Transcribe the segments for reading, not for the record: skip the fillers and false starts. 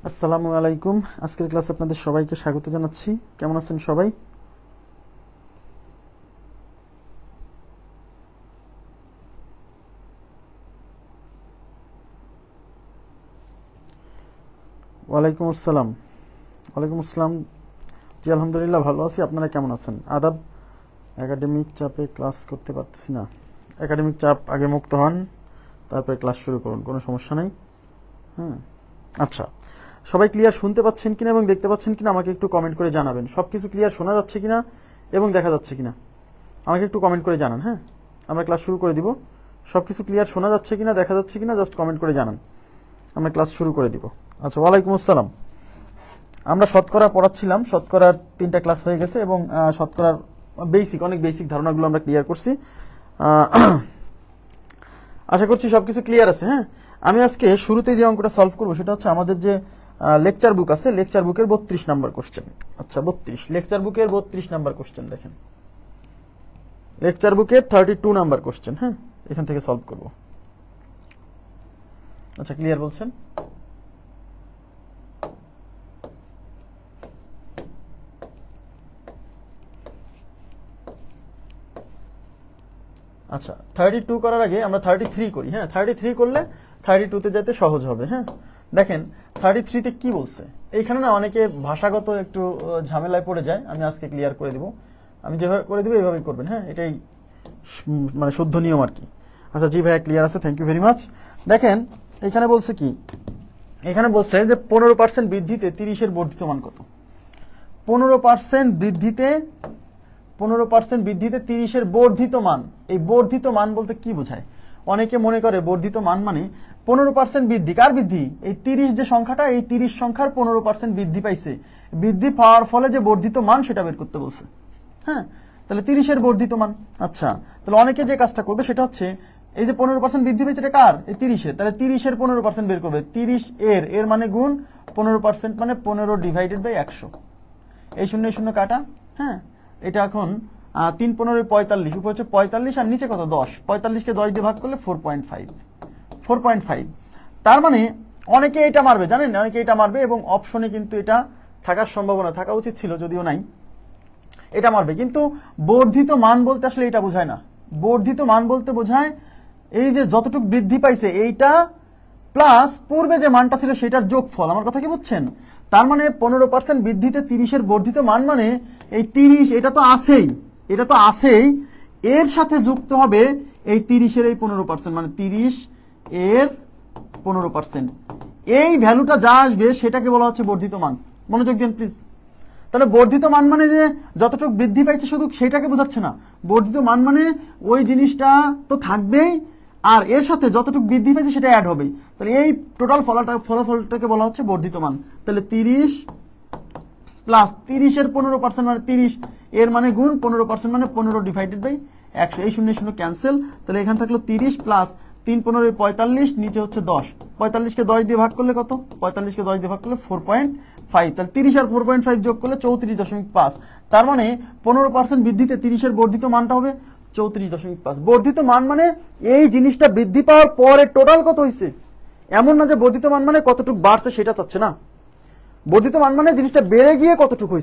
আসসালামু আলাইকুম। আজকের ক্লাসে আপনাদের সবাইকে স্বাগত জানাচ্ছি। কেমন আছেন সবাই? ওয়ালাইকুম আসসালাম। ওয়ালাইকুম আসসালাম। জি আলহামদুলিল্লাহ ভালো আছি। আপনারা কেমন আছেন? আদাব। একাডেমিক চাপে ক্লাস করতে পারতেছি না। একাডেমিক চাপ আগে মুক্ত হন, তারপরে ক্লাস শুরু করুন, কোনো সমস্যা নেই। হ্যাঁ, আচ্ছা, সবাই ক্লিয়ার শুনতে পাচ্ছেন কিনা এবং দেখতে পাচ্ছেন কিনা আমাকে একটু কমেন্ট করে জানাবেন। সব কিছু ক্লিয়ার শোনা যাচ্ছে কিনা এবং দেখা যাচ্ছে কিনা আমাকে একটু কমেন্ট করে জানান। হ্যাঁ, আমরা ক্লাস শুরু করে দিব। সব কিছু ক্লিয়ার শোনা যাচ্ছে কিনা দেখা যাচ্ছে কিনা জাস্ট কমেন্ট করে জানান, আমরা ক্লাস শুরু করে দিব। আচ্ছা, ওয়ালাইকুম আসসালাম। আমরা শতকরা পড়াচ্ছিলাম, শতকরার 3টা ক্লাস হয়ে গেছে এবং শতকরার অনেক বেসিক ধারণাগুলো আমরা ক্লিয়ার করছি। আশা করছি সবকিছু ক্লিয়ার আছে। হ্যাঁ, আমি আজকে শুরুতে যে অঙ্কটা সলভ করবো সেটা হচ্ছে আমাদের যে লেকচার বুক আছে, লেকচার বুকের 32 নাম্বার কোশ্চেন। আচ্ছা, 32 লেকচার বুকের 32 নাম্বার কোশ্চেন। দেখেন, লেকচার বুকের 32 নাম্বার কোশ্চেন। হ্যাঁ, এখান থেকে সলভ করব। আচ্ছা, ক্লিয়ার বলছেন? আচ্ছা, 32 করার আগে আমরা 33 করি। হ্যাঁ, 33 করলে 32-তে যেতে সহজ হবে। হ্যাঁ, দেখেন 33-তে কি বলছে। এইখানে না অনেকে ভাষাগত একটু ঝামেলায় পড়ে যায়, আমি আজকে ক্লিয়ার করে দিব। আমি যেভাবে করে দিব এইভাবেই করবেন। হ্যাঁ, এটাই মানে শুদ্ধ নিয়ম আর কি। আচ্ছা, জি ভাইয়া ক্লিয়ার আছে, থ্যাংক ইউ ভেরি মাচ। দেখেন এখানে বলছে কি, এখানে বলছে যে 15% বৃদ্ধিতে 30-এর বর্ধিত মান কত। 15% বৃদ্ধিতে 30-এর বর্ধিত মান। এই বর্ধিত মান বলতে কি বোঝায়? অনেকে মনে করে বর্ধিত মান মানে 15% বৃদ্ধি। কার বৃদ্ধি? এই 30 যে সংখ্যাটা, এই 30 সংখ্যার 15% বৃদ্ধি পাইছে। বৃদ্ধি পাওয়ার ফলে যে বর্ধিত মান সেটা বের করতে বলছে। হ্যাঁ, তাহলে 30-এর বর্ধিত মান। আচ্ছা, তাহলে অনেকে যে কাজটা করবে সেটা হচ্ছে এই যে 15% বৃদ্ধি পেয়েছে এটা কার? এই 30-এর। তাহলে 30-এর 15% বের করবে। 30 এর মানে গুণ 15% মানে 15 ডিভাইডেড বাই 100। এই 0 0 কাটা। হ্যাঁ, এটা এখন 3 15 45, উপর হচ্ছে 45 আর নিচে কত? 10। 45-কে 10 দিয়ে ভাগ করলে 4.5। তার মানে অনেকে এটা মারবে, জানেন, অনেকে এটা মারবে এবং অপশনে কিন্তু এটা থাকার সম্ভাবনা, থাকা উচিত ছিল যদিও নাই, এটা মারবে। কিন্তু বর্ধিত মান বলতে আসলে এটা বোঝায় না। বর্ধিত মান বলতে বোঝায় এই যে যতটুকু বৃদ্ধি পাইছে এইটা প্লাস পূর্বে যে মানটা ছিল সেটার যোগফল। আমার কথা কি বুঝছেন? তার মানে 15% বৃদ্ধিতে 30-এর বর্ধিত মান মানে এই 30, এটা তো আছেই, এর সাথে যুক্ত হবে এই 30-এর এই 15%, মানে 30 এর 15%। এই ভ্যালুটা যা আসবে সেটাকে বলা হচ্ছে বর্ধিত মান। মনোযোগ দিন প্লিজ। তাহলে বর্ধিত মান মানে যে যতটুকু বৃদ্ধি পাইছে শুধু সেটাকে বোঝাচ্ছে না। বর্ধিত মান মানে ওই জিনিসটা তো থাকবেই, আর এর সাথে যতটুকু বৃদ্ধি পাইছে সেটা অ্যাড হবে। তাহলে এই টোটাল ফলাফলটাকে বলা হচ্ছে বর্ধিত মান। তাহলে 30 প্লাস 30-এর 15% মানে 30 এর মানে গুণ 15% মানে 15 ডিভাইডেড বাই 100। এই 0 0 ক্যান্সেল। তাহলে এখানে থাকলো 30 প্লাস 3 15 45, নিচে হচ্ছে 10। 45-কে 10 দিয়ে ভাগ করলে কত? 45-কে 10 দিয়ে ভাগ করলে 4.5। তাহলে 30 আর 4.5 যোগ করলে 34.5। তার মানে 15% বৃদ্ধিতে 30-এর বর্ধিত মানটা হবে 34.5। বর্ধিত মান মানে এই জিনিসটা বৃদ্ধি পাওয়ার পরে টোটাল কত হয়েছে, এমন না যে বর্ধিত মান মানে কতটুকু বাড়ছে সেটা চাচ্ছে না। বর্ধিত মান মানে জিনিসটা বেড়ে গিয়ে কতটুকু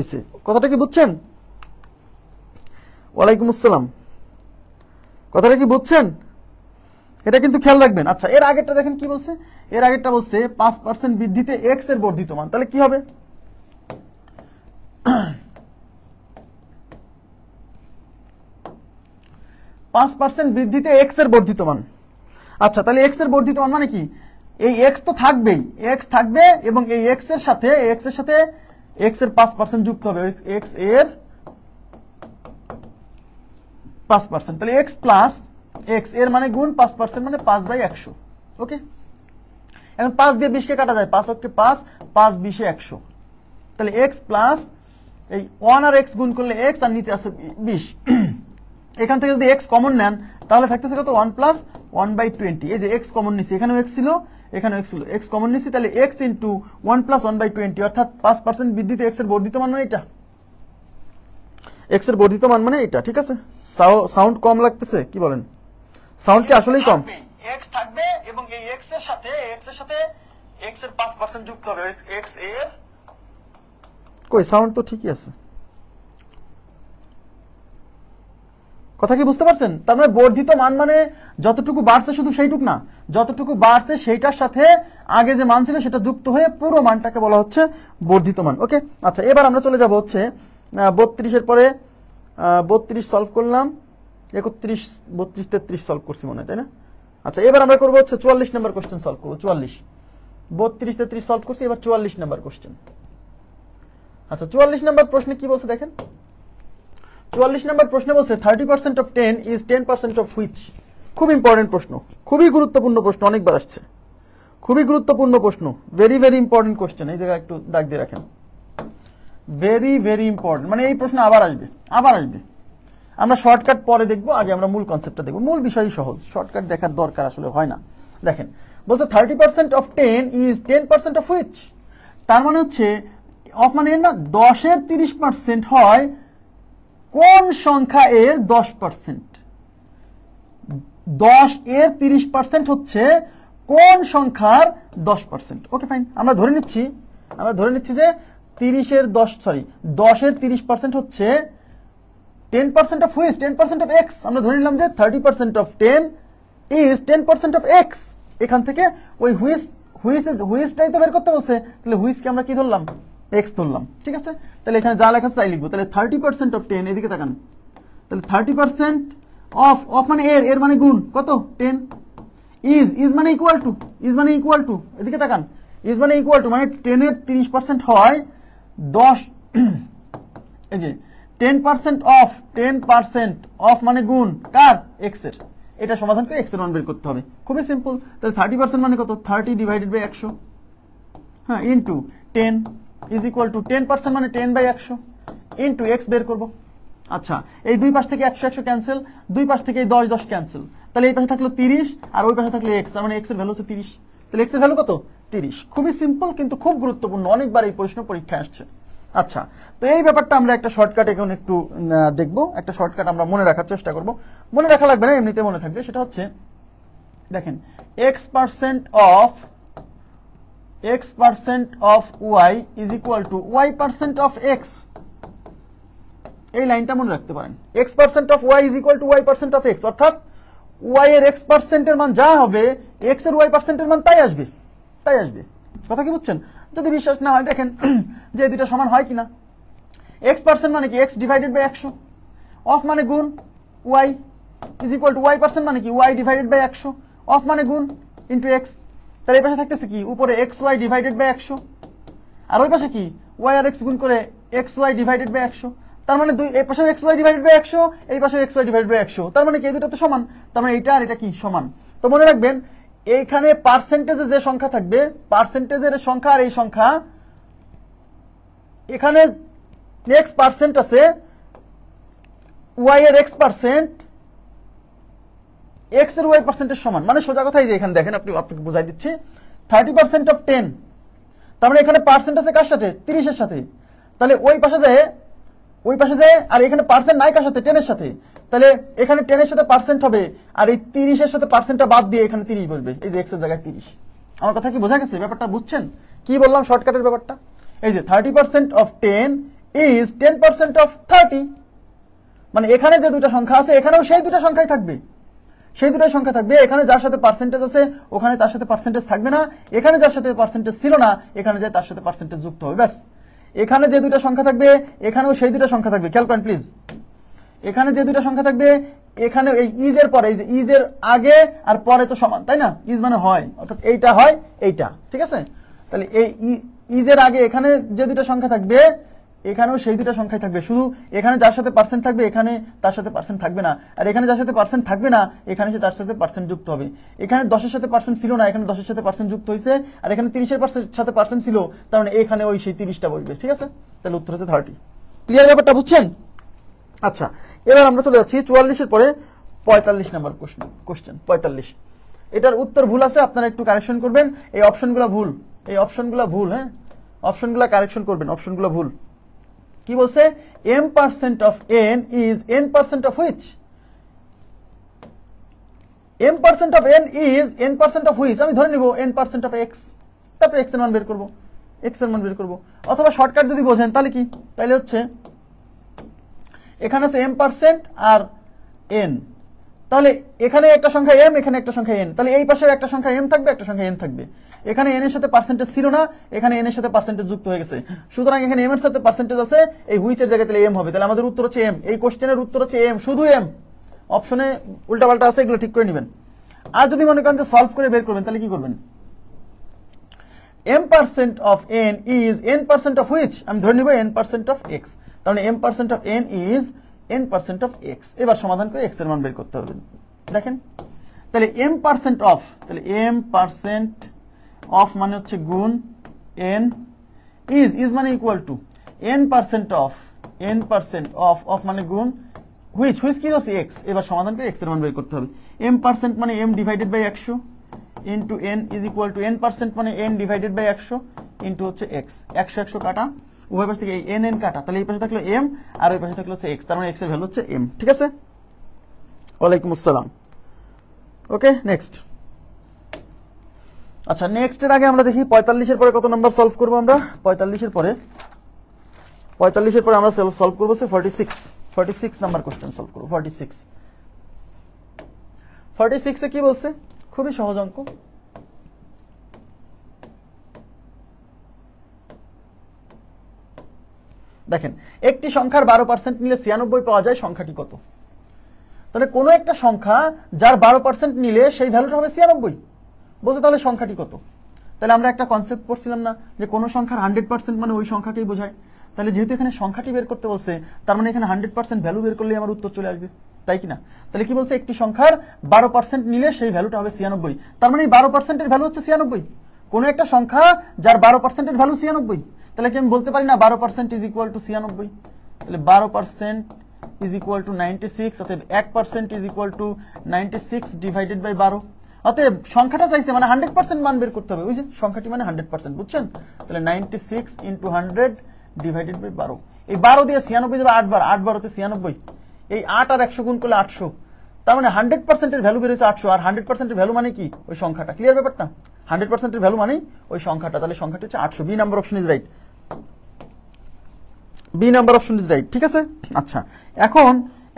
হয়েছে, কথাটা কি বুঝছেন? ওয়ালাইকুম আসসালাম। কথাটা কি বুঝছেন? এটা কিন্তু খেয়াল রাখবেন। আচ্ছা, এর আগেরটা দেখেন কি বলছে। এর আগেরটা বলছে 5% বৃদ্ধিতে x এর বর্ধিত মান। তাহলে কি হবে? 5% বৃদ্ধিতে x এর বর্ধিত মান। আচ্ছা, তাহলে x এর বর্ধিত মান মানে কি? এই x তো থাকবেই, x থাকবে এবং এই x এর সাথে x এর 5% যুক্ত হবে। x এর 5%। তাহলে x প্লাস x এর মানে গুণ 5% মানে 5/100। ওকে, এখন 5 দিয়ে 20-কে কাটা যায়, 5 অক্ষে 5, 5 20-এ 100। তাহলে x প্লাস এই 1 আর x গুণ করলে x আর নিচে আছে 20। এখান থেকে যদি x কমন নেন তাহলে থাকতেছে কত? 1 প্লাস 1/20। এই যে x কমন নিছি, এখানেও x ছিল, এখানেও x ছিল, x কমন নিছি, তাহলে x ইন্টু 1 প্লাস 1/20, অর্থাৎ 5% বৃদ্ধিতে x এর বর্ধিত মান মানে এটা। x এর বর্ধিত মান মানে এটা। ঠিক আছে, সাউন্ড কম লাগতেছে, কি বলেন? সাউন্ড কি আসলেই কম? x থাকবে এবং এই x এর সাথে x এর 5% যুক্ত হবে x এর, কই সাউন্ড তো ঠিকই আছে, কথা কি বুঝতে পারছেন? তার মানে বর্ধিত মান মানে যতটুকু বাড়ছে শুধু সেইটুকু না, যতটুকু বাড়ছে সেইটার সাথে আগে যে মান ছিল সেটা যুক্ত হয়ে পুরো মানটাকে বলা হচ্ছে বর্ধিত মান। ওকে, আচ্ছা এবার আমরা চলে যাব হচ্ছে 32 এর পরে 32 সলভ করলাম, 31 32 33 সলভ করছি মনে হয়, তাই না? আচ্ছা এবার আমরা করবো হচ্ছে 44 নম্বর কোশ্চেন সলভ করবো। 44 32 33 সলভ করছি, এবার 44 নম্বর কোশ্চেন। আচ্ছা 44 নম্বর প্রশ্নে কি বলছে দেখেন, 44 নম্বর প্রশ্নে বলছে 30% অফ 10 ইজ 10% অফ হুইচ। খুব ইম্পর্টেন্ট প্রশ্ন, খুবই গুরুত্বপূর্ণ প্রশ্ন, অনেকবার আসছে, খুবই গুরুত্বপূর্ণ প্রশ্ন, ভেরি ভেরি ইম্পর্টেন্ট কোশ্চেন। এই জায়গায় একটু দাগ দিয়ে রাখেন, ভেরি ভেরি ইম্পর্টেন্ট, মানে এই প্রশ্ন আবার আসবে, আবার আসবে। আমরা শর্টকাট পরে দেখবো, আগে আমরা মূল কনসেপ্টটা দেখবো। মূল বিষয়ই সহজ, শর্টকাট দেখার দরকার আসলে হয় না। দেখেন বলছে 30% অফ 10 ইজ 10% অফ হুইচ। তার মানে হচ্ছে অফ মানে না 10 এর 30% হয় কোন সংখ্যা এর 10%, 10 এর 30% হচ্ছে কোন সংখ্যার 10%। ওকে ফাইন, আমরা ধরে নিচ্ছি যে 10 এর 30% হচ্ছে 10% অফ হুইচ, 10% অফ x। আমরা ধরে নিলাম যে 30% অফ 10 ইজ 10% অফ x। এখান থেকে ওই হুইচটাই তো বের করতে বলছে, তাহলে হুইচকে আমরা কি ধরলাম, x ধরলাম, ঠিক আছে? তাহলে এখানে যা লেখা আছে তাই লিখবো। তাহলে 30% অফ 10, এদিকে তাকান, তাহলে 30% অফ মানে এর মানে গুণ কত 10, ইজ মানে ইকুয়াল টু, এদিকে তাকান, ইজ মানে ইকুয়াল টু মানে 10 এর 30% হয় 10, এই যে 10% অফ মানে গুণ কার, x এর। এটা সমাধান করে x এর মান বের করতে হবে, খুবই সিম্পল। তাহলে 30% মানে কত, 30 ডিভাইডেড বাই 100, হ্যাঁ, ইনটু 10 ইজ ইকুয়াল টু 10% মানে 10/100 ইনটু x বের করব। আচ্ছা এই দুই পাশ থেকে 100 ক্যান্সেল, দুই পাশ থেকে 10 ক্যান্সেল, তাহলে এই পাশে থাকলো 30 আর ওই পাশে থাকলো x, তার মানে x এর ভ্যালু হচ্ছে 30। তাহলে x এর ভ্যালু কত, 30। খুবই সিম্পল কিন্তু খুব গুরুত্বপূর্ণ, অনেকবার এই প্রশ্ন পরীক্ষায় আসছে। আচ্ছা তো এই ব্যাপারটা আমরা একটা শর্টকাট এখন একটু দেখবো, একটা শর্টকাট আমরা মনে রাখার চেষ্টা করব। মনে রাখা লাগবে না, এমনিতে মনে থাকবে। সেটা হচ্ছে দেখেন x% of y is equal two y% of x। এই লাইনটা মনে রাখতে পারেন, x% of y is equal two y% of x, অর্থাৎ y এর x% এর মান যা হবে x এর y% এর মান তাই আসবে। কথা কি বুঝছেন? যদি বিশ্বাস না হয় দেখেন যে এই দুটো সমান হয় কিনা। x% মানে কি x ডিভাইডেড বাই 100, অফ মানে গুণ, y is equal two y% মানে কি y ডিভাইডেড বাই 100, অফ মানে গুণ ইনটু x। তাহলে এই পাশে থাকতেছে কি, উপরে xy ডিভাইডেড বাই 100, আর ওই পাশে কি y আর x গুণ করে xy ডিভাইডেড বাই 100। তার মানে এই পাশে xy ডিভাইডেড বাই 100, এই পাশে xy ডিভাইডেড বাই 100, তার মানে কি এই দুটো তো সমান, তার মানে এটা আর এটা কি সমান। তো মনে রাখবেন এইখানে পার্সেন্টেজে যে সংখ্যা থাকবে, পার্সেন্টেজের সংখ্যা আর এই সংখ্যা, এখানে x% আছে, y এর x% x এর y% এর সমান। মানে সোজা কথাই যে এখানে দেখেন, আপনাকে বুঝাই দিচ্ছি, 30% অফ 10, তার মানে এখানে পার্সেন্ট আছে কার সাথে, 30 এর সাথে। তাহলে ওই পাশে যায়, আর এখানে পার্সেন্ট নাই কার সাথে, 10 এর সাথে। তাহলে এখানে 10 এর সাথে পার্সেন্ট হবে, আর এই 30 এর সাথে পার্সেন্টটা বাদ দিয়ে এখানে 30 বসবে, এই যে x এর জায়গায় 30। আমার কথা কি বোঝা গেছে? ব্যাপারটা বুঝছেন কি বললাম শর্টকাটের ব্যাপারটা? এই যে 30% অফ 10 ইজ 10% অফ 30, মানে এখানে যে দুটো সংখ্যা আছে এখানেও সেই দুটো সংখ্যাই থাকবে, সেই দুটো সংখ্যা থাকবে। এখানে যার সাথে পার্সেন্টেজ আছে ওখানে তার সাথে পার্সেন্টেজ থাকবে না, এখানে যার সাথে পার্সেন্টেজ ছিল না এখানে যায় তার সাথে পার্সেন্টেজ যুক্ত হবে, ব্যাস। এখানে যে দুটো সংখ্যা থাকবে এখানেও সেই দুটো সংখ্যা থাকবে, খেয়াল করেন প্লিজ। এখানে যে দুটো সংখ্যা থাকবে এখানে এই ইজ এর পরে, এই যে ইজ এর আগে আর পরে তো সমান, তাই না? ইজ মানে হয়, অর্থাৎ এইটা হয় এইটা, ঠিক আছে? তাহলে এই ইজ এর আগে এখানে যে দুটো সংখ্যা থাকবে এখানেও সেই দুটো সংখ্যাই থাকবে, শুধু এখানে যার সাথে পার্সেন্ট থাকবে এখানে তার সাথে পার্সেন্ট থাকবে না, আর এখানে যার সাথে পার্সেন্ট থাকবে না এখানে সে তার সাথে পার্সেন্ট যুক্ত হবে। এখানে 10 এর সাথে পার্সেন্ট ছিল না, এখানে 10 এর সাথে পার্সেন্ট যুক্ত হয়েছে, আর এখানে 30 এর সাথে পার্সেন্ট ছিল, তার মানে এখানে ওই সেই 30টা বসবে, ঠিক আছে? তাহলে উত্তর হচ্ছে 30। ক্লিয়ার ব্যাপারটা বুঝছেন? আচ্ছা এবার আমরা চলে যাচ্ছি 44 এর পরে 45 নাম্বার কোশ্চেন 45। এটার উত্তর ভুল আছে, আপনারা একটু কারেকশন করবেন। এই অপশনগুলো ভুল, হ্যাঁ, অপশনগুলো কারেকশন করবেন, অপশনগুলো ভুল। কি বলছে? m% of n is n% of which? m% of n is n% of which? আমি ধরে নিব n% of x, তারপরে এক্স এর মান বের করবো, অথবা শর্টকাট যদি বোঝেন তাহলে কি, তাহলে হচ্ছে এখানে আছে m% আর n, তাহলে এখানে একটা সংখ্যা m, এখানে একটা সংখ্যা n, তাহলে এই পাশে একটা সংখ্যা m থাকবে, একটা সংখ্যা n থাকবে। এখানে n এর সাথে পার্সেন্টেজ ছিল না, এখানে n এর সাথে পার্সেন্টেজ যুক্ত হয়ে গেছে, সুতরাং এখানে m এর সাথে পার্সেন্টেজ আছে, এই হুইচ এর জায়গায় তাহলে m হবে, তাহলে আমাদের উত্তর হচ্ছে m। এই কোশ্চেনের উত্তর হচ্ছে m, শুধু m। অপশনে উল্টাপাল্টা আছে, এগুলো ঠিক করে নেবেন। আর যদি মনে করেন যে সলভ করে বের করবেন, তাহলে কি করবেন, m% of n is n% of which, আমি ধরে নিব n% of x, তাহলে m% of n is n% of x। এবার সমাধান করে x এর মান বের করতে হবে। দেখেন তাহলে m% of, তাহলে m% of মানে হচ্ছে গুণ n, is মানে ইকুয়াল টু n% of মানে গুণ which কি হচ্ছে x। এবার সমাধান করে x এর মান বের করতে হবে। m% মানে m divided by 100 into n is equal to n% মানে n ডিভাইডেড বাই 100 ইন্টু হচ্ছে x। 100 কাটা, উভয় পাশ থেকে এই n কাটা, তাহলে এই পাশে থাকলো m আর ওই পাশে থাকলো হচ্ছে x, তার মানে x এর ভ্যালু হচ্ছে m। ঠিক আছে, ওয়ালাইকুম আসসালাম। ওকে, নেক্সট। আচ্ছা, নেক্সটের আগে আমরা দেখি 45 এর পরে কত নাম্বার সলভ করবো আমরা। 45 এর পরে আমরা সলভ করবো 46 নাম্বার কোশ্চেন সলভ করবো। 46 এ কি বলছে, খুবই সহজ অঙ্ক। দেখেন, একটি সংখ্যার 12% নিলে 96 পাওয়া যায়, সংখ্যাটি কত? তাহলে কোনো একটা সংখ্যা যার 12% নিলে সেই ভ্যালুটা হবে 96, বলছে তাহলে সংখ্যাটি কত? তাহলে আমরা একটা কনসেপ্ট পড়ছিলাম না যে কোনো সংখ্যার 100% মানে ওই সংখ্যাকেই বোঝায়। তাহলে যেহেতু এখানে সংখ্যাটি বের করতে বলছে, তার মানে এখানে 100% ভ্যালু বের করলে আমার উত্তর চলে আসবে, তাই কিনা? তাহলে কি বলছে, একটি সংখ্যার 12% নিলে সেই ভ্যালুটা হবে 96, তার মানে এই 12% এর ভ্যালু হচ্ছে 96। কোনো একটা সংখ্যা যার 12% এর ভ্যালু 96, তাহলে কি আমি বলতে পারি না 12% ইজ ইকুয়াল টু 96? তাহলে 12% ইজ ইকুয়াল টু 96, অতএব 1% is equal to 96 divided by 12। অতএব সংখ্যাটা চাইছে মানে 100% মান বের করতে হবে, ওই যে সংখ্যাটি মানে 100%, বুঝছেন? তাহলে 96 ইন্টু 100 ডিভাইডেড বাই 12, এই 12 দিয়ে 96 যাবে 8 বার, 8 12 96, এই 8 আর 100 গুণ করলে 800, তার মানে 100% এর ভ্যালু বের হয়েছে 800, আর 100% এর ভ্যালু মানে কি, ওই সংখ্যাটা। ক্লিয়ার ব্যাপারটা? 100% এর ভ্যালু মানে ওই সংখ্যাটা, তাহলে সংখ্যাটি হচ্ছে 800। B number option is right, B number option is right. ঠিক আছে, আচ্ছা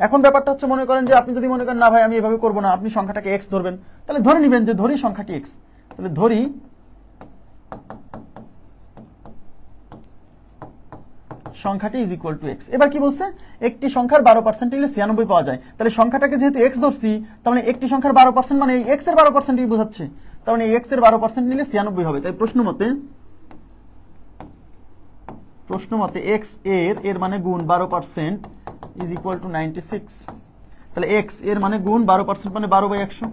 এখন ব্যাপারটা হচ্ছে, মনে করেন যে আপনি যদি মনে করেন না ভাই আমি এভাবে করবো না, আপনি সংখ্যাটাকে x ধরবেন, তাহলে ধরে নিবেন যে ধরি সংখ্যাটি x, তাহলে ধরি সংখ্যাটি ইজ ইকুয়াল টু x। এবার কি বলছে, একটি সংখ্যার 12% নিলে 96 পাওয়া যায়, তাহলে সংখ্যাটাকে যেহেতু x ধরছি, তার মানে একটি সংখ্যার 12% মানে x এর 12%ই বোঝাচ্ছে, তার মানে x এর 12% নিলে 96 হবে। তাই প্রশ্ন মতে x এর মানে গুণ 12% ইজ ইকুয়াল টু 96, তাহলে x এর মানে গুণ 12% মানে 12/100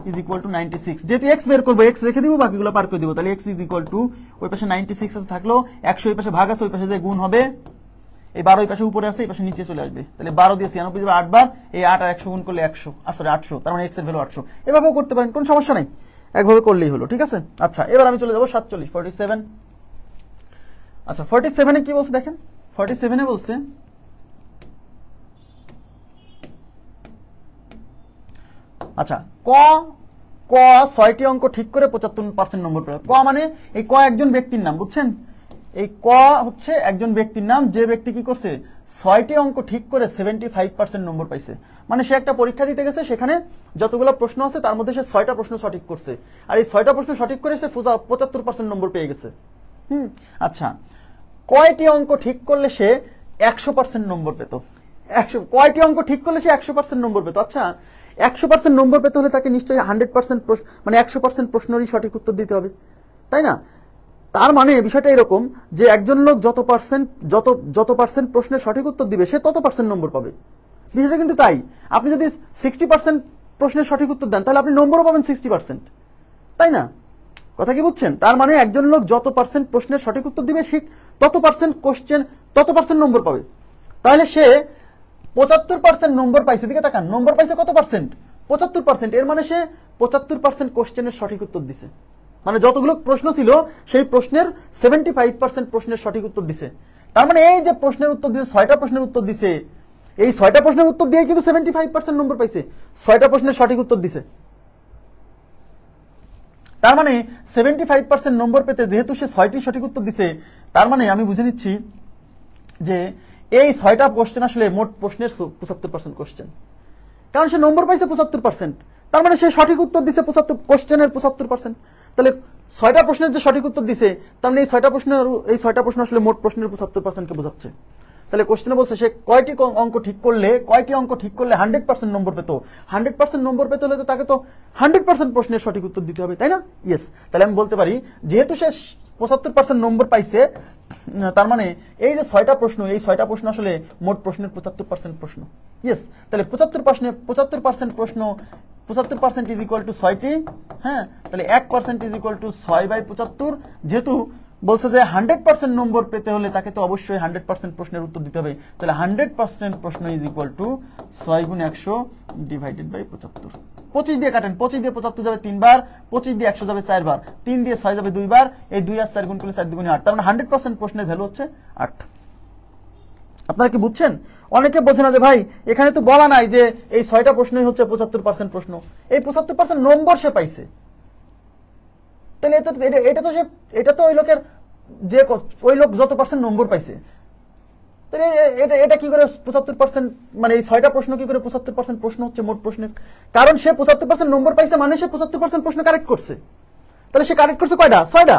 ইজ ইকুয়াল টু 96। যেহেতু x বের করবো, x রেখে দিব, বাকিগুলো পার করে দিব, তাহলে x ইজ ইকুয়াল টু, ওই পাশে 96 আছে থাকলো, 100 এই পাশে ভাগ আছে, ওই পাশে যে গুণ হবে, এই 12 এই পাশে উপরে আছে, এই পাশে নিচে চলে আসবে, তাহলে 12 দিয়ে 96 যাবে 8 বার, এই 8 আর 100 গুণ করলে 100, সরি 800, তার মানে x এর ভ্যালু 800। এভাবেও করতে পারেন, কোনো সমস্যা নাই, একভাবে করলেই হলো। ঠিক আছে, আচ্ছা এবার আমি চলে যাবো 47। আচ্ছা 47 এ কি বলছে দেখেন, 47 এ বলছে আচ্ছা ক 6টি অঙ্ক ঠিক করে 75% নম্বর পেল। ক মানে এই ক একজন ব্যক্তির নাম, বুঝছেন? এই ক হচ্ছে একজন ব্যক্তির নাম, যে ব্যক্তি কি করছে 6টি অঙ্ক ঠিক করে 75% নম্বর পাইছে। মানে সে একটা পরীক্ষা দিতে গেছে, সেখানে যতগুলো প্রশ্ন আছে তার মধ্যে সে 6টা প্রশ্ন সঠিক করছে, আর এই 6টা প্রশ্ন সঠিক করে সে 75% নম্বর পেয়ে গেছে। আচ্ছা, কয়টি অঙ্ক ঠিক করলে সে 100% নম্বর পেত? কয়টি অঙ্ক ঠিক করলে সে 100% নম্বর পেত? আচ্ছা 100% নম্বর পেতে হলে তাকে নিশ্চয়ই 100% মানে 100% প্রশ্নেরই সঠিক উত্তর দিতে হবে, তাই না? তার মানে বিষয়টা এরকম যে একজন লোক যত পার্সেন্ট প্রশ্নের সঠিক উত্তর দিবে, সে তত % নম্বর পাবে। বিষয়টা কিন্তু তাই। আপনি যদি 60% প্রশ্নের সঠিক উত্তর দেন, তাহলে আপনি নম্বরও পাবেন 60%, তাই না? কথা কি বুঝছেন? তার মানে একজন লোক যত % প্রশ্নের সঠিক উত্তর দিবে, ঠিক তত % নম্বর পাবে। তাহলে সে 75% নম্বর পাইছে, দিকে তাকান, নম্বর পাইছে কত পার্সেন্ট? 75%। এর মানে সে 75% কোশ্চেনের সঠিক উত্তর দিছে, মানে যতগুলো প্রশ্ন ছিল সেই প্রশ্নের 75% প্রশ্নের সঠিক উত্তর দিছে। তার মানে এই যে প্রশ্নের উত্তর দিছে, 6টা প্রশ্নের উত্তর দিছে, এই 6টা প্রশ্নের উত্তর দিয়ে কিন্তু 75% নম্বর পাইছে, 6টা প্রশ্নের সঠিক উত্তর দিছে। তার মানে 75% নম্বর পেতে যেহেতু সে 6টি সঠিক উত্তর দিছে, তার মানে আমি বুঝে নিচ্ছি যে এই 6টা কোশ্চেন আসলে মোট প্রশ্নের 75% কোশ্চেন, কারণ সে নম্বর পাইছে 75%, তার মানে সে সঠিক উত্তর দিছে 75 কোশ্চেনের 75%। তাহলে 6টা প্রশ্নের যে সঠিক উত্তর দিছে, তার মানে এই 6টা প্রশ্ন আসলে মোট প্রশ্নের 75% কে বোঝাচ্ছে। তাহলে কোশ্চেনে বলছে সে কয়টি অঙ্ক ঠিক করলে 100% নম্বর পেত। 100% নম্বর পেতে হলে তো তাকে তো 100% প্রশ্নের সঠিক উত্তর দিতে হবে, তাই না? ইয়েস। তাহলে আমি বলতে পারি যেহেতু সে 75% নম্বর পাইছে, তার মানে এই যে 6টা প্রশ্ন, এই 6টা প্রশ্ন আসলে মোট প্রশ্নের 75% প্রশ্ন। ইয়েস। তাহলে 75% প্রশ্ন, 75% ইজ ইকুয়াল টু 6টি। হ্যাঁ, তাহলে 1% ইজ ইকুয়াল টু 6/75। যেহেতু বলছে যে 100% নম্বর পেতে হলে তাকে তো অবশ্যই 100% প্রশ্নের উত্তর দিতে হবে, তাহলে 100% প্রশ্ন is equal to 6 × 100 divided by 75। 25 দিয়ে কাটেন, 25 দিয়ে 75 যাবে 3 বার, 25 দিয়ে 100 যাবে 4 বার, 3 দিয়ে 6 যাবে 2 বার, এই 2 আর 4 গুণ করলে 4 2 8, তার মানে 100% প্রশ্নের ভ্যালু হচ্ছে 8। আপনারা কি বুঝছেন? অনেকে বোঝে না যে ভাই এখানে তো বলা নাই যে এই 6টা প্রশ্নই হচ্ছে 75% প্রশ্ন, এই 75% নম্বর সে পাইছে। তাহলে এটা তো ওই লোকের যে ওই লোক যত পার্সেন্ট নম্বর পাইছে, তাহলে এটা কি করে 75%, মানে এই 6টা প্রশ্ন কি করে 75% প্রশ্ন হচ্ছে মোট প্রশ্নের? কারণ সে 75% নম্বর পাইছে, মানে সে 75% প্রশ্ন কারেক্ট করছে। তাহলে সে কারেক্ট করছে কয়টা? 6টা।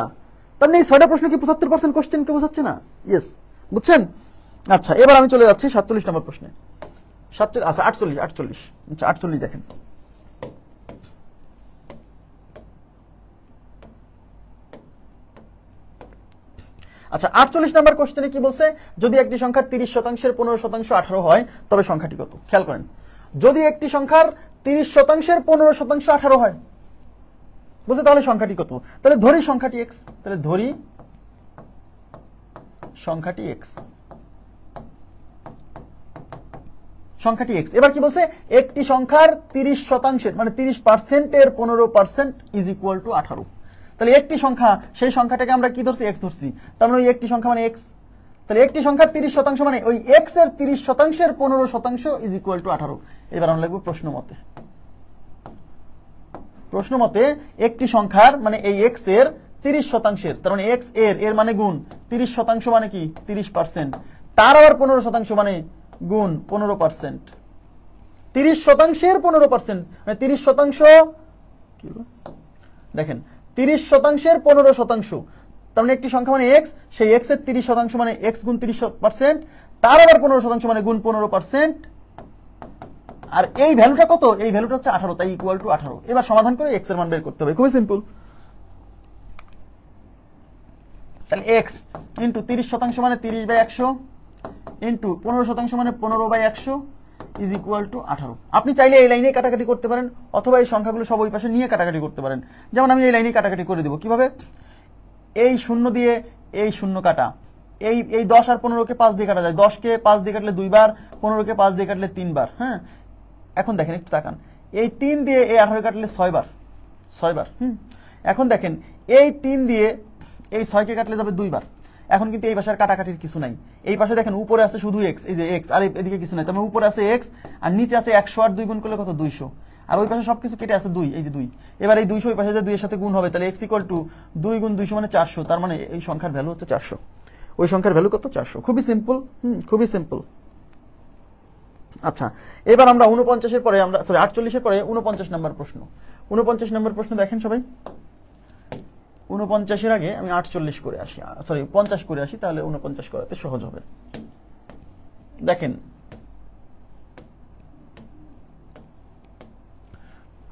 তার মানে এই 6টা প্রশ্ন কি 75% কোশ্চেন কে বোঝাচ্ছে না? ইয়েস, বুঝছেন? আচ্ছা, এবার আমি চলে যাচ্ছি 47 নম্বর প্রশ্নে। 48 আচ্ছা 48 দেখেন। আচ্ছা, 48 নম্বর কোশ্চেনে কি বলছে? যদি একটি সংখ্যার 30% 15% 18 হয় তবে সংখ্যাটি কত? খেয়াল করেন, যদি একটি সংখ্যার 30% 15% 18 হয়, বুঝতে, তাহলে সংখ্যাটি কত? তাহলে ধরি সংখ্যাটি x, তাহলে ধরি সংখ্যাটি x, সংখ্যাটি x। এবার কি বলছে? একটি সংখ্যার 30% মানে 30% এর 15% ইজ ইকুয়াল টু 18। তাহলে একটি সংখ্যা, সেই সংখ্যাটাকে আমরা কি ধরছি? x ধরছি, তার মানে ওই একটি সংখ্যা মানে x। তাহলে একটি সংখ্যার 30% মানে ওই x এর 30% এর 15% ইজ ইকুয়াল টু 18। এবার আমরা লিখব প্রশ্ন মতে। প্রশ্ন মতে একটি সংখ্যার মানে এই x এর 30%, তার মানে x এর মানে গুণ, 30% মানে কি? 30%, তার আবার 15% মানে গুণ 15%। 30% এর 15% মানে 30% কি দেখেন, 30% এর 15%, তার মানে একটি সংখ্যা মানে x, সেই x এর 30% মানে x গুণ 30%, তার আবার 15% মানে গুণ 15%, আর এই ভ্যালুটা কত? এই ভ্যালুটা হচ্ছে 18, তাই ইকুয়াল টু 18। এবার সমাধান করে x এর মান বের করতে হবে, খুবই সিম্পল। তাহলে x ইন্টু 30% মানে 30/100 ইন্টু 15% মানে 15/100 ইজ ইকুয়াল টু 18। আপনি চাইলে এই লাইনে কাটাকাটি করতে পারেন, অথবা এই সংখ্যাগুলো সব ওই পাশে নিয়ে কাটাকাটি করতে পারেন। যেমন আমি এই লাইনে কাটাকাটি করে দেবো। কিভাবে? এই 0 দিয়ে এই 0 কাটা, এই 10 আর 15কে 5 দিয়ে কাটা যায়, 10কে 5 দিয়ে কাটলে 2 বার, 15কে 5 দিয়ে কাটলে 3 বার। হ্যাঁ, এখন দেখেন একটু তাকান, এই 3 দিয়ে এই 18 কাটলে 6 বার, 6 বার। এখন দেখেন এই 3 দিয়ে এই 6কে কাটলে যাবে 2 বার। এখন কিন্তু এই পাশে আর কাটাকাটির কিছু নাই, এই পাশে দেখেন উপরে আছে শুধু x, এই যে x, আর এদিকে কিছু নাই, তার মানে উপরে আছে x আর নিচে আছে 100 আর 2 গুণ করলে কত? 200, আর ওই পাশে সবকিছু কেটে আছে 2, এই যে 2। এবার এই 200 ওই পাশে যে 2 এর সাথে গুণ হবে, তাহলে x ইকুয়াল টু 2 গুণ 200 মানে 400, তার মানে এই সংখ্যার ভ্যালু হচ্ছে 400। ওই সংখ্যার ভ্যালু কত? 400। খুবই সিম্পল, খুবই সিম্পল। আচ্ছা, এবার আমরা 49 এর পরে, আমরা সরি 48 এর পরে 49 নম্বর প্রশ্ন। 49 নম্বর প্রশ্ন দেখেন সবাই। 49 এর আগে আমি 48 করে আসি, সরি 50 করে আসি, তাহলে 49 করাতে সহজ হবে। দেখেন,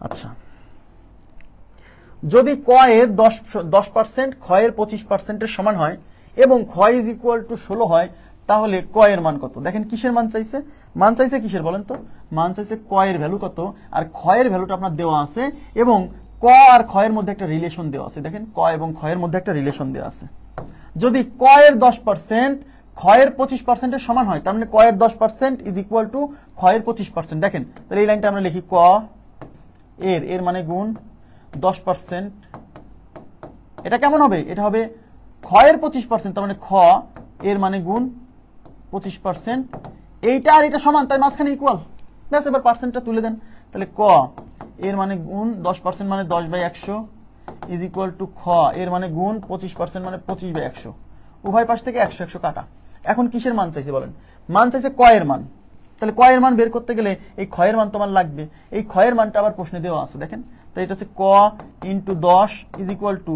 আচ্ছা, যদি ক এর 10%, খ এর 25% এর সমান হয় এবং খ ইজ ইকুয়াল টু 16 হয়, তাহলে ক এর মান কত? দেখেন কিসের মান চাইছে? মান চাইছে কিসের বলেন তো? মান চাইছে ক এর ভ্যালু কত, আর খ এর ভ্যালুটা আপনার দেওয়া আছে, এবং ক আর খ এর মধ্যে একটা রিলেশন দেওয়া আছে। দেখেন ক এবং খ এর মধ্যে একটা রিলেশন দেওয়া আছে। যদি ক এর 10% খ এর 25% এর সমান হয়, তার মানে ক এর 10% ইজ ইকুয়াল টু খ এর 25%। দেখেন, তাহলে এই লাইনটা আমরা লিখি, ক এর মানে গুণ 10%। এটা কেমন হবে? এটা হবে খ এর 25%, তার মানে খ এর মানে গুণ 25%। এইটা আর এটা সমান, তাই মাঝখানে ইকুয়াল। ব্যাস, এবার পার্সেন্টটা তুলে দেন। তাহলে ক এর মানে গুণ 10% মানে 10/100 ইজ ইকুয়াল টু খ এর মানে গুণ 25% মানে 25/100, উভয় পাশ থেকে 100 কাটা। এখন কিসের মান চাইছে বলেন? মান চাইছে ক এর মান। তাহলে ক এর মান বের করতে গেলে এই খ এর মান তোমার লাগবে, এই খ এর মানটা আবার প্রশ্নে দেওয়া আছে দেখেন। তো এটা হচ্ছে ক ইন্টু 10 ইজ ইকুয়াল টু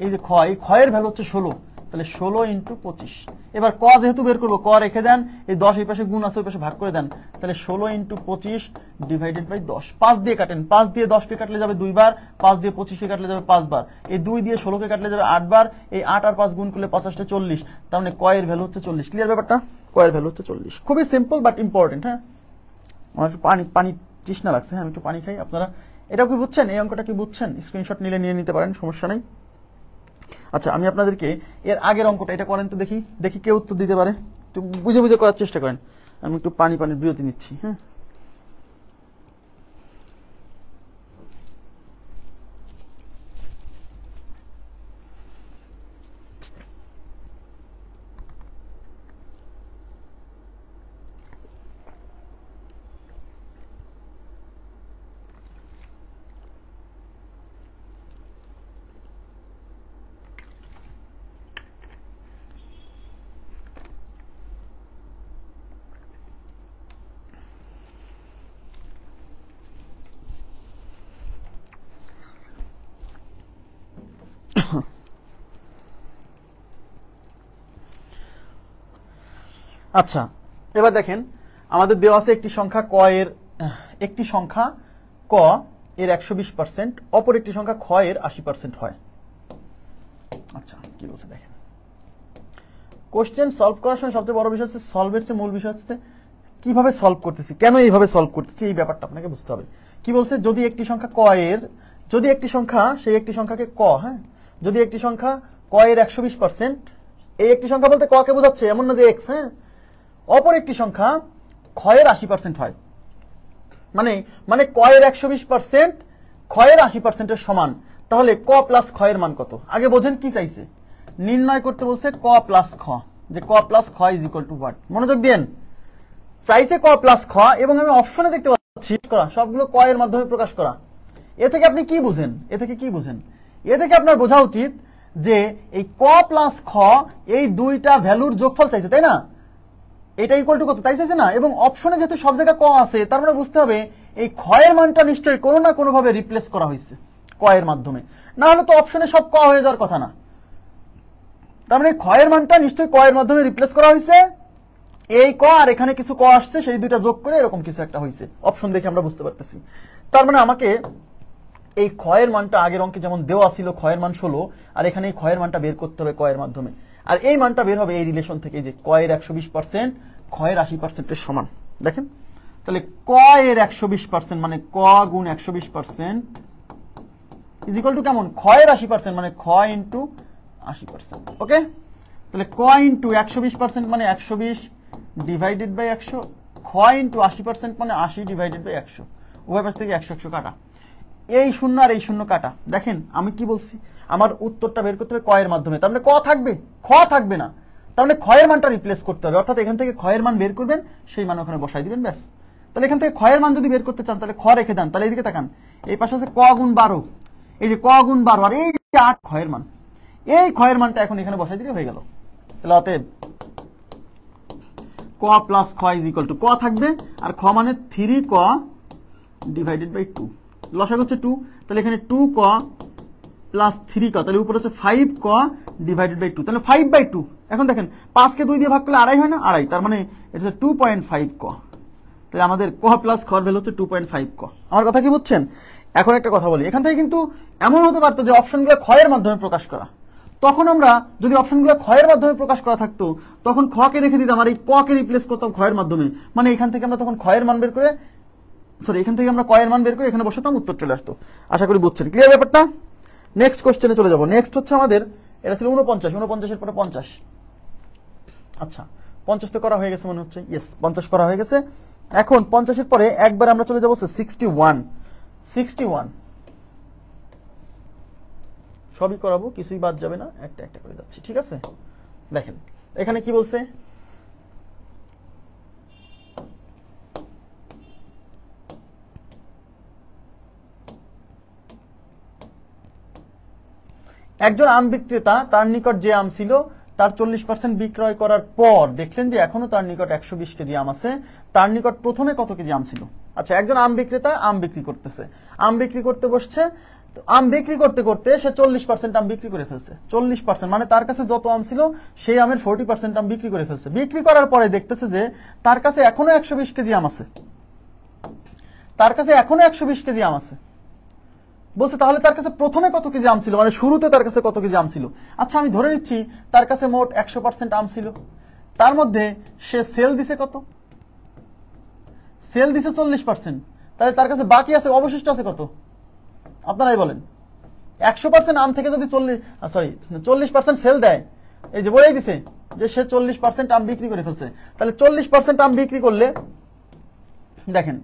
এই যে খ, এই খ এর ভ্যালু হচ্ছে 16, তাহলে 16 ইন্টু 25। এবার ক যেহেতু বের করবো, ক রেখে দেন, এই 10 এই পাশে গুণ আছে ওই পাশে ভাগ করে দেন, তাহলে 16 ইন্টু 25 ডিভাইডেড বাই 10। 5 দিয়ে কাটেন, 5 দিয়ে 10 কে কাটলে যাবে 2 বার, 5 দিয়ে 25 কে কাটলে যাবে 5 বার, এই 2 দিয়ে 16 কে কাটলে যাবে 8 বার, এই 8 আর 5 গুণ করলে 50 টা 40, তার মানে ক এর ভ্যালু হচ্ছে 40। ক্লিয়ার ব্যাপারটা? ক এর ভ্যালু হচ্ছে 40। খুবই সিম্পল বাট ইম্পর্টেন্ট। হ্যাঁ, আমার একটু পানি তৃষ্ণা লাগছে, হ্যাঁ আমি একটু পানি খাই। আপনারা এটা কি বুঝছেন? এই অঙ্কটা কি বুঝছেন? স্ক্রিনশট নিলে নিয়ে নিতে পারেন, সমস্যা নেই। আচ্ছা, আমি আপনাদেরকে এর আগের অঙ্কটা এটা করেন তো, দেখি কে উত্তর দিতে পারে। একটু বুঝে বুঝে করার চেষ্টা করেন। আমি একটু পানির বিরতি নিচ্ছি। হ্যাঁ, আচ্ছা এবার দেখেন, আমাদের দেওয়া আছে একটি সংখ্যা ক এর 120%, অপর একটি সংখ্যা খ এর 80% হয়। আচ্ছা কি বলছে দেখেন, কোশ্চেন সলভ করার সময় সবচেয়ে বড় বিষয় হচ্ছে সলভের চেয়ে মূল বিষয় হচ্ছে কিভাবে সলভ করতেছি, কেন এইভাবে সলভ করতেছি, এই ব্যাপারটা আপনাকে বুঝতে হবে। কি বলছে, যদি একটি সংখ্যা ক এর, যদি একটি সংখ্যা, সেই একটি সংখ্যাকে ক, হ্যাঁ, যদি একটি সংখ্যা ক এর 120%, এই একটি সংখ্যা বলতে ক কে বোঝাচ্ছে, এমন না যে এক্স, হ্যাঁ, অপর একটি সংখ্যা খ এর 80% হয়, মানে ক এর 120% খ এর 80% এর সমান, তাহলে ক প্লাস খ এর মান কত? আগে বোঝেন কি চাইছে, নির্ণয় করতে বলছে ক প্লাস খ, যে ক প্লাস খ ইজ ইকুয়াল টু হোয়াট। মনোযোগ দেন, চাইছে ক প্লাস খ, এবং আমি অপশনে দেখতে পাচ্ছি করা সবগুলো ক এর মাধ্যমে প্রকাশ করা। এ থেকে আপনি কি বুঝেন? এ থেকে আপনার বোঝা উচিত যে এই ক প্লাস খ এই দুইটা ভ্যালুর যোগফল চাইছে, তাই না? এটা ইকুয়াল টু কত তাই চাইছে না? এবং অপশনে যেহেতু সব জায়গায় ক আছে, তার মানে বুঝতে হবে এই খ এর মানটা নিশ্চয়ই কোনো না কোনো ভাবে রিপ্লেস করা হয়েছে ক এর মাধ্যমে, না হলে তো অপশনে সব ক হয়ে যাওয়ার কথা না। তার মানে খ এর মানটা নিশ্চয়ই ক এর মাধ্যমে রিপ্লেস করা হয়েছে, এই ক আর এখানে কিছু ক আসছে, সেই দুইটা যোগ করে এরকম কিছু একটা হয়েছে, অপশন দেখে আমরা বুঝতে পারতেছি। তার মানে আমাকে এই খ এর মানটা আগের অঙ্কে যেমন দেওয়া ছিল খ এর মান 16, আর এখানে এই খ এর মানটা বের করতে হবে ক এর মাধ্যমে, আর এই মানটা বের হবে এই রিলেশন থেকে, যে ক এর 120% খ এর 80% এর সমান। দেখেন তাহলে ক এর 120% মানে ক গুণ 120% ইজ ইকুয়াল টু কেমন, খ এর 80% মানে খ ইন্টু 80%। ওকে, তাহলে ক ইন্টু 120% মানে 120 ডিভাইডেড বাই 100, খ ইন্টু 80% মানে 80 ডিভাইডেড বাই 100, উভয় পাশ থেকে 100 কাটা, এই শূন্য আর এই শূন্য কাটা। দেখেন আমি কি বলছি, আমার উত্তরটা বের করতে হবে ক এর মাধ্যমে, তার মানে ক থাকবে, খ থাকবে না, তার মানে খ এর মানটা রিপ্লেস করতে হবে, অর্থাৎ এখান থেকে খ এর মান বের করবেন, সেই মান ওখানে বসাই দিবেন, ব্যাস। তাহলে এখান থেকে খ এর মান যদি বের করতে চান তাহলে খ রেখে দেন, তাহলে এইদিকে তাকান, এই পাশে আছে ক গুণ 12, এই যে ক গুণ 12 আর এই যে 8 খ এর মান, এই খ এর মানটা এখন এখানে বসাই দিলে হয়ে গেল। তাহলে অতএব ক প্লাস খ ইজ ইকুয়াল টু, ক থাকবে আর খ মানে 3 ক ডিভাইডেড বাই 2, লসাগু হচ্ছে 2, তাহলে এখানে 2 ক প্লাস 3 ক, তাহলে উপরে হচ্ছে 5 ক ডিভাইডেড বাই 2, তাহলে 5/2। এখন দেখেন 5 কে 2 দিয়ে ভাগ করলে আড়াই হয় না, আড়াই, তার মানে এটা হচ্ছে 2.5 ক, তাহলে আমাদের ক প্লাস খ ভ্যালু হচ্ছে 2.5 ক। আমার কথা কি বুঝছেন? এখন একটা কথা বলি, এখান থেকে কিন্তু এমন হতে পারতো যে অপশনগুলো খ এর মাধ্যমে প্রকাশ করা, তখন আমরা যদি অপশনগুলো খ এর মাধ্যমে প্রকাশ করা থাকতো তখন খ কে রেখে দিতাম আর এই ক কে রিপ্লেস করতাম খ এর মাধ্যমে, মানে এখান থেকে আমরা তখন খ এর মান বের করে, এখান থেকে আমরা ক এর মান বের করে এখানে বসাতাম, উত্তর চলে আসতো। আশা করি বুঝছেন, ক্লিয়ার ব্যাপারটা? নেক্সট কোশ্চেনে চলে যাব। নেক্সট হচ্ছে আমাদের, এটা ছিল 49 এর পরে 50। আচ্ছা 50 তো করা হয়ে গেছে মনে হচ্ছে, ইয়েস 50 করা হয়ে গেছে। এখন 50 এর পরে একবার আমরা চলে যাবো 61। সবই করাবো, কিছুই বাদ যাবে না, একটা একটা করে যাচ্ছি, ঠিক আছে? দেখেন এখানে কি বলছে, একজন আম বিক্রেতা তার নিকট যে আম ছিল তার 40% বিক্রয় করার পর দেখলেন যে এখনো তার নিকট 120 কেজি আম আছে। তার নিকট প্রথমে কত কেজি আম ছিল? আচ্ছা, একজন আম বিক্রেতা আম বিক্রি করতেছে, আম বিক্রি করতে বসছে। আম বিক্রি করতে করতে সে 40% আম বিক্রি করে ফেলছে। 40% মানে তার কাছে যত আম ছিল সেই আমের 40% আম বিক্রি করে ফেলছে। বিক্রি করার পরে দেখতেছে যে তার কাছে এখনো 120 কেজি আম আছে, তার কাছে এখনো 120 কেজি আম আছে। বলছে তাহলে তার কাছে প্রথমে কত কেজি আম ছিল, মানে শুরুতে তার কাছে কত কেজি আম ছিল? আচ্ছা, আমি ধরে নিচ্ছি তার কাছে মোট 100% আম ছিল, তার মধ্যে সে সেল দিছে কত? সেল দিছে 40%। তাহলে তার কাছে বাকি আছে, অবশিষ্ট আছে কত? আপনারাই বলেন। 100% আম থেকে যদি 40% সেল দেয়, এই যে বলেই দিছে যে সে 40% আম বিক্রি করে ফেলছে, তাহলে 40% আম বিক্রি করলে দেখেন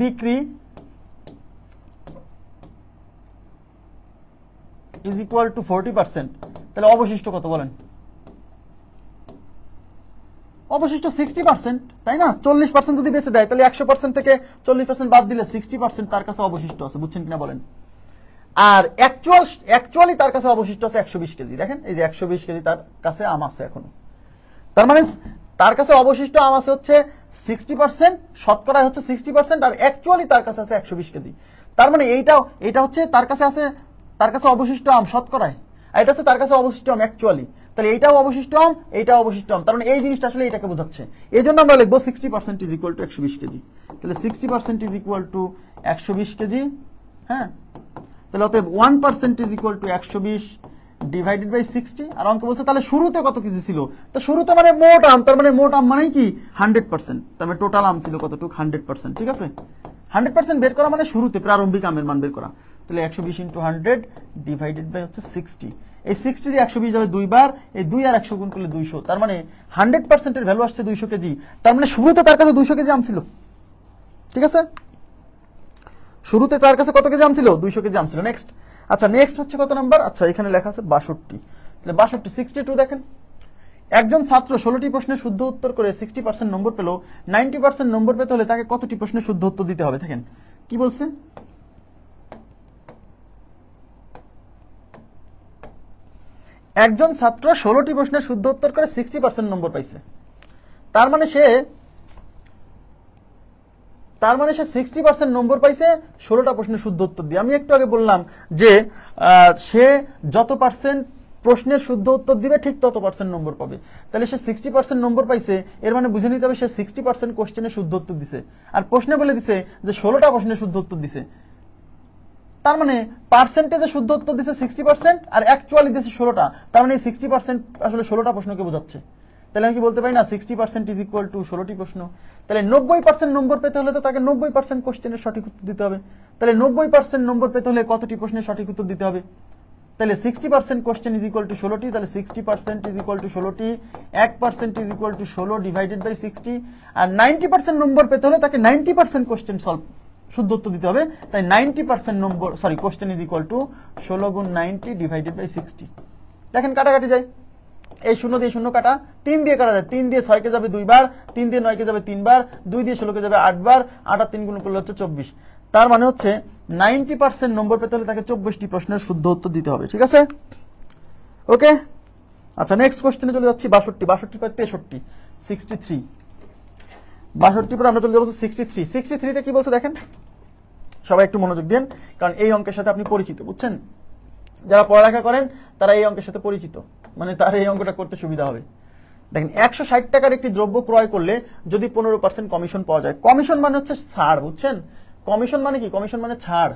বিক্রি ইজ ইকুয়াল টু 40%, তাহলে অবশিষ্ট কত বলেন? অবশিষ্ট 60%, তাই না? 40% যদি বেঁচে দেয় তাহলে 100% থেকে 40% বাদ দিলে 60% তার কাছে অবশিষ্ট আছে, বুঝছেন কিনা বলেন? আর অ্যাকচুয়ালি তার কাছে অবশিষ্ট আছে 120 কেজি। দেখেন এই যে 120 কেজি তার কাছে আম আছে এখনো। তার মানে তার কাছে অবশিষ্ট আম আছে হচ্ছে 60%, শতকরা হচ্ছে 60%, আর অ্যাকচুয়ালি তার কাছে আছে 120 কেজি। তার মানে এইটা হচ্ছে তার কাছে আছে, তার কাছে অবশিষ্ট আম শতকরায়, আর এটা হচ্ছে তার কাছে অবশিষ্ট আম অ্যাকচুয়ালি। তাহলে এইটাও অবশিষ্ট আম, এইটাও অবশিষ্ট আম, তার মানে এই জিনিসটা আসলে এটাকে বোঝাচ্ছে। এই জন্য আমরা লিখবো 60% ইজ ইকুয়াল টু 120 কেজি। তাহলে 60% ইজ ইকুয়াল টু 120 কেজি। হ্যাঁ, তাহলে অতএব 1% is equal to 120 divided by 60। আর অঙ্ক বলছে তাহলে শুরুতে কত কেজি ছিল? তো শুরুতে মানে মোট আম, তার মানে মোট আম মানে কি 100%, তার মানে টোটাল আম ছিল কতটুকু? 100%। ঠিক আছে, 100% বের করা মানে শুরুতে প্রারম্ভিক আমের মান বের করা। তাহলে 120 ইন্টু 100 ডিভাইডেড বাই হচ্ছে 60। এই 60 দিয়ে 120 যাবে দুইবার, এই 2 আর 100 গুণ করলে 200, তার মানে 100% এর ভ্যালু আসছে 200 কেজি। তার মানে শুরুতে তার কাছে 200 কেজি আম ছিল। ঠিক আছে, শুরুতে তার কাছে কত কেজি আম ছিল? 200 কেজি আম ছিল। নেক্সট, আচ্ছা নেক্সট হচ্ছে কত নাম্বার? আচ্ছা এখানে লেখা আছে 62। তাহলে 62 62 দেখেন, একজন ছাত্র 16টি প্রশ্নের শুদ্ধ উত্তর করে 60% নম্বর পেল। 90% নম্বর পেতে হলে তাকে কতটি প্রশ্নের শুদ্ধ উত্তর দিতে হবে? দেখেন কি বলছে, একজন ছাত্র 16টি প্রশ্নের শুদ্ধ উত্তর করে 60% নম্বর পাইছে। তার মানে সে 60% নম্বর পাইছে 16টা প্রশ্নের শুদ্ধ উত্তর দিয়ে। আমি একটু আগে বললাম যে সে যত পার্সেন্ট প্রশ্নের শুদ্ধ উত্তর দিবে ঠিক তত পার্সেন্ট নম্বর পাবে। তাহলে সে 60% নম্বর পাইছে, এর মানে বুঝে নিতে হবে সে 60% কোশ্চেনের শুদ্ধ উত্তর দিছে। আর প্রশ্নে বলে দিছে যে 16টা প্রশ্নের শুদ্ধ উত্তর দিছে, তার মানে পার্সেন্টেজে শুদ্ধ উত্তর দিছে 60% আর অ্যাকচুয়ালি দিছে 16টা, তার মানে 60% আসলে 16টা প্রশ্নকে বোঝাচ্ছে। তাহলে আমি কি বলতে পারি না 60% ইজ ইকুয়াল টু 16টি প্রশ্ন। তাহলে 90% নম্বর পেতে হলে তো তাকে 90% কোশ্চেনের সঠিক উত্তর দিতে হবে। তাহলে 90% নম্বর পেতে হলে কতটি প্রশ্নের সঠিক উত্তর দিতে হবে? তাহলে 60% কোশ্চেন ইজ ইকুয়াল টু 16টি, তাহলে 60% ইজ ইকুয়াল টু 16টি, 1% is equal to 16 divided by 60। আর 90% নম্বর পেতে হলে তাকে 90% কোশ্চেন সলভ শুদ্ধ উত্তর দিতে হবে। তাই 90% নম্বর কোশ্চেন ইজ ইকুয়াল টু 16 গুণ 90 ডিভাইডেড বাই 60। দেখেন কাটাকাটি যায়, এই 0 দিয়ে 0 কাটা, 3 দিয়ে কাটা যায়, 3 দিয়ে 6 কে যাবে 2 বার, 3 দিয়ে 9 কে যাবে 3 বার, 2 দিয়ে 16 কে যাবে 8 বার, 8 আর 3 গুণ করলে হচ্ছে 24। তার মানে হচ্ছে 90% নম্বর পেতে হলে তাকে 24টি প্রশ্নের শুদ্ধ উত্তর দিতে হবে। ঠিক আছে, ওকে। আচ্ছা নেক্সট কোশ্চেনে চলে যাচ্ছি 62 পর 63 63 62 পর আমরা চলে যাবো 63 63 তে কি বলছে দেখেন, সবাই একটু মনোযোগ দেন, কারণ এই অঙ্কের সাথে আপনি পরিচিত, বুঝছেন? যারা পড়ালেখা করেন তারা এই অঙ্কের সাথে পরিচিত, মানে তার এই অঙ্কটা করতে সুবিধা হবে। দেখেন 160 টাকার একটি দ্রব্য ক্রয় করলে যদি 15% কমিশন পাওয়া যায়। কমিশন মানে হচ্ছে ছাড়, বুঝছেন? কমিশন মানে কি? কমিশন মানে ছাড়।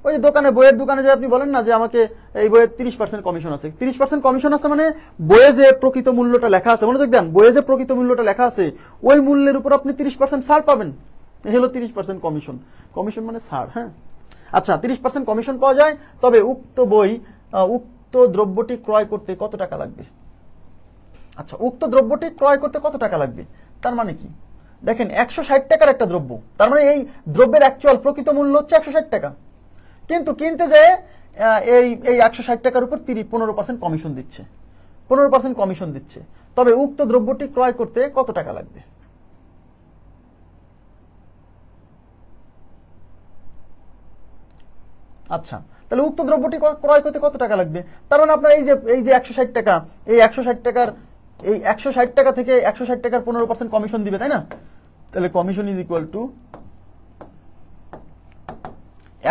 ওই যে দোকানে, বইয়ের দোকানে যে আপনি বলেন না যে আমাকে এই বইয়ের 30% কমিশন আছে, 30% কমিশন আছে মানে বইয়ে যে প্রকৃত মূল্যটা লেখা আছে, মনে দেখবেন বইয়ে যে প্রকৃত মূল্যটা লেখা আছে ওই মূল্যের উপর আপনি 30% ছাড় পাবেন। এই হলো 30% কমিশন। কমিশন মানে ছাড়। হ্যাঁ, আচ্ছা 30% কমিশন পাওয়া যায়, তবে উক্ত দ্রব্যটি ক্রয় করতে কত টাকা লাগবে? আচ্ছা, উক্ত দ্রব্যটি ক্রয় করতে কত টাকা লাগবে তার মানে কি? দেখেন 160 টাকার একটা দ্রব্য, তার মানে এই দ্রব্যের অ্যাকচুয়াল প্রকৃত মূল্য হচ্ছে 160 টাকা, কিন্তু কিনতে যেয়ে এই 160 টাকার উপর 15% কমিশন দিচ্ছে, 15% কমিশন দিচ্ছে। তবে উক্ত দ্রব্যটি ক্রয় করতে কত টাকা লাগবে? আচ্ছা, তাহলে উক্ত দ্রব্যটি ক্রয় করতে কত টাকা লাগবে? তার মানে আপনার এই যে 160 টাকা, এই 160 টাকা থেকে 160 টাকার 15% কমিশন দিবে, তাই না? তাহলে কমিশন ইজ ইকুয়াল টু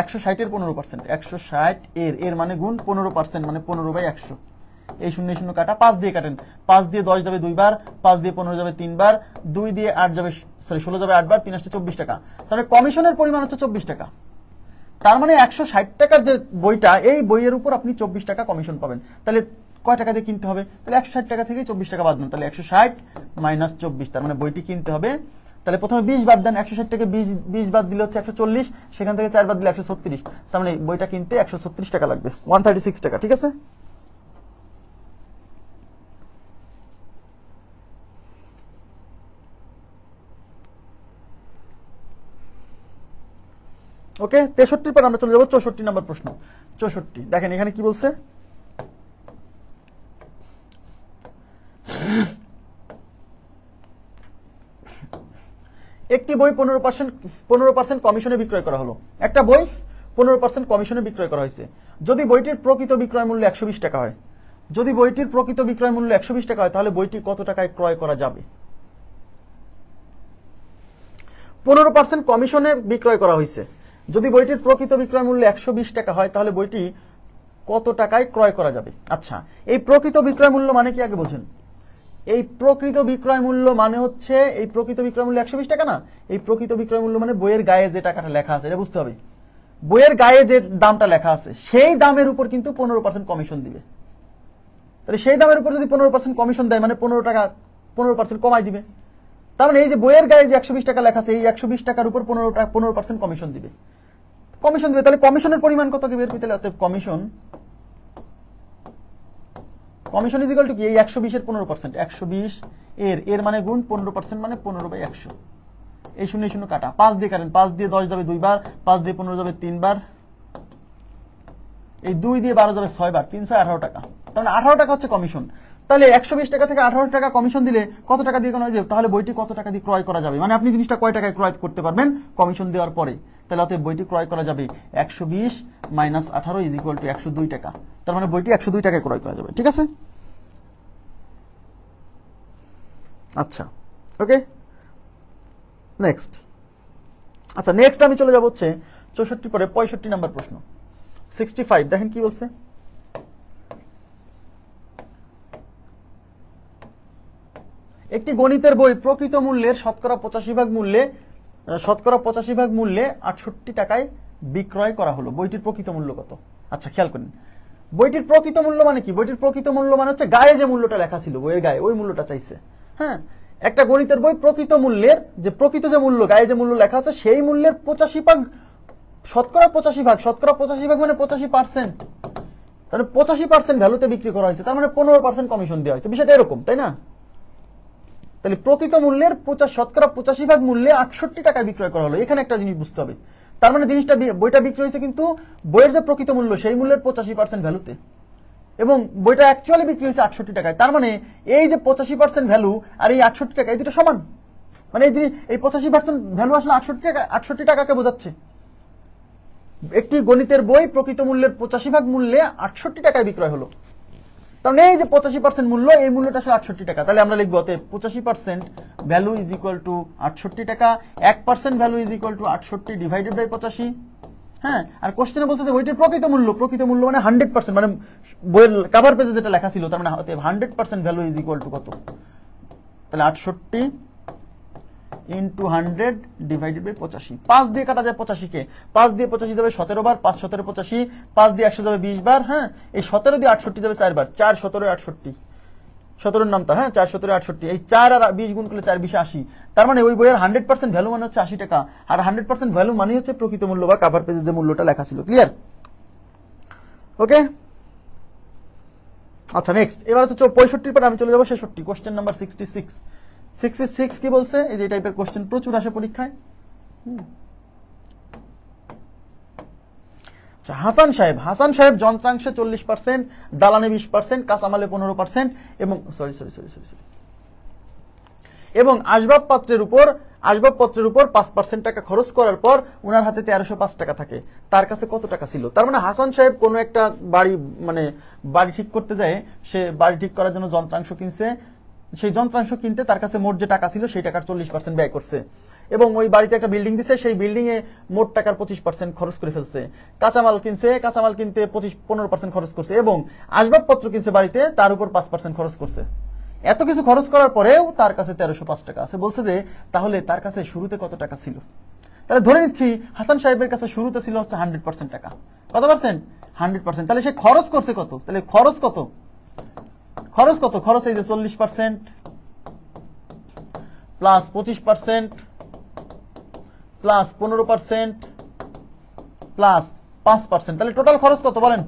160 এর 15%, 160 এর মানে গুণ 15%, মানে 15/100। এই 0 0 কাটা, 5 দিয়ে কাটেন, 5 দিয়ে 10 যাবে 2 বার, 5 দিয়ে 15 যাবে 3 বার, 2 দিয়ে 8 যাবে, সরি 16 যাবে 8 বার, 3 আসছে 24 টাকা। তাহলে কমিশনের পরিমাণ হচ্ছে 24 টাকা। তার মানে 160 টাকার যে বইটা, এই বইয়ের উপর আপনি 24 টাকা কমিশন পাবেন। তাহলে কয় টাকা দিয়ে কিনতে হবে? তাহলে 160 টাকা থেকে 24 টাকা বাদ দেন, তাহলে 160 মাইনাস 24, তার মানে বইটি কিনতে হবে। তাহলে প্রথমে 20 বাদ দেন, 160 থেকে 20 বাদ দিলে হচ্ছে 140, সেখান থেকে 4 বাদ দিলে 136, তার মানে বইটা কিনতে 136 টাকা লাগবে, 136 টাকা। ঠিক আছে, ওকে। 63 পর আমরা চলে যাবো 64 নম্বর প্রশ্ন। 64 দেখেন এখানে কি বলছে, একটি বই 15% কমিশনে বিক্রয় করা হলো। একটা বই 15% কমিশনে বিক্রয় করা হয়েছে। যদি বইটির প্রকৃত বিক্রয় মূল্য 120 টাকা হয়, যদি বইটির প্রকৃত বিক্রয় মূল্য 120 টাকা হয়, তাহলে বইটি কত টাকায় ক্রয় করা যাবে? 15% কমিশনে বিক্রয় করা হয়েছে। যদি বইটির প্রকৃত বিক্রয় মূল্য 120 টাকা হয়, তাহলে বইটি কত টাকায় ক্রয় করা যাবে? আচ্ছা, এই প্রকৃত বিক্রয় মূল্য মানে কি আগে বোঝেন। এই প্রকৃত বিক্রয় মূল্য মানে হচ্ছে, এই প্রকৃত বিক্রয় মূল্য 120 টাকা না, এই প্রকৃত বিক্রয় মূল্য মানে বইয়ের গায়ে যে টাকাটা লেখা আছে, এটা বুঝতে হবে। বইয়ের গায়ে যে দামটা লেখা আছে, সেই দামের উপর কিন্তু 15% কমিশন দিবে। তাহলে সেই দামের উপর যদি 15% কমিশন দেয়, মানে 15% কমাই দিবে। তার মানে এই যে বইয়ের গায়ে যে 120 টাকা লেখা আছে, এই 120 টাকার উপর 15% কমিশন দিবে। তাহলে কমিশনের পরিমাণ কত কি বের করতে হবে? অতএব কমিশন ইজ ইকুয়াল টু কি, এই 120 এর 15%, 120 এর মানে গুণ 15%, মানে 15/100। এই 0 0 কাটা, 5 দিয়ে কাটেন, 5 দিয়ে 10 যাবে 2 বার, 5 দিয়ে 15 যাবে 3 বার, এই 2 দিয়ে 12 যাবে 6 বার, 318 টাকা। তার মানে 18 টাকা হচ্ছে কমিশন। তাহলে 120 টাকা থেকে 18 টাকা কমিশন দিলে কত টাকা দিয়ে কেনা যায়? তাহলে বইটি কত টাকা দিয়ে ক্রয় করা যাবে? মানে আপনি জিনিসটা কয় টাকায় ক্রয় করতে পারবেন কমিশন দেওয়ার পরে? তাহলে অতএব বইটি ক্রয় করা যাবে 120 মাইনাস 18 ইজ ইকুয়াল টু 102 টাকা। তার মানে বইটি 102 টাকায় ক্রয় করা যাবে। ঠিক আছে, আচ্ছা, ওকে। নেক্সট, আচ্ছা নেক্সট আমি চলে যাব হচ্ছে 64 পরে 65 নাম্বার প্রশ্ন। 65 দেখেন কি বলছে, একটি গণিতের বই প্রকৃত মূল্যের শতকরা 85% মূল্যে 68 টাকায় বিক্রয় করা হলো। বইটির প্রকৃত মূল্য কত? আচ্ছা খেয়াল করেন, বইটির প্রকৃত মূল্য মানে কি? বইটির প্রকৃত মূল্য মানে হচ্ছে গায়ে যে মূল্যটা লেখা ছিল, বইয়ের গায়ে ওই মূল্যটা চাইছে। হ্যাঁ, একটা গণিতের বই প্রকৃত মূল্যের যে প্রকৃত যে মূল্য, গায়ে যে মূল্য লেখা আছে, সেই মূল্যের 85%, শতকরা 85% মানে 85%। তাহলে 85% ভ্যালুতে বিক্রি করা হয়েছে, তার মানে 15% কমিশন দেওয়া হয়েছে। বিষয়টা এরকম, তাই না? তাহলে প্রকৃত মূল্যের 85% মূল্যে 68 টাকায় বিক্রয় করা হলো। এখানে একটা জিনিস বুঝতে হবে, তার মানে জিনিসটা বইটা বিক্রি হয়েছে কিন্তু বইয়ের যে প্রকৃত মূল্য সেই মূল্যের 85% ভ্যালুতে, এবং বইটা অ্যাকচুয়ালি বিক্রি হয়েছে 68 টাকায়। তার মানে এই যে 85% ভ্যালু আর এই 68 টাকা, এই দুটো সমান। মানে এই 85% ভ্যালু আসলে 68 টাকাকে বোঝাচ্ছে। একটি গণিতের বই প্রকৃত মূল্যের 85% মূল্যে 68 টাকায় বিক্রয় হলো। তাহলে এই যে 85% মূল্য, এই মূল্যটা আসলে 68 টাকা। তাহলে আমরা লিখবো 85% ভ্যালু ইজ ইকুয়াল টু 68 টাকা, 1% value is equal to 68 divided by 85। হ্যাঁ, আর কোশ্চেনে বলছে যে বইটির প্রকৃত মূল্য মানে 100%, মানে বইয়ের কভার পেজে যেটা লেখা ছিল, তার মানে 100% ভ্যালু ইজ ইকুয়াল টু কত? তাহলে 68 ইন্টু 100 ডিভাইডেড বাই 85। 5 দিয়ে কাটা যায় 85 কে, 5 দিয়ে 85 যাবে 17 বার, 5 17 85, 5 দিয়ে 100 যাবে 20 বার। হ্যাঁ, এই 17 দিয়ে 68 যাবে 4 বার, 4 17 68, 17 নামটা, হ্যাঁ 4 17 68, এই 4 আর 20 গুণ করলে 4 20 80। তার মানে ওই বইয়ের 100% ভ্যালু মানে হচ্ছে 80 টাকা, আর 100% ভ্যালু মানে হচ্ছে প্রকৃত মূল্য বা কভার পেজে যে মূল্যটা লেখা ছিল। ক্লিয়ার? ওকে, আচ্ছা নেক্সট, এবার হচ্ছে 65 পর আমি চলে যাবো 66, কোশ্চেন নাম্বার 66। 66 কি বলছে? এই যে টাইপের কোশ্চেন প্রচুর আসে পরীক্ষায়। আচ্ছা, হাসান সাহেব যন্ত্রাংশে 40%, দালানে 20%, কাঁচামালে 15% এবং এবং আসবাবপত্রের উপর আসবাবপত্রের উপর 5% টাকা খরচ করার পর ওনার হাতে 1305 টাকা থাকে, তার কাছে কত টাকা ছিল? তার মানে হাসান সাহেব কোনো একটা বাড়ি ঠিক করতে যায়, সে বাড়ি ঠিক করার জন্য যন্ত্রাংশ কিনছে, সেই যন্ত্রাংশ কিনতে তার কাছে মোট যে টাকা ছিল সেই টাকার 40% ব্যয় করছে, এবং ওই বাড়িতে একটা বিল্ডিং দিছে, সেই বিল্ডিং এ মোট টাকার 25% খরচ করে ফেলছে। কাঁচামাল কিনছে, কাঁচামাল কিনতে 15% খরচ করছে, এবং আসবাবপত্র কিনছে বাড়িতে, তার উপর 5% খরচ করছে। এত কিছু খরচ করার পরেও তার কাছে 1305 টাকা আছে। বলছে যে তাহলে তার কাছে শুরুতে কত টাকা ছিল? তাহলে ধরে নিচ্ছি হাসান সাহেবের কাছে শুরুতে ছিল হচ্ছে 100% টাকা। কত পার্সেন্ট? 100%। তাহলে সে খরচ করছে কত? তাহলে খরচ কত? খরচ এই যে 40% প্লাস 25% প্লাস 15% প্লাস 5%। তাহলে টোটাল খরচ কত বলেন?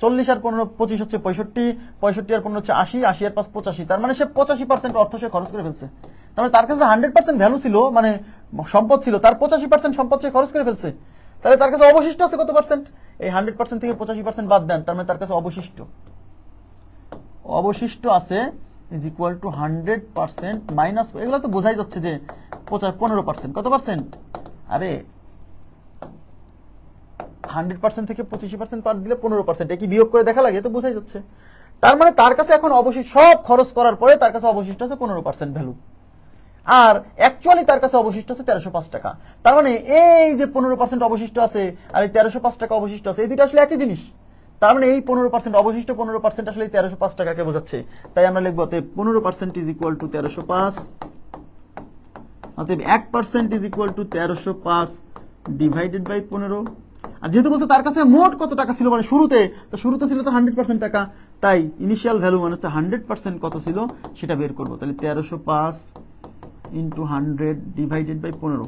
40 আর 15 25 হচ্ছে 65, 65 আর 15 হচ্ছে 80, 80 আর 5 85। তার মানে সে 85% অর্থ সে খরচ করে ফেলছে। তার মানে তার কাছে 100% ভ্যালু ছিল, মানে সম্পদ ছিল, তার 85% সম্পদ সে খরচ করে ফেলছে। তাহলে তার কাছে অবশিষ্ট আছে কত পার্সেন্ট? এই 100% থেকে 85% বাদ দেন, তার মানে তার কাছে অবশিষ্ট আছে ইজ ইকুয়াল টু 100% মাইনাস, এগুলো তো বোঝাই যাচ্ছে যে 15%। কত পার্সেন্ট? আরে 100% থেকে 25% বাদ দিলে 15%, কি বিয়োগ করে দেখা লাগে? তো বোঝাই যাচ্ছে। তার মানে তার কাছে এখন অবশিষ্ট, সব খরচ করার পরে তার কাছে অবশিষ্ট আছে 15% ভ্যালু, আর অ্যাকচুয়ালি তার কাছে অবশিষ্ট আছে 1305 টাকা। তার মানে এই যে 15% অবশিষ্ট আছে আর এই 1305 টাকা অবশিষ্ট আছে, এই দুটো আসলে একই জিনিস। তার মানে এই 15% অবশিষ্ট 15% আসলে 1305 টাকাকে বোঝাচ্ছে। তাই আমরা লিখবো 15% ইজ ইকুয়াল টু 1305, অতএব 1% is equal to 1305 divided by 15। আর যেহেতু বলতে তার কাছে মোট কত টাকা ছিল, মানে শুরুতে ছিল তো 100% টাকা, তাই ইনিশিয়াল ভ্যালু মানে হচ্ছে 100% কত ছিল সেটা বের করবো। তাহলে 1305 ইন্টু 100 ডিভাইডেড বাই 15।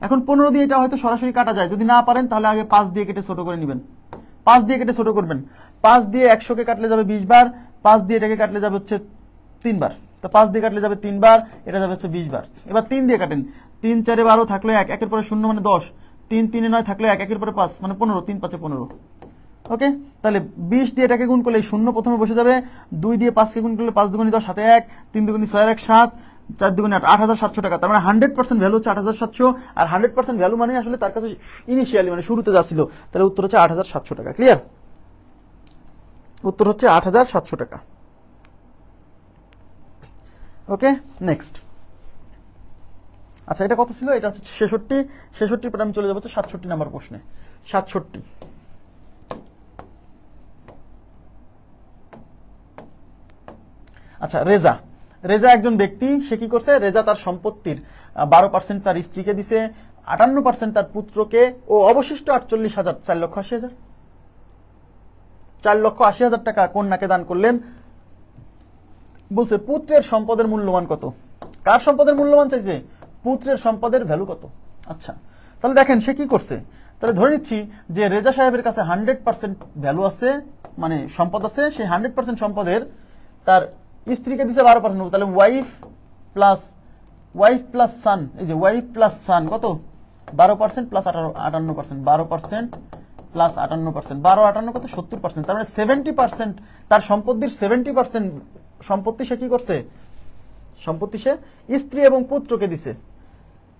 এখন 15 দিয়ে এটা হয়তো সরাসরি কাটা যায়, যদি না পারেন তাহলে আগে 5 দিয়ে কেটে ছোট করে নেবেন। 5 দিয়ে কেটে ছোট করবেন। 5 দিয়ে 100 কে কাটলে যাবে 20 বার, 5 দিয়ে এটাকে কাটলে যাবে হচ্ছে 3 বার, তো 5 দিয়ে কাটলে যাবে 3 বার, এটা যাবে হচ্ছে 20 বার। এবার 3 দিয়ে কাটেন, 3 4 12 থাকলো 1, 1 এর পরে 0 মানে 10, 3 3 9 থাকলো 1, 1 এর পরে 5 মানে 15, 3 5 15। ওকে, তাহলে 20 দিয়ে এটাকে গুণ করলে 0 প্রথমে বসে যাবে, 2 দিয়ে 5 কে গুণ করলে 5 দুগুণে 10, 7 1, 3 দুগুণে 6 1 7, 4 দুগুণে 8, 8700 টাকা। তার মানে 100% ভ্যালু হচ্ছে 8700, আর 100% ভ্যালু মানে আসলে তার কাছে ইনিশিয়ালি মানে শুরুতে যা ছিল। তাহলে উত্তর হচ্ছে 8700 টাকা। ক্লিয়ার? উত্তর হচ্ছে 8700 টাকা। ওকে, নেক্সট। আচ্ছা, এটা কত ছিল? এটা হচ্ছে 66 পরে আমি চলে যাবো 67 নাম্বার প্রশ্নে। 67, আচ্ছা, রেজা একজন ব্যক্তি, সে কি করছে? রেজা তার সম্পত্তির 12% তার স্ত্রীকে দিছে, 58% তার পুত্রকে, ও অবশিষ্ট 48,000, 4,80,000, 4,80,000 টাকা কন্যাকে দান করলেন। বলছে পুত্রের সম্পদের মূল্যমান কত? কার সম্পদের মূল্যমান চাইছে? পুত্রের সম্পদের ভ্যালু কত? আচ্ছা, তাহলে দেখেন সে কি করছে। তাহলে ধরে নিচ্ছি যে রেজা সাহেবের কাছে 100% ভ্যালু আছে, মানে সম্পদ আছে, সেই 100% সম্পদের তার স্ত্রীকে দিছে 12%। তাহলে ওয়াইফ প্লাস সান, এই যে ওয়াইফ প্লাস সান কত? 12% প্লাস 58%, 12% প্লাস 58%, 12 58 কত? 70%। তার মানে 70% তার সম্পত্তির 70% সম্পত্তি সে কি করছে? সম্পত্তি সে স্ত্রী এবং পুত্রকে দিছে।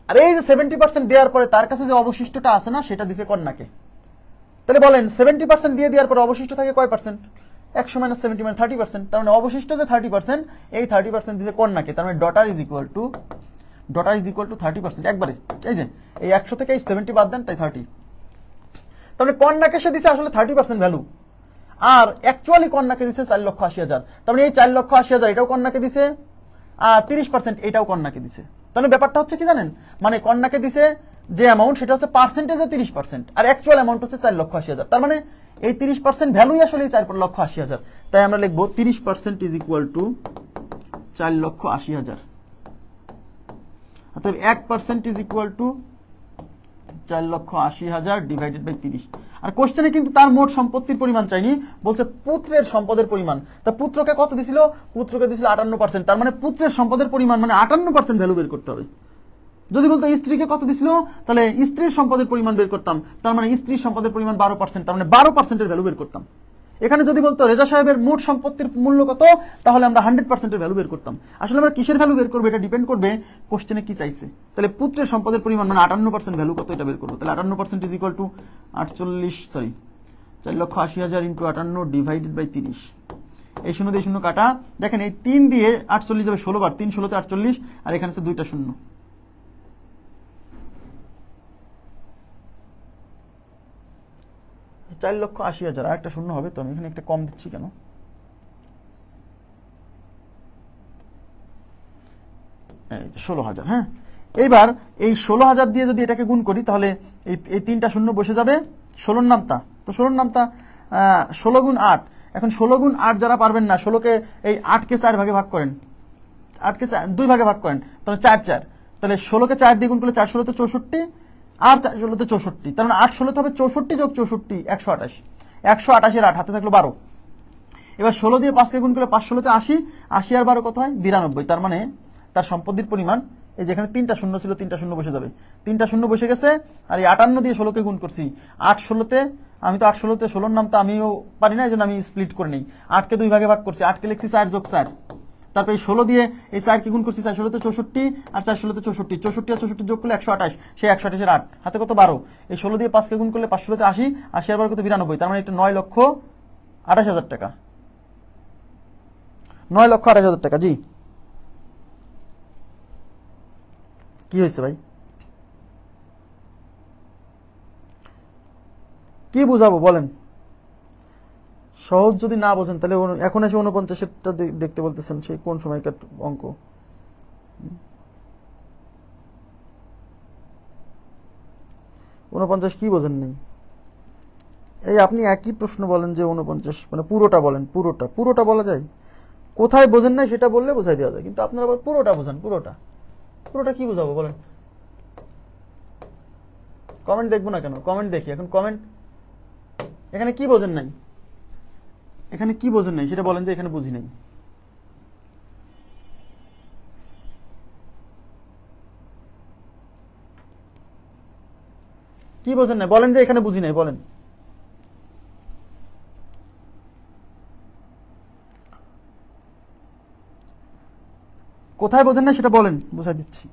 আর এই যে 70% দেওয়ার পরে তার কাছে যে অবশিষ্টটা আছে না, সেটা দিছে কন্যাকে। তাহলে বলেন 70% দিয়ে দেওয়ার পরে অবশিষ্ট থাকে কয় পার্সেন্ট? 100 - 70 মানে 30%। তার মানে অবশিষ্ট যে 30%, এই 30% দিছে কন্যাকে। তার মানে ডটার ইজ ইকুয়াল টু 30%। একবারে এই যে এই 100 থেকে এই 70 বাদ দেন, তাই 30। তার মানে কন্যাকে সে দিছে আসলে 30% ভ্যালু, আর অ্যাকচুয়ালি কন্যাকে দিছে 4,80,000। তার মানে এই 4,80,000 এটাও কন্যাকে দিছে, আর 30% এটাও কন্যাকে দিছে। তাহলে ব্যাপারটা হচ্ছে কি জানেন, মানে কন্যাকে দিছে যে অ্যামাউন্ট সেটা হচ্ছে পার্সেন্টেজে 30%, আর অ্যাকচুয়াল অ্যামাউন্ট হচ্ছে 4,80,000। তার মানে এই 30% ভ্যালুই আসলে 4,80,000। তাই আমরা লিখবো 30% ইজ ইকুয়াল টু 4,80,000। অর্থাৎ 1% is equal to 4,80,000 divided by 30। আর কোশ্চেনে কিন্তু তার মোট সম্পত্তির পরিমাণ চাইনি, বলছে পুত্রের সম্পদের পরিমাণ। তা পুত্রকে কত দিছিল? পুত্রকে দিছিল 58%। তার মানে পুত্রের সম্পদের পরিমাণ মানে 58% ভ্যালু বের করতে হবে। যদি বলতো স্ত্রীকে কত দিছিল, তাহলে স্ত্রীর সম্পদের পরিমাণ বের করতাম। তার মানে স্ত্রীর সম্পদের পরিমাণ 12%, তার মানে 12% এর ভ্যালু বের করতাম। এখানে যদি বলতো রেজা সাহেবের মোট সম্পত্তির মূল্য কত, তাহলে আমরা 100%-এর ভ্যালু বের করতাম। আসলে আমরা কিসের ভ্যালু বের করবো এটা ডিপেন্ড করবে কোশ্চেনে কি চাইছে। তাহলে পুত্রের সম্পদের পরিমাণ মানে 58% ভ্যালু কত এটা বের করবো। তাহলে 58% is equal to 4,80,000 into 58 divided by 30। এই শূন্য দিয়ে শূন্য কাটা, দেখেন এই 3 দিয়ে 48 যাবে 16 বার, 3 ষোলোতে 48, আর এখানে আছে 2টা শূন্য। 4,80,000 আর একটা শূন্য হবে, তো আমি এখানে একটা কম দিচ্ছি কেন, এই 16,000। হ্যাঁ, এইবার এই 16,000 দিয়ে যদি এটাকে গুণ করি তাহলে এই 3টা শূন্য বসে যাবে, 16 নামতা, তো 16 নামতা 16 গুণ 8। এখন 16 গুণ 8 যারা পারবেন না, 16কে এই 8কে 4 ভাগে ভাগ করেন, 8কে 2 ভাগে ভাগ করেন, তাহলে 4 4, তাহলে 16কে 4 দিয়ে গুণ করলে 4 ষোলোতে 64 আর 4 ষোলোতে 64, তার মানে 8 ষোলোতে হবে 64 যোগ 64 128, 128 এর 8 হাতে থাকলো 12। এবার 16 দিয়ে 5কে গুণ করলে 5 ষোলোতে 80, 80 আর 12 কত হয় 92, তার মানে তার সম্পত্তির পরিমাণ, এই যেখানে 3টা শূন্য ছিল 3টা শূন্য বসে যাবে, 3টা শূন্য বসে গেছে। আর এই 58 দিয়ে 16কে গুণ করছি, 8 ষোলোতে, আমি তো 8 ষোলোতে 16 নাম তো আমিও পারি না, এই জন্য আমি স্প্লিট করে নিই, 8কে 2 ভাগে ভাগ করছি, 8কে লিখছি 4 যোগ 4, তারপর এই 16 দিয়ে এই 4কে গুণ করছি, 4 ষোলোতে 64 আর 4 ষোলোতে 64, 64 আর 64 যোগ করলে 128, সেই 128 এর 8 হাতে কত 12, এই 16 দিয়ে 5কে গুণ করলে 5 ষোলোতে 80, 80 আর 12 কত 92, তার মানে এটা 9,28,000 টাকা, 9,28,000 টাকা। জি কি হয়েছে ভাই, কি বুঝাবো বলেন? সহজ যদি না বোঝেন তাহলে এখন এসে 49-এরটা দেখতে বলতেছেন, সেই কোন সময়কার অঙ্ক? 49 কি বোঝেন নেই? এই আপনি একই প্রশ্ন বলেন যে 49 মানে পুরোটা বলেন, পুরোটা বলা যায়, কোথায় বোঝেন নাই সেটা বললে বোঝাই দেওয়া যায়, কিন্তু আপনারা আবার পুরোটা বোঝান, পুরোটা কি বুঝাবো বলেন? কমেন্ট দেখবো না কেন? কমেন্ট দেখি এখন, কমেন্ট। এখানে কি বোঝেন নাই, এখানে কি বোঝেন নাই সেটা বলেন যে এখানে বুঝি নাই। কি বোঝেন নাই বলেন যে এখানে বুঝি নাই, বলেন। কোথায় বোঝেন না সেটা বলেন, বুঝাই দিচ্ছি।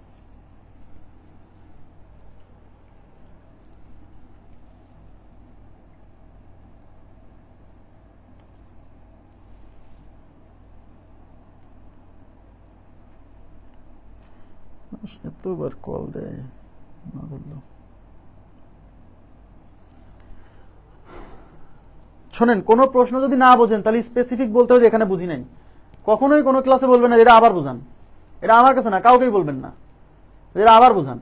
এতবার কল দেয় না ধরলো। শোনেন, কোনো প্রশ্ন যদি না বোঝেন তাহলে স্পেসিফিক বলতে হবে যে এখানে বুঝি নাই। কখনোই কোনো ক্লাসে বলবেন না এটা আবার বোঝান, এটা আমার কাছে না, কাউকেই বলবেন না এটা আবার বোঝান।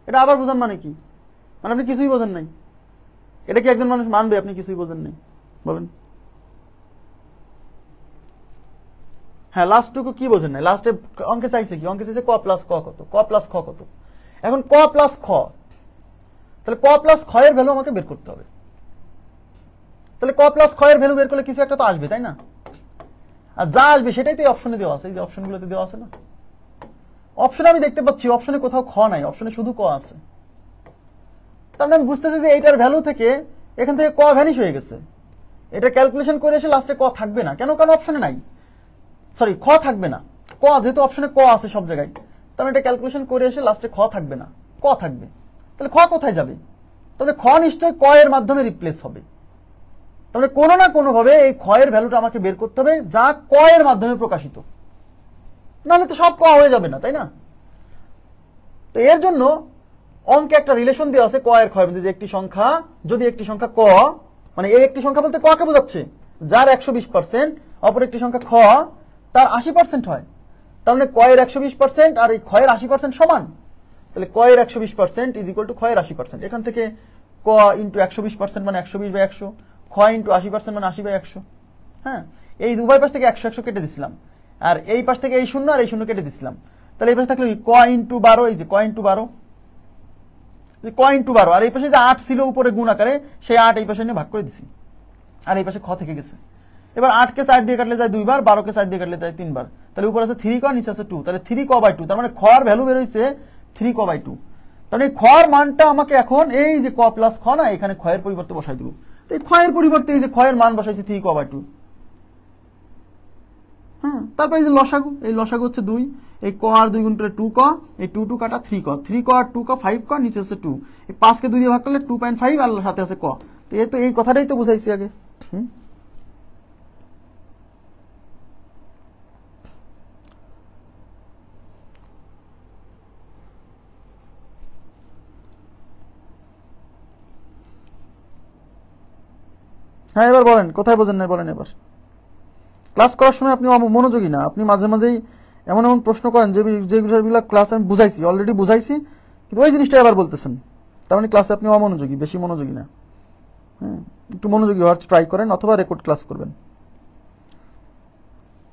এটা আবার বোঝান মানে কি? মানে আপনি কিছুই বোঝেন নাই। এটা কি একজন মানুষ মানবে আপনি কিছুই বোঝেন নাই? বলেন। হ্যাঁ, লাস্টটুকু কি বোঝেন নাই? লাস্টে অঙ্কে চাইছে কি? অঙ্কে চাইছে ক প্লাস ক কত, ক প্লাস খ কত। এখন ক প্লাস খ, তাহলে ক প্লাস খ এর ভ্যালু আমাকে বের করতে হবে। তাহলে ক প্লাস খ এর ভ্যালু বের করলে কিছু একটা তো আসবে, তাই না? আর যা আসবে সেটাই তো অপশনে দেওয়া আছে, এই যে অপশনগুলোতে দেওয়া আছে না। অপশনে আমি দেখতে পাচ্ছি অপশনে কোথাও খ নাই, অপশনে শুধু ক আছে। তাহলে আমি বুঝতেছি যে এইটার ভ্যালু থেকে এখান থেকে ক ভ্যানিশ হয়ে গেছে। এটা ক্যালকুলেশন করে এসে লাস্টে ক থাকবে না। কেন? কারণ অপশনে নাই, সরি খ থাকবে না। ক যেহেতু অপশনে ক আছে সব জায়গায়, তাহলে এটা ক্যালকুলেশন করে এসে লাস্টে খ থাকবে না, ক থাকবে। তাহলে খ কোথায় যাবে? তাহলে খ নিশ্চয়ই ক এর মাধ্যমে রিপ্লেস হবে। তাহলে কোনো না কোনো ভাবে এই খ এর ভ্যালুটা আমাকে বের করতে হবে যা ক এর মাধ্যমে প্রকাশিত, নাহলে তো সব ক হয়ে যাবে না, তাই না? তো এর জন্য অঙ্কে একটা রিলেশন দেওয়া আছে ক এর ক্ষয়ের মধ্যে, যে একটি সংখ্যা যদি একটি সংখ্যা ক, মানে এই একটি সংখ্যা বলতে ক কে বোঝাচ্ছে, যার 120%, অপর একটি সংখ্যা খ তার 80% হয়, তার মানে ক এর 120% আর এই খ এর 80% সমান। তাহলে ক এর 120% ইজ ইকুয়াল টু খ এর 80%। এখান থেকে ক ইন্টু 120% মানে 120/100, খ ইন্টু 80% মানে 80/100। হ্যাঁ, এই উভয় পাশ থেকে 100 100 কেটে দিছিলাম, আর এই পাশ থেকে এই শূন্য আর এই শূন্য কেটে দিছিলাম। তাহলে এই পাশে থাকলে ক ইন্টু 12, এই যে ক ইন্টু 12, ক ইন্টু 12, আর এই পাশে যে 8 ছিল উপরে গুণ আকারে, সেই 8 এই পাশে নিয়ে ভাগ করে দিছি, আর এই পাশে খ থেকে গেছে। এবার 8কে 4 দিয়ে কাটলে যায় 2 বার, 12কে 4 দিয়ে কাটলে যায় 3 বার। তাহলে উপরে আছে 3 ক, নিচে আছে 2, তাহলে 3ক/2, তার মানে খ এর ভ্যালু বের হইছে 3ক/2। তাহলে এই খ এর মানটা আমাকে এখন এই যে ক প্লাস খ না, এখানে খ এর পরিবর্তে বসাই দেব। তো এই ক্ষয়ের পরিবর্তে এই যে ক্ষয়ের মান বসাইছি 3 ক/2। হ্যাঁ, তারপরে এই যে লসাগু, এই লসাগু হচ্ছে 2, এই ক আর 2 গুণ করে 2 ক, এই 2 2 কাটা 3 ক, 3 ক আর 2 ক 5 ক, নিচে হচ্ছে 2, এই 5 কে 2 দিয়ে ভাগ করলে 2.5 আর সাথে আছে ক। তো এই কথাটাই তো বুঝাইছি আগে। হ্যাঁ, এবার বলেন কোথায় বোঝেন না, বলেন এবার। ক্লাস করার সময় আপনি মনোযোগী না, আপনি মাঝে মাঝেই এমন এমন প্রশ্ন করেন যে বিষয়গুলো ক্লাস আমি বুঝাইছি, অলরেডি বুঝাইছি, কিন্তু ওই জিনিসটা আবার বলতেছেন, তার মানে ক্লাসে আপনি অমনোযোগী, বেশি মনোযোগী না। হ্যাঁ, একটু মনোযোগী হওয়ার ট্রাই করেন, অথবা রেকর্ড ক্লাস করবেন।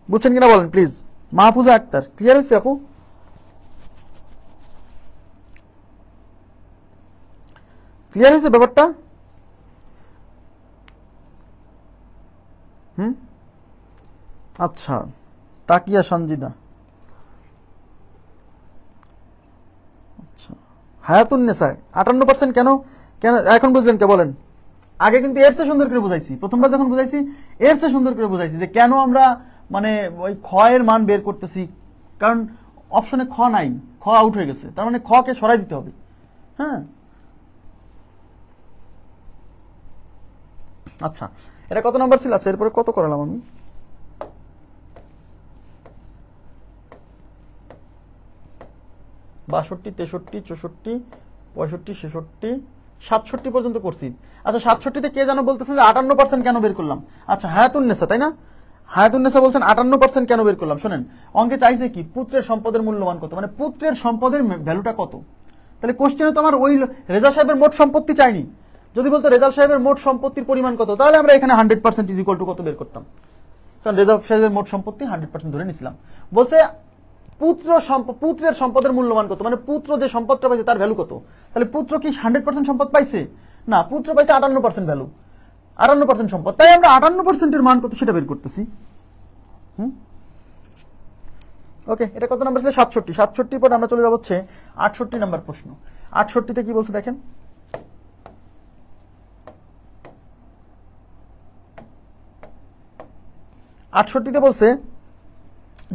বুঝছেন কিনা বলেন প্লিজ। মাহফুজা আক্তার, ক্লিয়ার হয়েছে আপু? ক্লিয়ার হয়েছে ব্যাপারটা? আচ্ছা, তাকিয়া সঞ্জিদা, আচ্ছা। হায়াতুন্নেসা 58% কেন কেন এখন বুঝলেন কে বলেন? আগে কিন্তু এর চেয়ে সুন্দর করে বুঝাইছি, প্রথমবার যখন বুঝাইছি এর চেয়ে সুন্দর করে বুঝাইছি যে কেন আমরা মানে ওই ক্ষয়ের মান বের করতেছি, কারণ অপশনে খ নাই, খ আউট হয়ে গেছে, তার মানে খ কে সরাই দিতে হবে। হ্যাঁ, আচ্ছা, এটা কত নাম্বার ছিল? আচ্ছা, এরপরে কত করালাম আমি? 62, 63, 64, 65, 66, 67 পর্যন্ত করছি। আচ্ছা, 67তে কে যেন বলতেছে যে 58% কেন বের করলাম? আচ্ছা, হায়াতুন্নেসা, তাই না? হায়াতুন্নেসা বলছেন 58% কেন বের করলাম। শোনেন, অঙ্কে চাইছে কি পুত্রের সম্পদের মূল্যমান কত, মানে পুত্রের সম্পদের ভ্যালুটা কত। তাহলে কোশ্চেনে তো আমার ওই রেজা সাহেবের মোট সম্পত্তি চাইনি। যদি বলতো রেজাল সাহেবের মোট সম্পত্তির পরিমাণ কত, তাহলে আমরা এখানে 100% ইজ ইকুয়াল টু কত বের করতাম, কারণ রেজাল সাহেবের মোট সম্পত্তি 100% ধরে নিছিলাম। বলছে পুত্রের সম্পদের মূল্যমান কত, মানে পুত্র যে সম্পদটা পাইছে তার ভ্যালু কত। তাহলে পুত্র কি 100% সম্পদ পাইছে? না, পুত্র পাইছে 58% ভ্যালু, 58% সম্পদ। তাই আমরা 58% এর মান কত সেটা বের করতেছি। ওকে, এটা কত নাম্বার ছিল? 67। 67 পর আমরা চলে যাব হচ্ছে 68 নাম্বার প্রশ্ন। 68তে কি বলছে দেখেন, আটষট্টিতে বলছে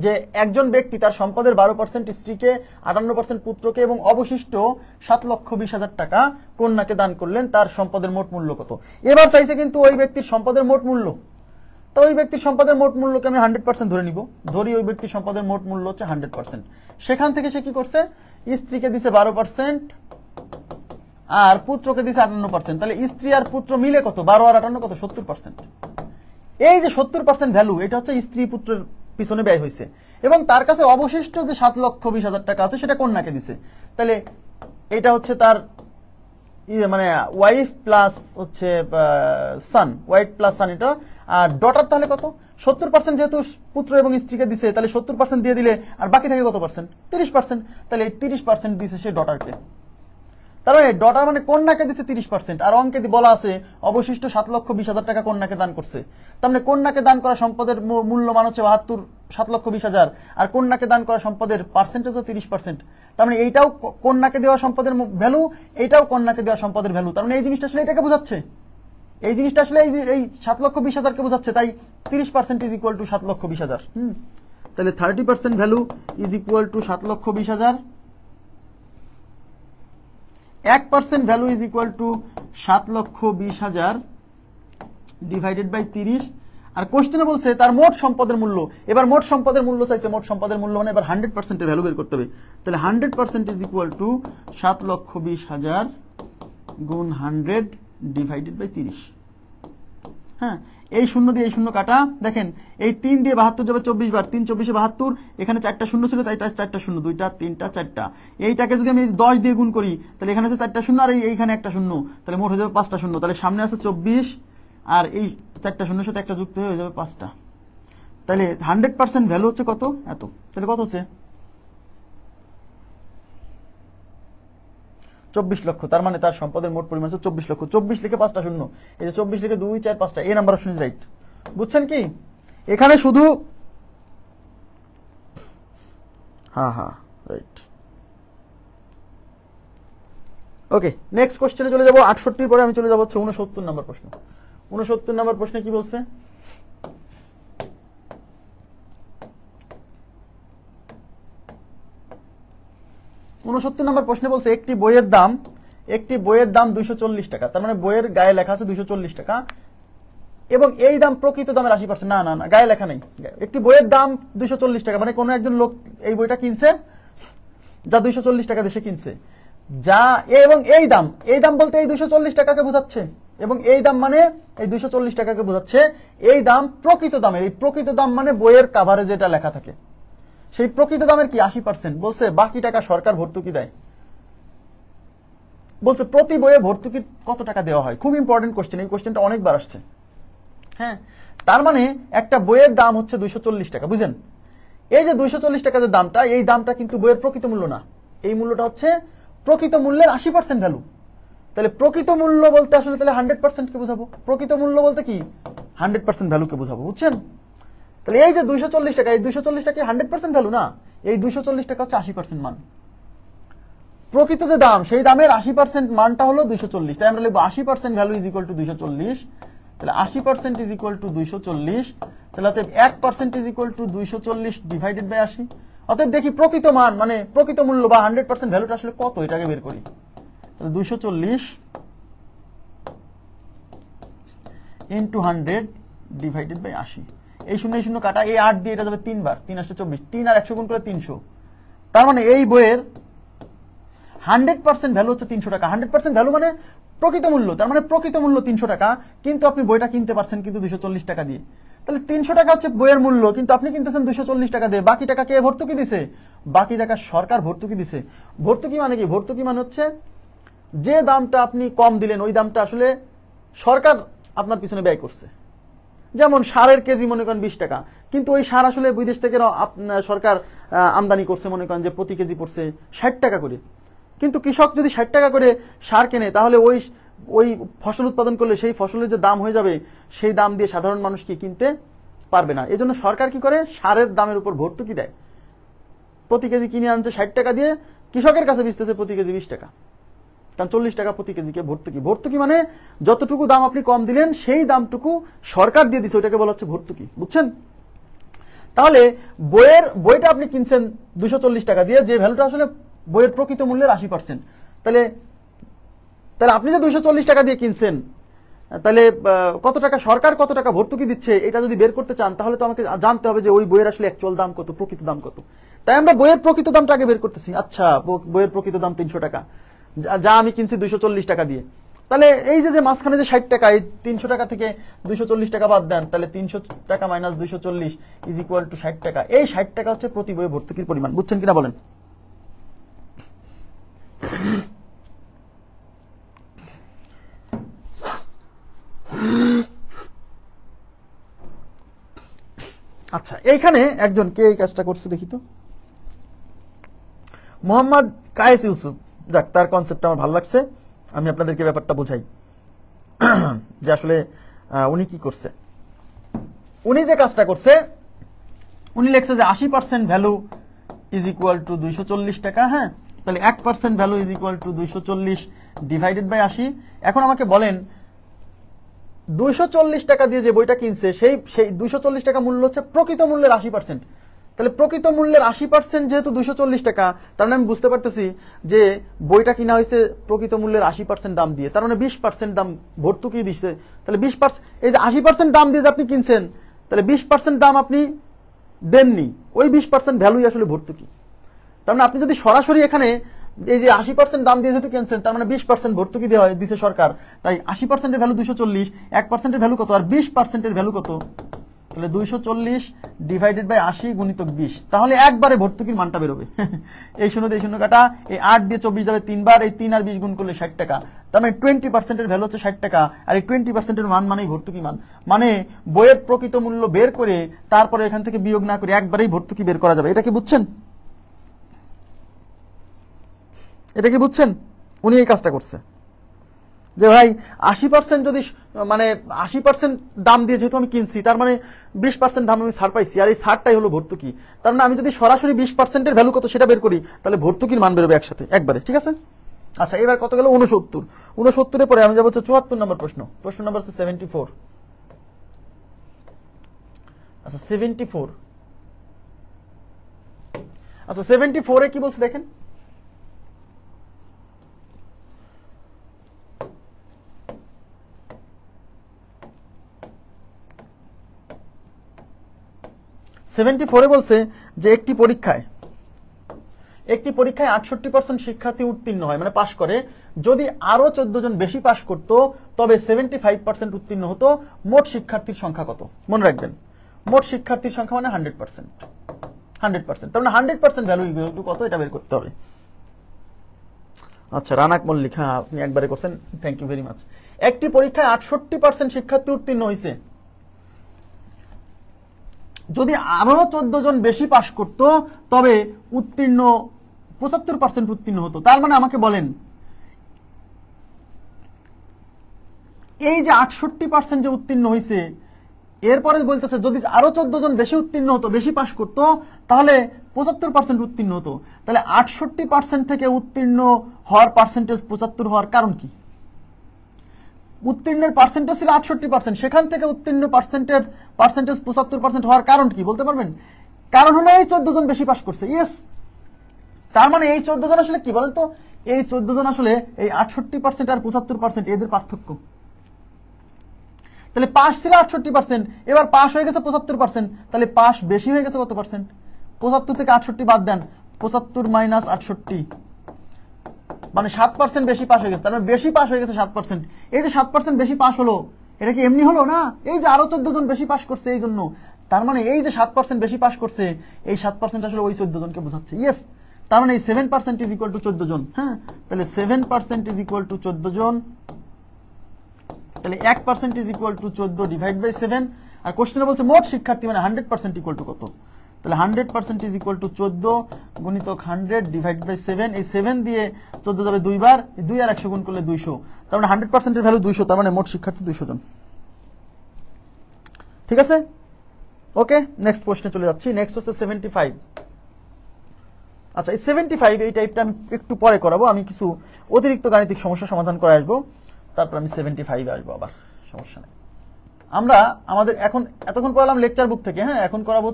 যে একজন ব্যক্তি তার সম্পদের 12% স্ত্রীকে, 58% পুত্রকে এবং অবশিষ্ট 7,20,000 টাকা কন্যাকে দান করলেন, তার সম্পদের মোট মূল্য কত। এবার চাইছে কিন্তু ওই ব্যক্তির সম্পদের মোট মূল্য। তো ওই ব্যক্তির সম্পদের মোট মূল্যকে আমি 100% ধরে নিব, ধরি ওই ব্যক্তির সম্পদের মোট মূল্য হচ্ছে 100%। সেখান থেকে সে কি করছে, স্ত্রীকে দিছে 12% আর পুত্রকে দিছে 58%। তাহলে স্ত্রী আর পুত্র মিলে কত, 12 আর 58 কত, 70%। এই যে 70% ভ্যালু, এটা হচ্ছে স্ত্রী পুত্রের পিছনে ব্যয় হয়েছে, এবং তার কাছে অবশিষ্ট যে 7,20,000 টাকা আছে সেটা কন্যাকে দিছে। তাহলে এটা হচ্ছে তার মানে ওয়াইফ প্লাস হচ্ছে সান, ওয়াইফ প্লাস সান, এটা। আর ডটার তাহলে কত, 70% যেহেতু পুত্র এবং স্ত্রীকে দিছে, তাহলে 70% দিয়ে দিলে আর বাকি থাকে কত পার্সেন্ট, 30%। তাহলে এই 30% দিছে সে ডটারকে। তার মানে ডটার মানে কন্যাকে দিচ্ছে 30%, আর অঙ্কে বলা আছে অবশিষ্ট 7,20,000 টাকা কন্যাকে দান করছে। তার মানে কন্যাকে দান করা সম্পদের মূল্যমান হচ্ছে 7,20,000, আর কন্যাকে দান করা সম্পদের পার্সেন্টেজ 30%। তার মানে এইটাও কন্যাকে দেওয়া সম্পদের ভ্যালু, এইটাও কন্যাকে দেওয়া সম্পদের ভ্যালু। তার মানে এই জিনিসটা আসলে এটাকে বোঝাচ্ছে, এই জিনিসটা আসলে এই 7,20,000 কে বোঝাচ্ছে। তাই 30% ইজ ইকুয়াল টু 7,20,000। তাহলে 30% value is equal to 7,20,000, 1% value is equal to 7,20,000 divided by 30। আর কোশ্চেনে বলছে তার মোট সম্পদের মূল্য। এবার মোট সম্পদের মূল্য চাইছে, মোট সম্পদের মূল্য মানে এবার 100% এর ভ্যালু বের করতে হবে। তাহলে 100% ইজ ইকুয়াল টু 7,20,000 গুণ 100 ডিভাইডেড বাই 30। হ্যাঁ, এই শূন্য দিয়ে এই শূন্য কাটা, দেখেন এই 3 দিয়ে 72 যাবে 24 বার, 3 24 72, এখানে 4টা শূন্য ছিল তাই 4টা শূন্য, 2টা 3টা 4টা। এইটাকে যদি আমি 10 দিয়ে গুণ করি তাহলে এখানে আছে 4টা শূন্য আর এইখানে একটা শূন্য, তাহলে মোট হয়ে যাবে 5টা শূন্য। তাহলে সামনে আছে 24 আর এই 4টা শূন্যের সাথে একটা যুক্ত হয়ে যাবে 5টা। তাহলে 100% ভ্যালু হচ্ছে কত, এত। তাহলে কত হচ্ছে 24 লক্ষ। তার মানে তার সম্পদের মোট পরিমাণ হচ্ছে 24 লক্ষ। 24 লিখে 5টা শূন্য, এই যে 24 লিখে 2 4 5টা, এই নাম্বার অপশন ইজ রাইট। বুঝছেন কি? এখানে শুধু হ্যাঁ রাইট। ওকে, নেক্সট কোশ্চেনে চলে যাব। 68 পরে আমি চলে যাব হচ্ছে 69 নাম্বার প্রশ্ন। 69 নম্বর প্রশ্নে কি বলছে? নম্বর প্রশ্নে বলছে একটি বইয়ের দাম 240 টাকা। তার মানে বইয়ের গায়ে লেখা আছে 240 টাকা এবং এই দাম প্রকৃত দামের 80%। না না না, গায়ে লেখা নেই। একটি বইয়ের দাম 240 টাকা, মানে কোনো একজন লোক এই বইটা কিনছে যা 240 টাকা দেশে কিনছে, যা এবং এই দাম বলতে এই 240 টাকাকে বোঝাচ্ছে, এবং এই দাম মানে এই 240 টাকাকে বোঝাচ্ছে। এই দাম প্রকৃত দামের, এই প্রকৃত দাম মানে বইয়ের কাভারে যেটা লেখা থাকে সেই প্রকৃত দামের কি 80%। বলছে বাকি টাকা সরকার ভর্তুকি দেয়। বলছে প্রতি বইয়ে ভর্তুকি কত টাকা দেওয়া হয়। খুব ইম্পর্টেন্ট কোশ্চেন, এই কোশ্চেনটা অনেকবার আসছে। হ্যাঁ, তার মানে একটা বইয়ের দাম হচ্ছে 240 টাকা, বুঝেন? এই যে 240 টাকা যে দামটা, এই দামটা কিন্তু বইয়ের প্রকৃত মূল্য না। এই মূল্যটা হচ্ছে প্রকৃত মূল্যের 80% ভ্যালু। তাহলে প্রকৃত মূল্য বলতে আসলে তাহলে 100% কে বোঝাবো। প্রকৃত মূল্য বলতে কি 100% ভ্যালুকে বোঝাবো, বুঝছেন? তাহলে এই যে 240 টাকা, এই 240 টাকা 100% ভ্যালু না, এই 240 টাকা হচ্ছে 80% মান। প্রকৃত যে দাম সেই দামের 80% মানটা হলো 240। তাই আমরা লিখবো 80% ভ্যালু ইজ ইকুয়াল টু 240। তাহলে 80% ইজ ইকুয়াল টু 240। তাহলে অতএব 1% is equal to 240 divided by 80। অতএব দেখি প্রকৃত মান মানে প্রকৃত মূল্য বা 100% ভ্যালুটা আসলে কত, এটাকে বের করি। তাহলে 240 ইন্টু 100 ডিভাইডেড বাই 80। এই 0 কাটা, এই 8 দিয়ে এটা যাবে 3 বার, 3 আসছে 24, 3 আর 100 গুণ করে 300। তার মানে এই বইয়ের 100% ভ্যালু হচ্ছে 300 টাকা। 100% ভ্যালু মানে প্রকৃত মূল্য, তার মানে প্রকৃত মূল্য 300 টাকা, কিন্তু আপনি বইটা কিনতে পারছেন কিন্তু 240 টাকা দিয়ে। তাহলে 300 টাকা হচ্ছে বইয়ের মূল্য, কিন্তু আপনি কিনতেছেন 240 টাকা দিয়ে। বাকি টাকা কে ভর্তুকি দিছে? বাকি টাকা সরকার ভর্তুকি দিছে। ভর্তুকি মানে কি? ভর্তুকি মানে হচ্ছে যে দামটা আপনি কম দিলেন ওই দামটা আসলে সরকার আপনার পিছনে ব্যয় করছে। যেমন সারের কেজি মনে করেন 20 টাকা, কিন্তু ওই সার আসলে বিদেশ থেকে সরকার আমদানি করছে, মনে করেন যে প্রতি কেজি পড়ছে 60 টাকা করে। কিন্তু কৃষক যদি 60 টাকা করে সার কেনে, তাহলে ওই ফসল উৎপাদন করলে সেই ফসলের যে দাম হয়ে যাবে সেই দাম দিয়ে সাধারণ মানুষ কি কিনতে পারবে না। এজন্য সরকার কি করে? সারের দামের উপর ভর্তুকি দেয়। প্রতি কেজি কিনে আনছে 60 টাকা দিয়ে, কৃষকের কাছে বেচতেছে প্রতি কেজি 20 টাকা, কারণ 40 টাকা প্রতি কেজিকে ভর্তুকি। ভর্তুকি মানে যতটুকু দাম আপনি কম দিলেন সেই দামটুকু সরকার দিয়ে দিচ্ছে, ওইটাকে বলা হচ্ছে ভর্তুকি, বুঝছেন? তাহলে বইটা আপনি কিনছেন 240 টাকা দিয়ে, যে ভ্যালুটা আসলে বইয়ের প্রকৃত মূল্যের 80%। তাহলে আপনি যে 240 টাকা দিয়ে কিনছেন, তাহলে কত টাকা সরকার কত টাকা ভর্তুকি দিচ্ছে এটা যদি বের করতে চান, তাহলে তো আমাকে জানতে হবে যে ওই বইয়ের আসলে অ্যাকচুয়াল দাম কত, প্রকৃত দাম কত। তাই আমরা বইয়ের প্রকৃত দামটা আগে বের করতেছি। আচ্ছা, বইয়ের প্রকৃত দাম 300 টাকা, যা আমি কিনছি 240 টাকা দিয়ে। তাহলে এই যে মাঝখানে যে 60 টাকা, এই 300 টাকা থেকে 240 টাকা বাদ দেন, তাহলে 300 টাকা মাইনাস 240 ইজ ইকুয়াল টু 60 টাকা। এই 60 টাকা হচ্ছে প্রতি বইয়ে ভর্তুকির পরিমাণ, বুঝছেন কিনা বলেন? আচ্ছা, এইখানে একজন কে এই কাজটা করছে দেখি তো, মোহাম্মদ কায়েস ইউসুফ। যাক, তার কনসেপ্টটা আমার ভালো লাগছে, আমি আপনাদেরকে ব্যাপারটা বোঝাই যে আসলে উনি কি করছে। উনি যে কাজটা করছে, উনি লিখছে যে 80% ভ্যালু ইজ ইকুয়াল টু 240 টাকা। হ্যাঁ, তাহলে 1% value is equal to 240 divided by 80। এখন আমাকে বলেন 240 টাকা দিয়ে যে বইটা কিনছে সেই 240 টাকা মূল্য হচ্ছে প্রকৃত মূল্যের 80%। তাহলে প্রকৃত মূল্যের 80% যেহেতু 240 টাকা, তার মানে আমি বুঝতে পারতেছি যে বইটা কিনা হয়েছে প্রকৃত মূল্যের 80% দাম দিয়ে, তার মানে 20% দাম ভর্তুকি দিচ্ছে। তাহলে 20%, এই যে 80% দাম দিয়ে যে আপনি কিনছেন, তাহলে 20% দাম আপনি দেননি, ওই 20% ভ্যালুই আসলে ভর্তুকি। তার মানে আপনি যদি সরাসরি এখানে এই যে 80% দাম দিয়ে যেহেতু কিনছেন, তার মানে 20% ভর্তুকি দেওয়া দিচ্ছে সরকার। তাই 80%-এর ভ্যালু 240, 1%-এর ভ্যালু কত, আর 20%-এর ভ্যালু কত? তাহলে 240 ডিভাইডেড বাই 80 গুণিতক 20, তাহলে একবারে ভর্তুকির মানটা বেরোবে। এই 0 দিয়ে 0 কাটা, এই 8 দিয়ে 24 যাবে 3 বার, এই 3 আর 20 গুণ করলে 60 টাকা। তার মানে 20%-এর ভ্যালু হচ্ছে 60 টাকা, আর এই 20%-এর মান মানেই ভর্তুকি মান। মানে বইয়ের প্রকৃত মূল্য বের করে তারপরে এখান থেকে বিয়োগ না করে একবারেই ভর্তুকি বের করা যাবে। এটা কি বুঝছেন? এটা কি বুঝছেন? উনি এই কাজটা করছে যে ভাই 80% যদি মানে 80% দাম দিয়ে যেহেতু আমি কিনছি, তার মানে 20% দাম আমি ছাড় পাইছি, আর এই ছাড়টাই হলো ভর্তুকি। তার মানে আমি যদি সরাসরি 20%-এর ভ্যালু কত সেটা বের করি, তাহলে ভর্তুকির মান বেরোবে একসাথে একবারে, ঠিক আছে? আচ্ছা এবার কত গেল 69। 69 পরে আমি যাবো হচ্ছে 74 নম্বর প্রশ্ন। প্রশ্ন নম্বর হচ্ছে 74। আচ্ছা 74। আচ্ছা 74 কি বলছে দেখেন, বলছে যে একটি পরীক্ষায় 68% শিক্ষার্থী উত্তীর্ণ হয়, মানে পাশ করে। যদি আরো 14 জন বেশি পাশ করত তবে 75% উত্তীর্ণ হতো। মোট শিক্ষার্থীর সংখ্যা কত? মনে রাখবেন, মোট শিক্ষার্থীর সংখ্যা মানে 100%। 100%, তার মানে 100% ভ্যালু ইকুয়াল টু কত, এটা বের করতে হবে। আচ্ছা রানাক মল্লিক, হ্যাঁ আপনি একবারে করছেন, থ্যাংক ইউ ভেরি মাচ। একটি পরীক্ষায় 68% শিক্ষার্থী উত্তীর্ণ হয়েছে, যদি আরো 14 জন বেশি পাশ করত তবে উত্তীর্ণ 75% উত্তীর্ণ হতো। তার মানে আমাকে বলেন এই যে 68% যে উত্তীর্ণ হয়েছে, এরপরে বলতেছে যদি আরো 14 জন বেশি উত্তীর্ণ হতো, বেশি পাশ করত, তাহলে 75% উত্তীর্ণ হতো। তাহলে 68% থেকে উত্তীর্ণ হওয়ার পার্সেন্টেজ 75 হওয়ার কারণ কি? উত্তীর্ণের পার্সেন্টেজ ছিল 68%, সেখান থেকে উত্তীর্ণ পার্সেন্টেজ 75% হওয়ার কারণ কি বলতে পারবেন? কারণ হলো এই 14 জন বেশি পাশ করছে। ইয়েস, তার মানে এই 14 জন আসলে কি বলেন তো, এই 14 জন আসলে এই 68% আর 75% এদের পার্থক্য। তাহলে পাশ ছিল 68%, এবার পাশ হয়ে গেছে 75%, তাহলে পাশ বেশি হয়ে গেছে কত পার্সেন্ট? 75 থেকে 68 বাদ দেন, 75 মাইনাস 68 মানে 7% বেশি পাশ হয়ে গেছে। তার মানে বেশি পাশ হয়ে গেছে 7%। এই যে 7% বেশি পাশ হলো, এটা কি এমনি হলো না? এই যে আরো 14 জন বেশি পাশ করছে এই জন্য। তার মানে এই যে 7% বেশি পাশ করছে, এই 7% আসলে ওই 14 জনকে বোঝাচ্ছে। ইয়েস, তার মানে এই 7% ইজ ইকুয়াল টু 14 জন। হ্যাঁ, তাহলে 7% ইজ ইকুয়াল টু 14 জন। তাহলে 1% is equal to 14 divide by 7। আর কোশ্চেনে বলছে মোট শিক্ষার্থী মানে 100% ইকুয়াল টু কত? তাহলে 100% ইজ ইকুয়াল টু 14 গুণিতক 100 ডিভাইড বাই 7। এই 7 দিয়ে 14 যাবে 2 বার, 2 আর 100 গুণ করলে 200। তার মানে 100% এর ভ্যালু 200, তার মানে মোট শিক্ষার্থী 200 জন। ঠিক আছে, ওকে নেক্সট প্রশ্নে চলে যাচ্ছি। নেক্সট হচ্ছে 75। আচ্ছা এই 75 এই টাইপটা আমি একটু পরে করাবো, আমি কিছু অতিরিক্ত গাণিতিক সমস্যা সমাধান করে আসবো, তারপর আমি 75 আসবো, আবার সমস্যা নেই। আমরা আমাদের এখন এতক্ষণ পড়ালাম লেকচার বুক থেকে, হ্যাঁ এখন করাবো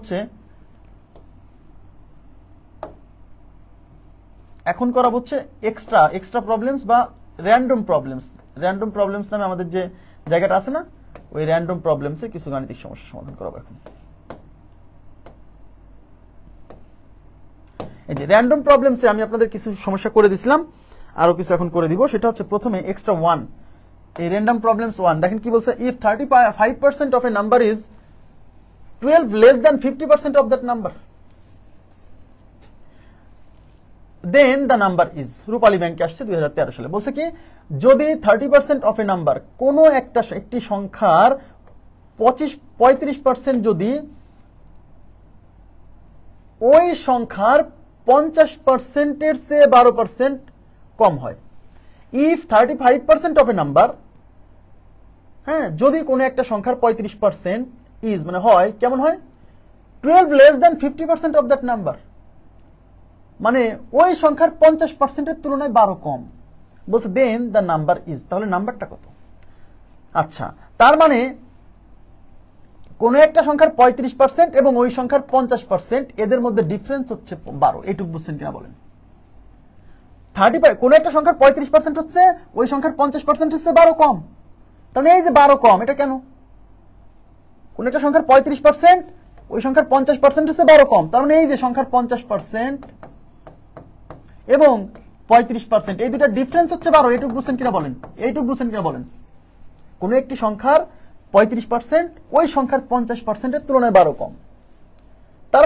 হচ্ছে এক্সট্রা প্রবলেমস বা র্যান্ডম প্রবলেমস নামে আমাদের যে জায়গাটা আছে না, ওই র্যান্ডম প্রবলেমসে কিছু গাণিতিক সমস্যা সমাধান করাবো এখন। এই যে র্যান্ডম প্রবলেমসে আমি আপনাদের কিছু সমস্যা করে দিছিলাম, আরো কিছু এখন করে দিব। সেটা হচ্ছে প্রথমে এক্সট্রা 1, এই র্যান্ডম প্রবলেমস 1 দেখেন কি বলছে। If 35% of a number is 12 less than 50% of that number, then the number is. Rupali ব্যাংকে আসছে 2013 সালে। বলছে কি, যদি 30% অফ এ নাম্বার, কোন একটি সংখ্যার 35% যদি ওই সংখ্যার 50% এর চেয়ে 12% কম হয়। ইফ 35% অফ এ নাম্বার, হ্যাঁ যদি কোনো একটা সংখ্যার 35% ইজ মানে হয়, কেমন হয়? 12 less than 50% of that number, মানে ওই সংখ্যার 50% এর তুলনায় 12 কম। বলছে দেন দ্য নাম্বার ইজ, তাহলে নাম্বারটা কত? আচ্ছা, তার মানে কোন একটা সংখ্যার 35% এবং ওই সংখ্যার 50% এদের মধ্যে ডিফারেন্স হচ্ছে 12। এইটুকু বুঝছেন কিনা বলেন? 35 কোন একটা সংখ্যার 35% হচ্ছে, ওই সংখ্যার 50% হচ্ছে 12 কম। তাহলে এই যে 12 কম, এটা কেন? কোন একটা সংখ্যার 35%, ওই সংখ্যার 50% হচ্ছে 12 কম। তার মানে এই যে সংখ্যার 50% এবং 35%, এই দুটা ডিফারেন্স হচ্ছে 12। এইটুকু বুঝছেন কিনা বলেন? এইটুকু বুঝছেন কিনা বলেন? কোন একটি সংখ্যার 35% ওই সংখ্যার 50% এর তুলনায় 12 কম। তার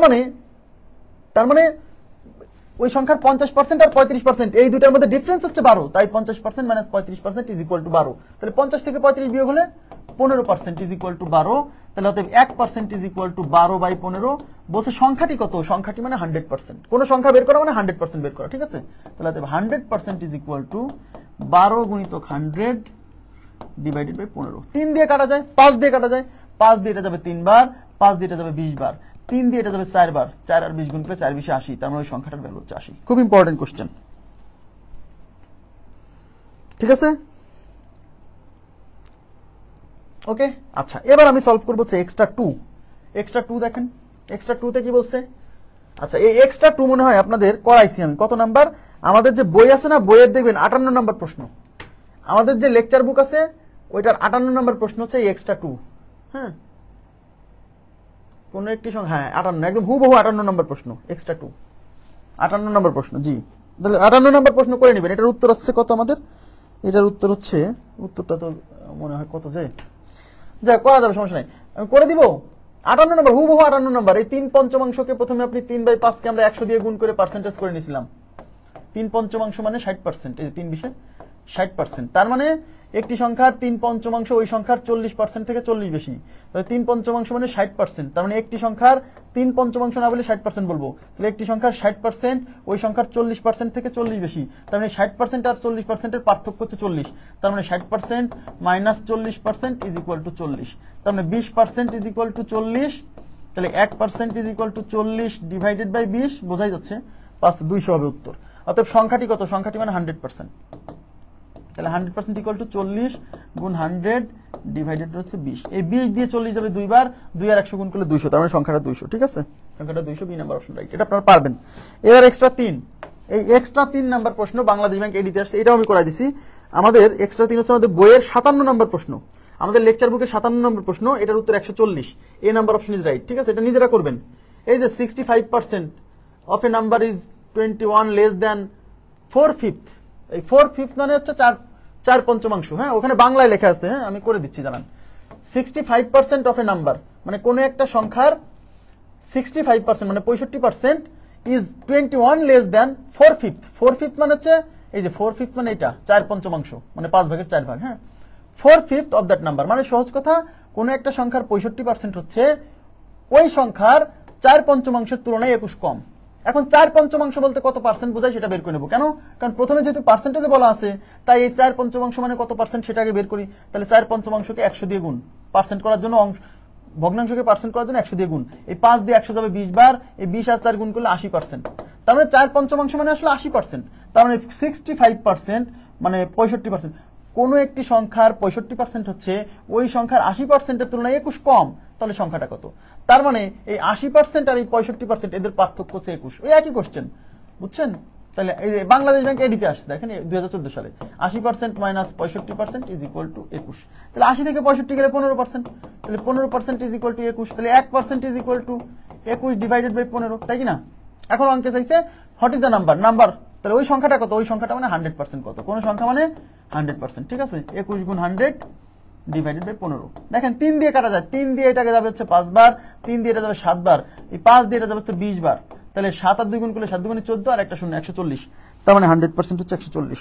মানে ওই সংখ্যার 50% আর 35% এই দুটার মধ্যে ডিফারেন্স হচ্ছে 12, তাই 50% মাইনাস 35% ইজ ইকুয়াল টু 12। তাহলে 50 থেকে 35 বিয়োগ হলে 15% ইজ ইকুয়াল টু 12। তাহলে অতএব 1% ইজ ইকুয়াল টু 12 বাই 15। বলছে সংখ্যাটি কত? সংখ্যাটি মানে 100%। কোন সংখ্যা বের করা মানে 100% বের করা, ঠিক আছে? তাহলে অতএব 100% ইজ ইকুয়াল টু 12 গুণিতক 100 ডিভাইডেড বাই 15। 3 দিয়ে কাটা যায়, 5 দিয়ে কাটা যায়, 5 দিয়ে এটা যাবে 3 বার, 5 দিয়ে এটা যাবে 20 বার, 3 দিয়ে এটা যাবে 4 বার, 4 আর 20 গুণ করলে 4 20 80। তার মানে ওই সংখ্যাটার ভ্যালু হচ্ছে 80। খুব ইম্পর্টেন্ট কোশ্চেন। ঠিক আছে? ওকে, আচ্ছা এবার আমি সলভ করবো এক্সট্রা টু দেখেন এক্সট্রা টু তে কি বলছে। আচ্ছা এই এক্সট্রা টু মনে হয় আপনাদের করাইছি আমি। কত নাম্বার? আমাদের যে বই আছে না, বইয়ের দেখবেন 58 নম্বর প্রশ্ন, আমাদের যে লেকচার বুক আছে ওইটার 58 নম্বর প্রশ্ন হচ্ছে এই এক্সট্রা টু। হ্যাঁ, কোন একটি সংখ্যা, হ্যাঁ 58, একদম হুবহু 58 নম্বর প্রশ্ন, এক্সট্রা টু 58 নম্বর প্রশ্ন। জি, তাহলে 58 নম্বর প্রশ্ন করে নেবেন। এটার উত্তর হচ্ছে কত আমাদের? এটার উত্তর হচ্ছে, উত্তরটা তো মনে হয় কত, যে যা করা যাবে সমস্যা নাই, আমি করে দিব। 58 নম্বর, হুবহু 58 নম্বর। এই 3/5কে প্রথমে আপনি 3/5 আমরা 100 দিয়ে গুণ করে পার্সেন্টেজ করে নিয়েছিলাম। 3/5 মানে 60%, এই 3 বিশে 60%। তার মানে একটি সংখ্যার 3/5 ওই সংখ্যার 40% থেকে 40 বেশি, তাহলে 3/5 মানে 60%। তার মানে একটি সংখ্যার 3/5 না বলে 60% বলবো, তাহলে একটি সংখ্যার 60% ওই সংখ্যার 40% থেকে 40 বেশি। তার মানে 60% আর 40%-এর পার্থক্য হচ্ছে 40। তার মানে 60% মাইনাস 40% ইজ ইকুয়াল টু 40। তার মানে 20% ইজ ইকুয়াল টু 40। তাহলে 1% is equal to 40 divided by 20, বোঝাই যাচ্ছে 200 হবে উত্তর। অতএব সংখ্যাটি কত? সংখ্যাটি মানে 100%। তাহলে 100% ইকুয়াল টু 40 গুণ 100 ডিভাইডেড হচ্ছে 20। এই 20 দিয়ে 40 যাবে দুইবার, 2 আর 100 গুণ করলে 200, তার মানে সংখ্যাটা 200। ঠিক আছে, সংখ্যাটা 200, বি নাম্বার অপশন রাইট। এটা আপনারা পারবেন। এবার এক্সট্রা 3, এই এক্সট্রা 3 নাম্বার প্রশ্ন বাংলাদেশ ব্যাংক এডিতে আসছে, এটাও আমি করাই দিছি। আমাদের এক্সট্রা 3 হচ্ছে আমাদের বইয়ের 57 নম্বর প্রশ্ন, আমাদের লেকচার বুকের 57 নম্বর প্রশ্ন। এটার উত্তর 140, এ নাম্বার অপশন ইজ রাইট। ঠিক আছে, এটা নিজেরা করবেন। এই যে 65% of a number is 21 less than 4/5, এই 4/5 মানে হচ্ছে 4/5। হ্যাঁ, ওখানে বাংলায় লেখা আছে, হ্যাঁ আমি করে দিচ্ছি, জানান। 65% অফ এ নাম্বার মানে কোন একটা সংখ্যার 65% মানে 65% ইজ 21 লেস দ্যান 4/5। 4/5 মানে হচ্ছে এই যে 4/5 মানে এটা 4/5 মানে 5 ভাগের 4 ভাগ। হ্যাঁ, 4/5 অফ দ্যাট নাম্বার মানে সহজ কথা, কোন একটা সংখ্যার 65% হচ্ছে ওই সংখ্যার 4/5 তুলনায় 21 কম। এখন 4/5 বলতে কত পার্সেন্ট বোঝায় সেটা বের করে নেবো। কেন? কারণ প্রথমে যেহেতু পার্সেন্টেজে বলা আছে, তাই এই 4/5 মানে কত পার্সেন্ট সেটাকে বের করি। তাহলে 4/5কে 100 দিয়ে গুণ, পার্সেন্ট করার জন্য ভগ্নাংশকে পার্সেন্ট করার জন্য 100 দিয়ে গুণ। এই 5 দিয়ে 100 যাবে 20 বার, এই 20 আর 4 গুণ করলে 80%। তার মানে 4/5 মানে আসলে 80%। তার মানে 65% মানে 65%। কোন একটি সংখ্যার 65% হচ্ছে ওই সংখ্যার 80%-এর তুলনায় 21 কম, তাহলে সংখ্যাটা কত? তার মানে এই 80% আর এই 65% এদের পার্থক্য হচ্ছে 21। ওই একই কোশ্চেন, বুঝছেন? তাহলে এই বাংলাদেশ ব্যাংক এডিতে আসছে, দেখেন 2014 সালে 80% মাইনাস 65% ইজ ইকুয়াল টু 21। তাহলে 80 থেকে 65 গেলে 15%, তাহলে 15% ইজ ইকুয়াল টু 21। তাহলে 1% is equal to 21 divided by 15, তাই কি না? এখন অঙ্কে চাইছে হোয়াট ইজ দ্য নাম্বার। তাহলে ওই সংখ্যাটা কত? ওই সংখ্যাটা মানে 100% কত? কোন সংখ্যা মানে 100%। ঠিক আছে, 21 গুণ 100 ডিভাইডেড বাই 15। দেখেন 3 দিয়ে কাটা যায়, 3 দিয়ে এটাকে যাবে হচ্ছে 5 বার, 3 দিয়ে এটা যাবে 7 বার, এই 5 দিয়ে এটা যাবে হচ্ছে 20 বার। তাহলে 7 আর 2 গুণ করলে 7 2 গুণে 14 আর একটা শূন্য 140। তার মানে 100% হচ্ছে 140।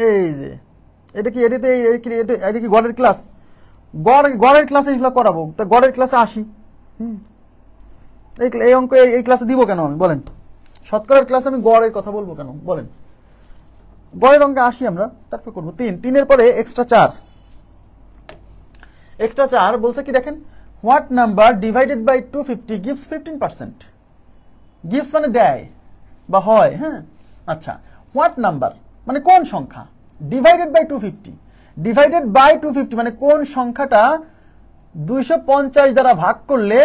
এই যে এটা কি এটা কি গড়ের ক্লাস? গড়ের ক্লাসে এগুলো করাবো, তা গড়ের ক্লাসে আসি। এই অঙ্ক এই ক্লাসে দিব কেন আমি বলেন? শতকরার ক্লাসে আমি গড়ের কথা বলবো কেন বলেন? গড়ের অঙ্কে আসি আমরা, তারপর করবো 3 পরে এক্সট্রা 4। এক্সট্রা 4 বলছে কি দেখেন, what number divided by 250 gives 15%। Gives মানে দেয় বা হয়। হ্যাঁ, আচ্ছা হোয়াট নাম্বার মানে কোন সংখ্যা, ডিভাইডেড বাই 250, ডিভাইডেড বাই 250 মানে কোন সংখ্যাটা 250 দ্বারা ভাগ করলে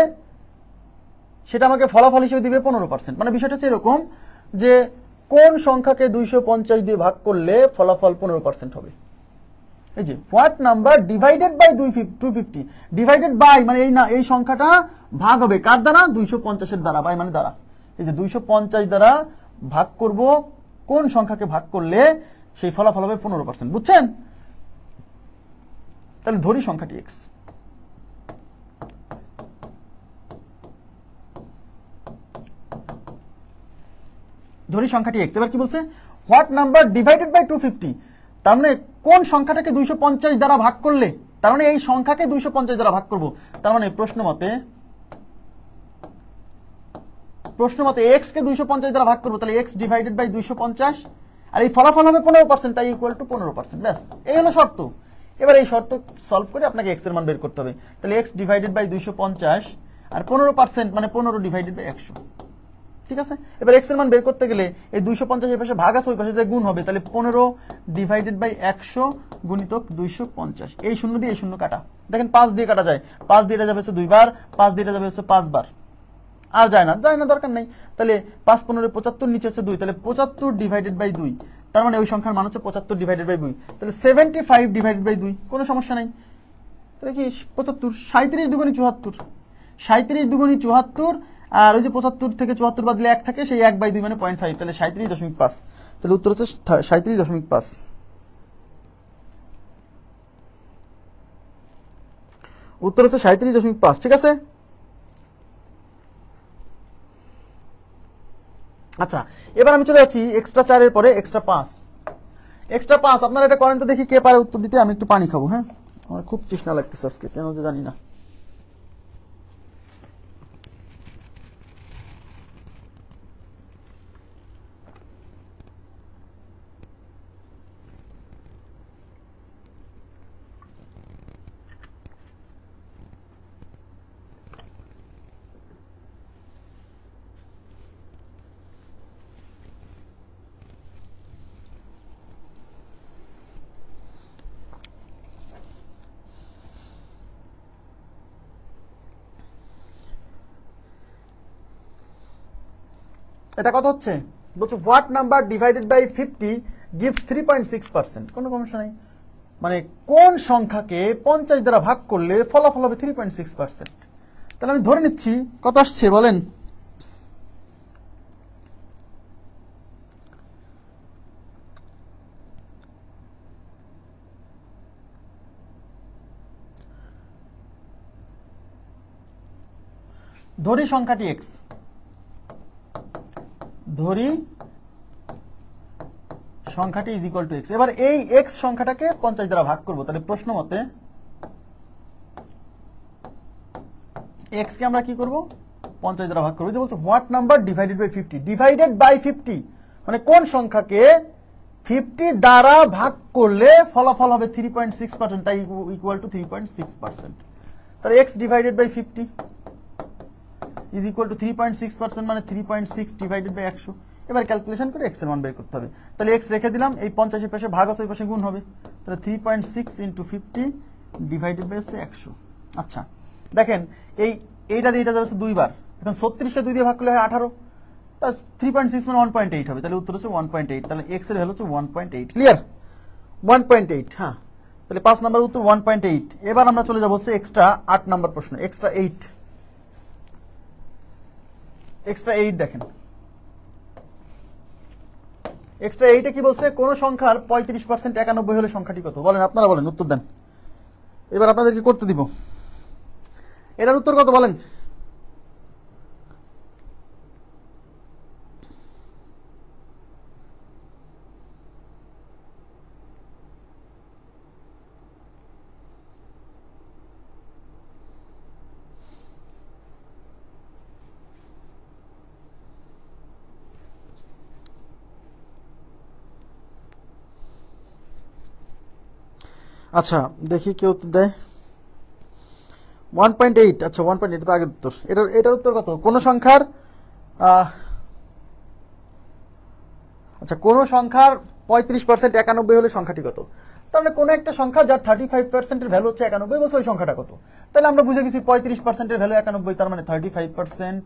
সেটা আমাকে ফলাফল হিসেবে দিবে 15%। মানে বিষয়টা হচ্ছে এরকম যে কোন সংখ্যাকে 250 দিয়ে ভাগ করলে ফলাফল 15% হবে। এই যে what number divided by 250, divided by মানে এই সংখ্যাটা ভাগ হবে কার দ্বারা? 250-এর দ্বারা, বাই মানে দ্বারা। এই যে 250 দ্বারা ভাগ করব কোন সংখ্যাকে ভাগ করলে সেই ফলাফল হবে 15%, বুঝছেন? তাহলে ধরি সংখ্যাটি x। ধরি সংখ্যাটি x। এবার কি বলছে? হোয়াট নাম্বার ডিভাইডেড বাই 250, তার মানে কোন সংখ্যাটাকে 250 দ্বারা ভাগ করলে, তার মানে এই সংখ্যাকে 250 দ্বারা ভাগ করব। তার মানে প্রশ্ন মতে x কে 250 দ্বারা ভাগ করব, তাহলে x ডিভাইডেড বাই 250 আর এই ফলাফল হবে 15%, তাই ইকুয়াল টু 15%। ব্যাস, এই হলো শর্ত। এবার এই শর্ত সলভ করে আপনাকে x এর মান বের করতে হবে। তাহলে x ডিভাইডেড বাই 250 আর 15% মানে 15 ডিভাইডেড বাই 100। ঠিক আছে, এবার এক্স এর মান বের করতে গেলে এই 250 এর পাশে ভাগ আছে, ওই পাশে যে গুণ হবে, তাহলে 15 ডিভাইডেড বাই 100 গুণিতক 250। এই শূন্য দিয়ে এই শূন্য কাটা, দেখেন 5 দিয়ে কাটা যায়, 5 দিয়ে এটা যাবে হচ্ছে 2 বার, 5 দিয়ে এটা যাবে হচ্ছে 5 বার, আর যায় না দরকার নেই। তাহলে 5 15 75, নিচে হচ্ছে 2, তাহলে 75 ডিভাইডেড বাই 2, তার মানে ওই সংখ্যার মান হচ্ছে 75 ডিভাইডেড বাই 2, তাহলে 75 ডিভাইডেড বাই 2, কোনো সমস্যা নাই। তাহলে কি 75, 37 দুগুণী 74, 37 দুগুণী 74, আর ওই যে 75 থেকে 74 বাদলে 1 থাকে, সেই 1/2 মানে 0.5, তাহলে 37.5, তাহলে উত্তর হচ্ছে 37.5। উত্তর হচ্ছে 37.5, ঠিক আছে। আচ্ছা, এবার আমি চলে যাচ্ছি এক্সট্রা 4 এর পরে এক্সট্রা 5। এক্সট্রা 5 আপনারা এটা করেন তো দেখি কে পারে উত্তর দিতে। আমি একটু পানি খাবো, হ্যাঁ, আমার খুব তৃষ্ণা লাগতেছে আজকে, কেন যে জানি না। এটা কত হচ্ছে, বলছে what number divided by 50 gives 3.6%। কোনো সমস্যা নাই, মানে কোন সংখ্যাকে 50 দ্বারা ভাগ করলে ফলাফল হবে 3.6%। তাহলে আমি ধরে নিচ্ছি কত আসছে বলেন, ধরি সংখ্যাটি x, ধরি সংখ্যাটি ইজ ইকুয়াল টু x। এবার এই x সংখ্যাটাকে 50 দ্বারা ভাগ করব, তাহলে প্রশ্ন মতে x কে আমরা কি করব, 50 দ্বারা ভাগ করব। যে বলছে what number divided by 50, divided by 50 মানে কোন সংখ্যাকে 50 দ্বারা ভাগ করলে ফলাফল হবে 3.6%, তাই ইকুয়াল টু 3.6%। তাহলে x divided by 50 is equal to 3.6%, মানে 3.6 ডিভাইডেড বাই 100। এবার ক্যালকুলেশন করে x এর মান বের করতে হবে। তাহলে x রেখে দিলাম, এই 50 এর পাশে ভাগ আছে, ওই পাশে গুণ হবে, তাহলে 3.6 ইনটু 50 ডিভাইডেড বাই 100। আচ্ছা দেখেন, এইটা দিয়ে এটা যাবে 2 বার, এখন 36 কে 2 দিয়ে ভাগ করলে হয় 18, তা 3.6 মানে 1.8 হবে, তাহলে উত্তর হচ্ছে 1.8। তাহলে x এর ভ্যালু হচ্ছে 1.8। ক্লিয়ার, 1.8। হ্যাঁ, তাহলে 5 নাম্বার উত্তর 1.8। এবার আমরা চলে যাব হচ্ছে এক্সট্রা 8 নাম্বার প্রশ্ন, এক্সট্রা 8। এক্সট্রা 8 দেখেন, এক্সট্রা 8 এ কি বলছে, কোন সংখ্যার 35% 91 হলে সংখ্যাটি কত, বলেন, আপনারা বলেন, উত্তর দেন। এবার আপনাদেরকে করতে দিব, এটার উত্তর কত বলেন। আচ্ছা দেখি কেউ উত্তর দেয়। 1.8। আচ্ছা 1.8 তো আগের উত্তর। এটার উত্তর কত, কোন সংখ্যার আচ্ছা কোন সংখ্যার 35% 91 হলে সংখ্যাটি কত। তাহলে কোন একটা সংখ্যা যার 35% এর ভ্যালু হচ্ছে 91, বলছে ওই সংখ্যাটা কত। তাহলে আমরা বুঝে গেছি 35% এর ভ্যালু 91, তার মানে 35%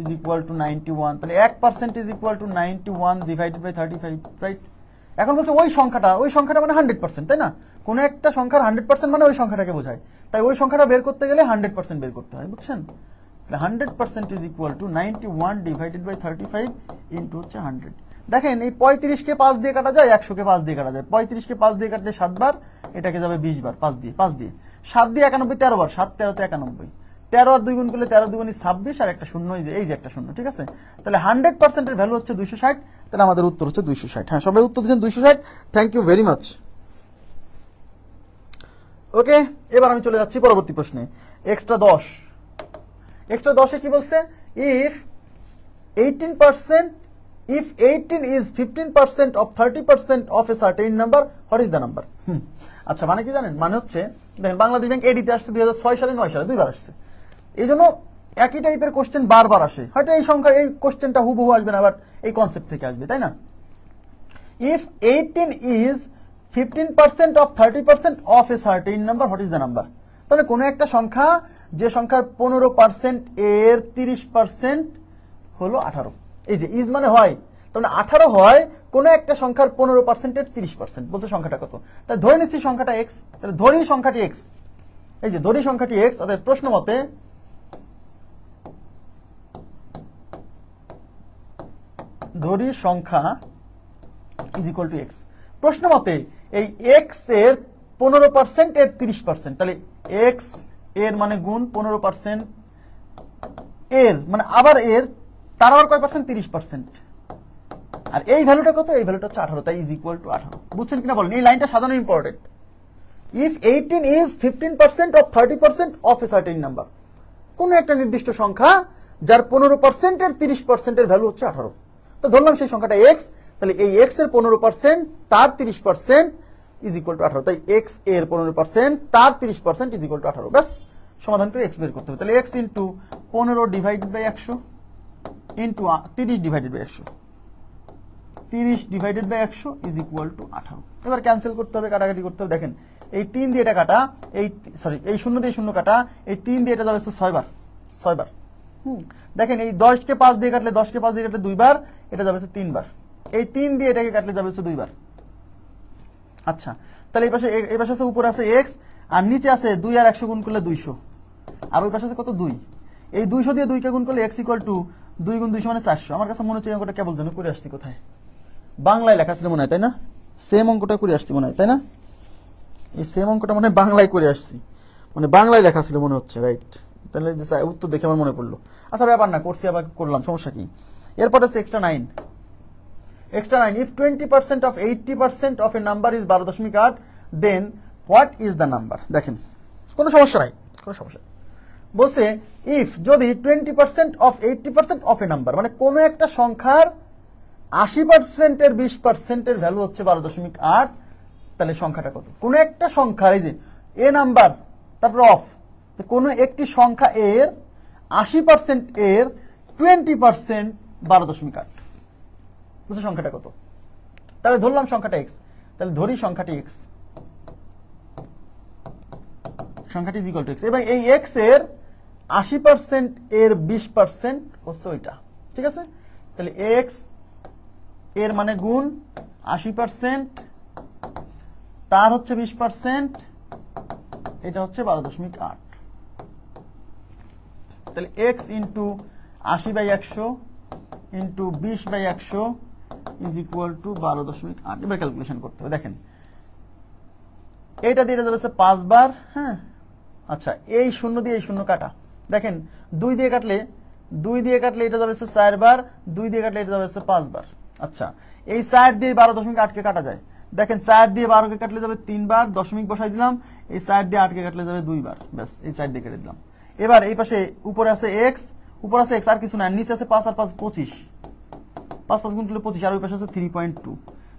ইজ ইকুয়াল টু 91। তাহলে 1% is equal to 91 divided by 35, right. এখন বলছে ওই সংখ্যাটা মানে 100%, তাই না। কোন একটা সংখ্যার 100% মানে ওই সংখ্যাটাকে বোঝায়, তাই ওই সংখ্যাটা বের করতে গেলে 100% বের করতে হয়, বুঝছেন। তাহলে 100% is equal to 91 divided by 35 into হচ্ছে 100। দেখেন এই 35 কে 5 দিয়ে কাটা যায়, 100 কে 5 দিয়ে কাটা যায়। 35 কে 5 দিয়ে কাটলে 7 বার, এটাকে যাবে 20 বার, 5 দিয়ে 7 দিয়ে 91 13 বার, 7 13 তে 91, 13 আর 2 গুণ করলে 13 দুগুণী 26, আর একটা শূন্য, এই যে একটা শূন্য, ঠিক আছে। তাহলে 100% এর ভ্যালু হচ্ছে 260, তাহলে আমাদের উত্তর হচ্ছে 260। হ্যাঁ, সবাই উত্তর দিয়েছেন 260, থ্যাংক ইউ ভেরি মাচ। ওকে, এবার আমি চলে যাচ্ছি পরবর্তী প্রশ্নে, এক্সট্রা 10। এক্সট্রা 10 এ কি বলছে, if 18 is 15% of 30% of a certain number, what is the number? আচ্ছা মানে কি জানেন, মানে হচ্ছে দেখেন বাংলাদেশ ব্যাংক এডিতে আসছে 2006 সালে 9 সালে, দুইবার আসছে। এই জন্য একই টাইপের কোশ্চেন বারবার আসে, হয়তো এই সংখ্যার এই কোশ্চেনটা হুবহু আসবে না, বাট এই কনসেপ্ট থেকে আসবে, তাই না? If 18 is 15% of 30% of a certain number, what is the number? তাহলে কোনো একটা সংখ্যা, যে সংখ্যার 15% এর 30% হলো 18, এই যে ইজ মানে হয়, তাহলে 18 হয় কোনো একটা সংখ্যার 15% এর 30%, বলছে সংখ্যাটা কত? তাই ধরে নিচ্ছি সংখ্যাটা x, তাহলে ধরি সংখ্যাটি x, এই যে ধরি সংখ্যাটি x, অর্থাৎ প্রশ্ন মতে ধরি সংখ্যা ইজ ইকুয়াল টু x, প্রশ্ন মতে এই x এর 15% এর 30%, তাহলে x এর মানে গুণ 15% এর মানে আবার এর, তার আবার কয় পার্সেন্ট? 30%, আর এই ভ্যালুটা কত? এই ভ্যালুটা হচ্ছে 18, তাই ইজ ইকুয়াল টু 18। বুঝছেন কিনা বলেন? এই লাইনটা সাজানো important. If 18 is 15% of 30% of a certain number, কোন একটা নির্দিষ্ট সংখ্যা যার 15% এর 30% এর ভ্যালু হচ্ছে 18, তো ধরলাম সেই সংখ্যাটা x, তাহলে এই x এর 15% তার 30% ইজ ইকুয়াল টু 18, তাই x এর 15% তার 30% ইজ ইকুয়াল টু 18। ব্যাস, সমাধান করে x বের করতে হবে। তাহলে x into 15 divided by 100 into 30 divided by 100, 30 divided by 100 is equal to 18। এবার ক্যান্সেল করতে হবে, কাটাকাটি করতে হবে। দেখেন এই 3 দিয়ে এটা কাটা, এই সরি এই 0 দিয়ে 0 কাটা, এই 3 দিয়ে এটা যাবে 6 বার, 6 বার। দেখেন এই 10 কে 5 দিয়ে কাটলে, 10 কে 5 দিয়ে কাটলে 2 বার, এটা যাবে 3 বার। এই 3 দিয়ে এটাকে কাটলে যাবে 2 বার। আচ্ছা, তাহলে এই পাশে আছে, উপরে আছে x, আর নিচে আছে 2 আর 100 গুণ করলে 200, আর ওই পাশে আছে কত? 2। এই 200 দিয়ে 2 কে গুণ করলে x ইকুয়াল টু 2 গুণ 200 মানে 400। আমার কাছে মনে হচ্ছে এই অঙ্কটা কেবল যেন করে আসছি, কোথায় বাংলায় লেখা ছিল মনে হয়, তাই না? সেম অঙ্কটা করে আসছি মনে হয়, তাই না? এই সেম অঙ্কটা মনে হয় বাংলায় করে আসছি, মানে বাংলায় লেখা ছিল মনে হচ্ছে, রাইট? তাহলে উত্তর দেখে আমার মনে পড়লো। আচ্ছা ব্যাপার না, করছি আবার করলাম, সমস্যা কি? এরপর আছে extra 9। Extra 9, if 20% of 80% of a number is 12.8, then what is the number? দেখেন কোনো সমস্যা নাই, কোনো সমস্যা নেই। বলছে ইফ যদি 20% অফ 80% অফ এ নাম্বার, মানে কোনো একটা সংখ্যার 80% এর 20% এর ভ্যালু হচ্ছে 12.8, তাহলে সংখ্যাটা কত? কোন একটা সংখ্যার, এই যে এ নাম্বার তারপর অফ, কোন একটি সংখ্যা এর 80% এর 20% 12.8, বুঝছো সংখ্যাটা কত? তাহলে ধরলাম সংখ্যাটা x, তাহলে ধরি সংখ্যাটি x, সংখ্যাটি ইজ ইকুয়াল টু x, এবং এই x এর 80% এর 20% হচ্ছে ওইটা, ঠিক আছে? তাহলে x এর মানে গুণ 80%, তার হচ্ছে 20%, এটা হচ্ছে 12.8, তাহলে x into 80/100 into 20/100 is equal two 12.8। এবার ক্যালকুলেশন করতে হবে। দেখেন এইটা দিয়ে যাবে 5 বার, হ্যাঁ। আচ্ছা, এই 0 দিয়ে এই 0 কাটা, দেখেন 2 দিয়ে কাটলে এটা যাবে 4 বার, 2 দিয়ে কাটলে এটা যাবে 5 বার। আচ্ছা, এই 4 দিয়ে 12.8 কে কাটা যায়, দেখেন 4 দিয়ে 12 কে কাটলে যাবে 3 বার, দশমিক বসাই দিলাম, এই 4 দিয়ে 8 কে কাটলে যাবে 2 বার, ব্যাস এই 4 দিয়ে কেটে দিলাম। এবার এই পাশে উপরে আছে x, আর কিছু না, নিচে আছে 5 আর 5 25, 5 5 গুণ করলে 25, আর ওই পাশে আছে 3.2,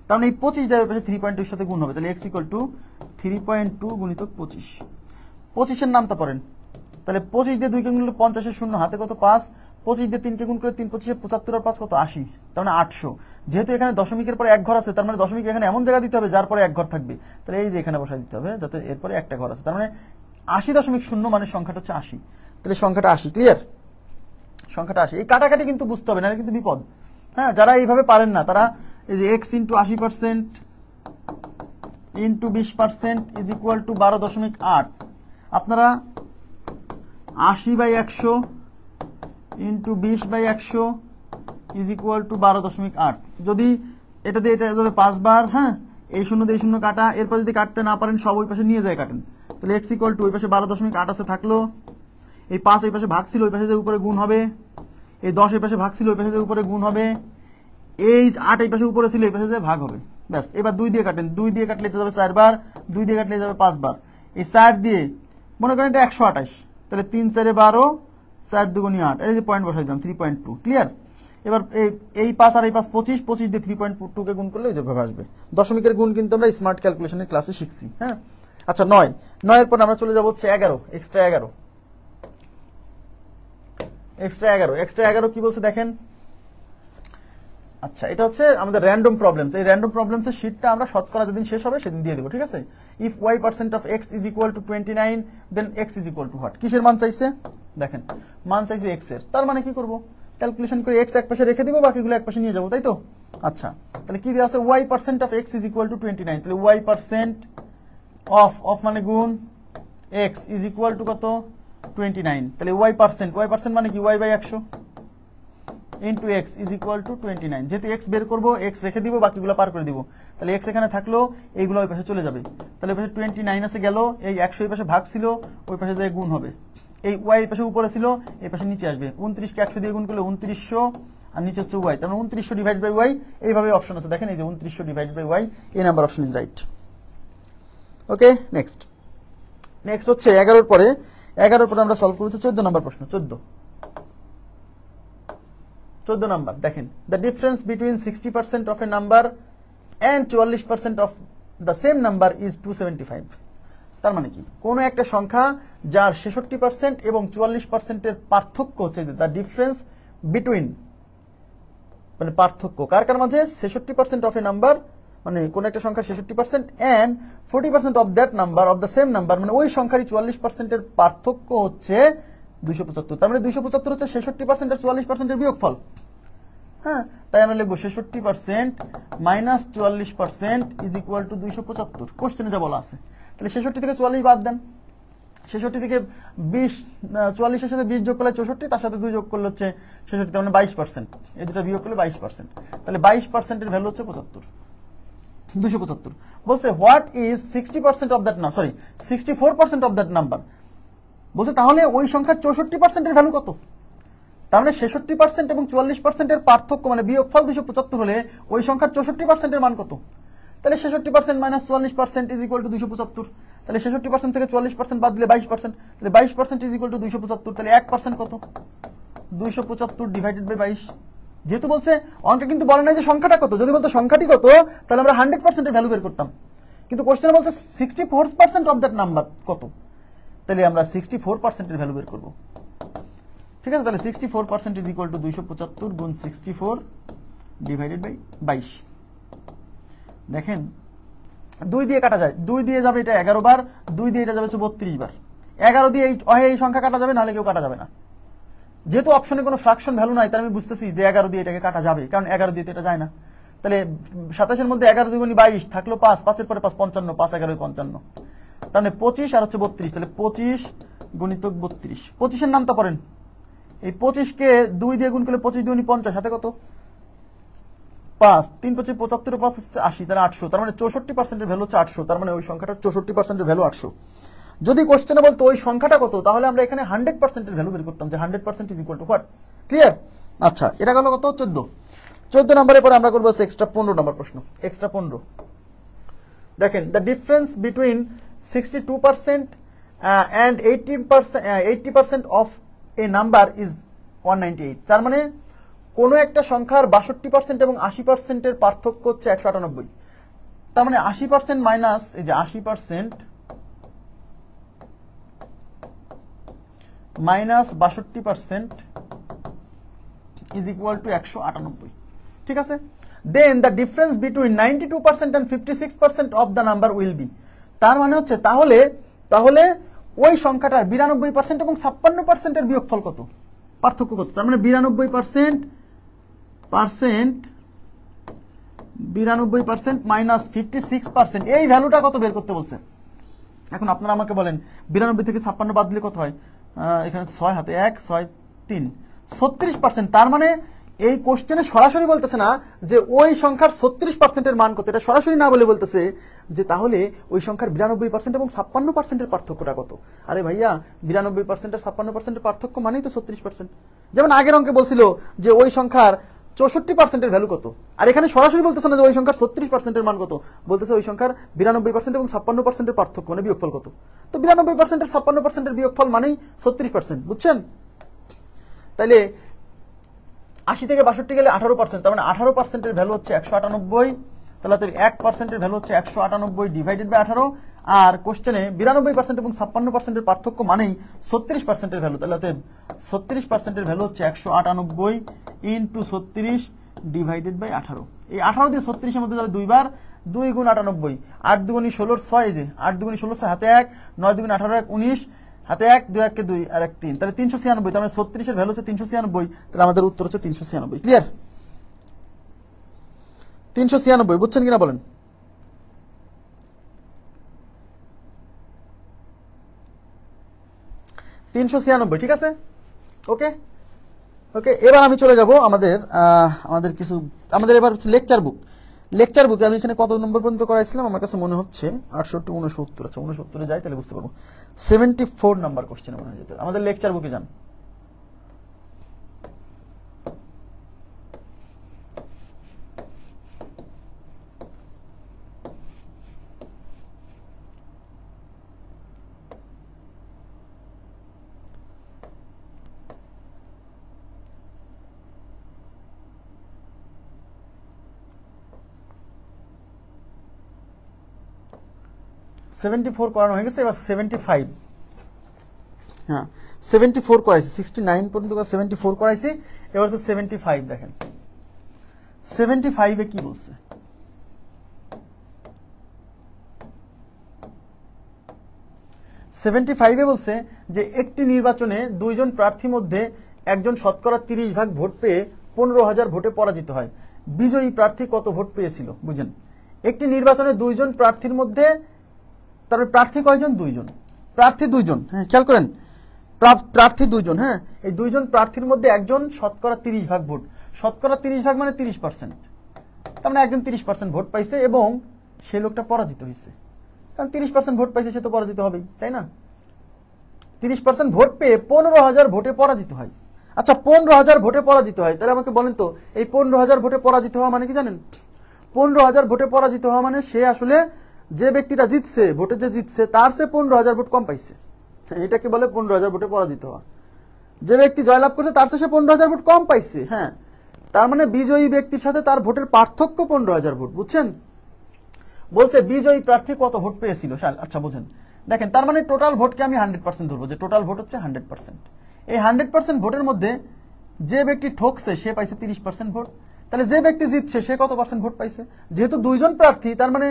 তার মানে এই 25 যায় ওই পাশে 3.2 এর সাথে গুণ হবে, তাহলে x ইকুয়াল টু 3.2 গুণিত 25। 25 এর নামটা পড়েন, তাহলে 25 দিয়ে 2 কে গুণ করলে 50 এর 0 হাতে কত 5, 25 দিয়ে 3 কে গুণ করলে 3 25 75 আর 5 কত 80, তার মানে 800। যেহেতু এখানে দশমিকের পরে এক ঘর আছে, তার মানে দশমিক এখানে এমন জায়গা দিতে হবে যার পরে এক ঘর থাকবে, তাহলে এই যে এখানে বসাই দিতে হবে যাতে এরপরে একটা ঘর আছে, তার মানে 80.0 মানে সংখ্যাটা হচ্ছে 80, তাহলে সংখ্যাটা 80। ক্লিয়ার? সংখ্যাটা 80। এই কাটাকাটি কিন্তু বুঝতে হবে, না কিন্তু বিপদ। হ্যাঁ, যারা এইভাবে পারেন না তারা এই যে x into 80% into 20% is equal two 12.8, আপনারা 80/100 ইন্টু 20/100 ইজ ইকুয়াল টু 12.8, যদি এটা দিয়ে এটা যাবে 5 বার, হ্যাঁ, এই 0 দিয়ে 0 কাটা, এরপর যদি কাটতে না পারেন সব ওই পাশে নিয়ে যায় কাটেন, তাহলে x ইকুয়াল টু ওই পাশে 12.8 আছে থাকলো, এই 5 এই পাশে ভাগ ছিল ওই পাশে যে উপরে গুণ হবে, এই 10 এই পাশে ভাগ ছিল ওই পাশে যে উপরে গুণ হবে, এই 8 এই পাশে উপরে ছিল এই পাশে যে ভাগ হবে, ব্যাস। এবার 2 দিয়ে কাটেন, 2 দিয়ে কাটলে এটা যাবে 4 বার, 2 দিয়ে কাটলে যাবে 5 বার, এই 4 দিয়ে মনে করেন এটা 128, তাহলে 3 4 12, 4 2 8, এই যে পয়েন্ট বসাই দিলাম 3.2। ক্লিয়ার? এবার এই 5 আর এই 5 25, 25 দিয়ে 3.2 কে গুণ করলে এই যে ভাবে আসবে। দশমিকের গুণ কিন্তু আমরা স্মার্ট ক্যালকুলেশনের ক্লাসে শিখছি, হ্যাঁ। আচ্ছা 9 এর পর আমরা চলে যাব হচ্ছে 11, এক্সট্রা 11। এক্সট্রা 11 কি বলছে দেখেন। আচ্ছা, এটা হচ্ছে আমাদের র্যান্ডম প্রবলেমস। এই র্যান্ডম প্রবলেমসের শীটটা আমরা শতকরা যেদিন শেষ হবে সেদিন দিয়ে দেবো, ঠিক আছে। If y% of x is equal to 29 then x is equal to what? কিসের মান চাইছে? দেখেন মান চাইছে x এর। তার মানে কি করব? ক্যালকুলেশন করে x এক পাশে রেখে দিব, বাকিগুলো এক পাশে নিয়ে যাব, তাই তো? আচ্ছা, তাহলে কি দেওয়া আছে? y% of x is equal to 29। তাহলে y% অফ মানে গুণ x ইজ ইকুয়াল টু কত? 29। তাহলে y% মানে কি? y by 100 into x is equal to 29। যেহেতু এক্স বের করবো, এক্স রেখে দিব, বাকিগুলো পার করে দিব। তাহলে এক্স এখানে থাকলো, এইগুলো ওই পাশে চলে যাবে। তাহলে পাশে 29 আছে গেল, এই 100 এই পাশে ভাগ ছিল, ওই পাশে যায় গুণ হবে। এই ওয়াই এই পাশে উপরে ছিল, এই পাশে নিচে আসবে। 29কে 100 দিয়ে গুণ করলে 2900, আর নিচে হচ্ছে ওয়াই। তার মানে 2900 ডিভাইড বাই ওয়াই, এইভাবে অপশন আছে দেখেন, এই যে 2900 ডিভাইড বাই ওয়াই, এই number option is right. Okay, next হচ্ছে 11 পরে আমরা সলভ করেছি 14 নম্বর প্রশ্ন। 14 নাম্বার দেখেন, the difference between 60% of a number and 44% of the same number is 275। তার মানে কি? কোন একটা সংখ্যা যার 66% এবং 44% পার্থক্য হচ্ছে, দ্য ডিফারেন্স বিটুইন মানে পার্থক্য কার মাঝে? 66% অফ এ নাম্বার, মানে কোন একটা সংখ্যার 66% and 40% of that number of the same number, মানে ওই সংখ্যারই 44% পার্থক্য হচ্ছে 275। তার মানে 275 হচ্ছে 66% আর 44% বিয়োগফল। হ্যাঁ, তাই আমরা লিখবো 66% মাইনাস 44% ইজ ইকুয়াল টু 275। কোশ্চেনে যা বলা আছে। তাহলে 66 থেকে 44 বাদ দেন। 66 থেকে 20, 44 এর সাথে 20 যোগ করলে 64, তার সাথে 2 যোগ করলে হচ্ছে 66, তার মানে 22%। এই দুটো বিয়োগ করলে 22%। তাহলে 22% এর ভ্যালু হচ্ছে 275। বলছে what is 60% of that number, sorry 64% of that number. বলছে তাহলে ওই সংখ্যার 64% এর ভ্যালু কত? তার মানে 66% এবং 44% এর পার্থক্য মানে বিয়োগফল 275 হলে ওই সংখ্যার 64% এর মান কত? তাহলে 66% মাইনাস 44% ইজ ইকুয়াল টু 275। তাহলে 66% থেকে 44% বাদ দিলে 22%। তাহলে 22% ইজ ইকুয়াল টু 275। তাহলে 1% কত? 275 ডিভাইডেড বাই 22। যেহেতু বলছে অঙ্কে কিন্তু বলে নাই যে সংখ্যাটা কত। যদি বলতো সংখ্যাটি কত, তাহলে আমরা 100% এর ভ্যালু বের করতাম। কিন্তু কোশ্চেনে বলছে 64% অফ দ্যাট নাম্বার কত, তাহলে আমরা 64% এর ভ্যালু বের করব। ঠিক আছে, তাহলে 64% ইজ ইকুয়াল টু 275 গুণ 64 ডিভাইডেড বাই 22। দেখেন 2 দিয়ে কাটা যায়, 2 দিয়ে যাবে এটা 11 বার, 2 দিয়ে এটা যাবে 32 বার। 11 দিয়ে এই সংখ্যা কাটা যাবে, নাহলে কেউ কাটা যাবে না। যেহেতু অপশনে কোনো ফ্র্যাকশন ভ্যালু নাই, তাই আমি বুঝতেছি যে 11 দিয়ে এটাকে কাটা যাবে, কারণ 11 দিয়ে এটা যায় না। তাহলে 27 এর মধ্যে 11 দুগুণী 22, থাকলো 5, 5 এর পরে 5 55, 5 11 55, তাহলে 25 আর হচ্ছে 32। তাহলে 25 গুণিতক 32, 25 এর নামটা পড়েন। এই 25 কে 2 দিয়ে গুণ করলে 25 দুগুণী 50, সাথে কত 5, 3 25 75, 5 হচ্ছে 80, তাহলে 800। তার মানে 64% এর ভ্যালু হচ্ছে 800। তার মানে ওই সংখ্যাটার 64% এর ভ্যালু 800। যদি কোশ্চেনে বলতো ওই সংখ্যাটা কত, তাহলে আমরা এখানে 100% এর ভ্যালু বের করতাম, যে 100% is equal to what. Clear? আচ্ছা, এটা গেল কত? 14 নম্বরের পরে আমরা করবো এক্সট্রা 15 নম্বর প্রশ্ন। এক্সট্রা 15 দেখেন, the difference between 62% and 80% of a number is 198। তার মানে কোনো একটা সংখ্যার 62% এবং 80% এর পার্থক্য হচ্ছে 198। তার মানে 80% মাইনাস এই যে 80% মাইনাস 62% ইজ ইকুয়াল টু 198। ঠিক আছে, then the difference between 92% and 56% of the number will be. তার মানে হচ্ছে তাহলে ওই সংখ্যাটার 92% এবং 56% এর বিয়োগফল কত, পার্থক্য কত? তার মানে 92% মাইনাস 56%, এই ভ্যালুটা কত বের করতে বলছে। এখন আপনারা আমাকে বলেন 92 থেকে 56 বাদ দিলে কত হয়? এখানে 6 হাতে 1, 6, 3, 36%। তার মানে এই কোশ্চেনে সরাসরি বলতেছে না যে ওই সংখ্যার 36% এর মান কত, এটা সরাসরি না বলে বলতেছে যে তাহলে ওই সংখ্যার 92% এবং 56% এর পার্থক্যটা কত। আরে ভাইয়া, 92% আর 56% এর পার্থক্য মানেই তো 36%। যেমন আগের অঙ্কে বলছিল যে ওই সংখ্যার 64% এর ভ্যালু কত, আর এখানে সরাসরি বলতেছে না যে ওই সংখ্যার 36% এর মান কত, বলতেছে ওই সংখ্যার 92% এবং 56% এর পার্থক্য মানে বিয়োগফল কত। তো 92% আর 56% এর বিয়োগফল মানেই 36%, বুঝছেন? তাইলে 80 থেকে 62 গেলে 18%, তার মানে 18% এর ভ্যালু হচ্ছে 198। তাহলে 1% এর ভ্যালু হচ্ছে 198 ডিভাইডেড বাই 18, আর কোশ্চেনে 92% এবং 56% পার্থক্য মানেই 36% ভ্যালু। তাহলে 36% ভ্যালু হচ্ছে 198 ইন্টু 36 ডিভাইডেড বাই 18। এই 18 দিয়ে 36 মধ্যে যাবে দুইবার, 2 গুণ 98, 8 দুগুণী 16, 6 যে 8 দুগুণী 16, হাতে 1, 9 দুগুণী 18, 19, হাতে 1, 2 1 কে 2 আর 1 3, তাহলে 396। তার মানে 36 এর ভ্যালু হচ্ছে 396, তাহলে আমাদের উত্তর হচ্ছে 396। ক্লিয়ার? 396 বুঝছেন কিনা বলেন? ঠিক আছে, ওকে ওকে। এবার আমি চলে যাব আমাদের এবার হচ্ছে লেকচার বুকে আমি এখানে কত নম্বর পর্যন্ত করাইছিলাম আমার কাছে মনে হচ্ছে 68 69। আচ্ছা 69 যাই তাহলে বুঝতে পারবো। 74 নাম্বার কোশ্চেন মনে হয় যেতে আমাদের লেকচার বুকে যান। করানো হয়ে গেছে, এবার 75। হ্যাঁ 74 করাইছি, 69 পর্যন্ত 74 করাইছি, এবার হচ্ছে 75। দেখেন 75 এ কি বলছে, বলছে যে একটি নির্বাচনে দুইজন প্রার্থীর মধ্যে একজন শতকরা 30% ভোট পেয়ে 15,000 ভোটে পরাজিত হয়। বিজয়ী প্রার্থী কত ভোট পেয়েছিল? বুঝেন, একটি নির্বাচনে দুইজন প্রার্থীর মধ্যে, তবে প্রার্থী কয়জন? দুইজন। প্রার্থী দুইজন, হ্যাঁ খেয়াল করেন, প্রার্থী দুইজন। হ্যাঁ, এই দুইজন প্রার্থীর মধ্যে একজন শতকরা 30% ভোট, শতকরা 30% মানে 30%, তার মানে একজন 30% ভোট পাইছে এবং সেই লোকটা পরাজিত হয়েছে। কারণ 30% ভোট পাইছে, সে তো পরাজিত হবেই, তাই না? 30% ভোট পেয়ে 15,000 ভোটে পরাজিত হয়। আচ্ছা 15,000 ভোটে পরাজিত হয়, তাহলে আমাকে বলেন তো এই 15,000 ভোটে পরাজিত হওয়া মানে কি জানেন? 15,000 ভোটে পরাজিত হওয়া মানে সে আসলে যে ব্যক্তিটা জিতছে, ভোটে যে জিতছে তার সে 15,000 ভোট কম পাইছে, এটাকে বলে 15,000 ভোটে পরাজিত হওয়া। যে ব্যক্তি জয়লাভ করছে তার সে 15,000 ভোট কম পাইছে। হ্যাঁ, তার মানে বিজয়ী ব্যক্তির সাথে তার ভোটের পার্থক্য 15,000 ভোট। বুঝছেন? বলছে বিজয়ী প্রার্থী কত ভোট পেয়েছিল। আচ্ছা বুঝেন, দেখেন তার মানে টোটাল ভোটকে আমি 100% ধরবো, যে টোটাল ভোট হচ্ছে 100%। এই 100% ভোটের মধ্যে যে ব্যক্তি ঠকছে সে পাইছে 30% ভোট। তাহলে যে ব্যক্তি জিতছে সে কত পার্সেন্ট ভোট পাইছে? যেহেতু দুইজন প্রার্থী, তার মানে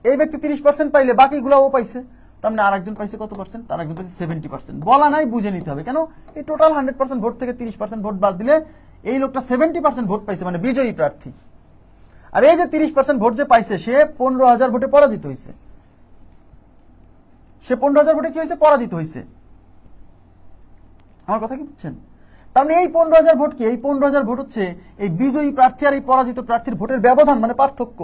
এই ব্যক্তি 30% পাইলে বাকিগুলো ও পাইছে, তার মানে আরেকজন পাইছে কত পার্সেন্ট? তার একজন পাইছে 70%। বলা নাই, বুঝে নিতে হবে। কেন? এই টোটাল 100% ভোট থেকে 30% ভোট বাদ দিলে এই লোকটা 70% ভোট পাইছে, মানে বিজয়ী প্রার্থী। আর এই যে 30% ভোট যে পাইছে সে 15,000 ভোটে পরাজিত হয়েছে। সে 15,000 ভোটে কি হয়েছে? পরাজিত হয়েছে। আমার কথা কি বুঝছেন? তার মানে এই 15,000 ভোট কি? এই 15,000 ভোট হচ্ছে এই বিজয়ী প্রার্থী আর এই পরাজিত প্রার্থীর ভোটের ব্যবধান, মানে পার্থক্য।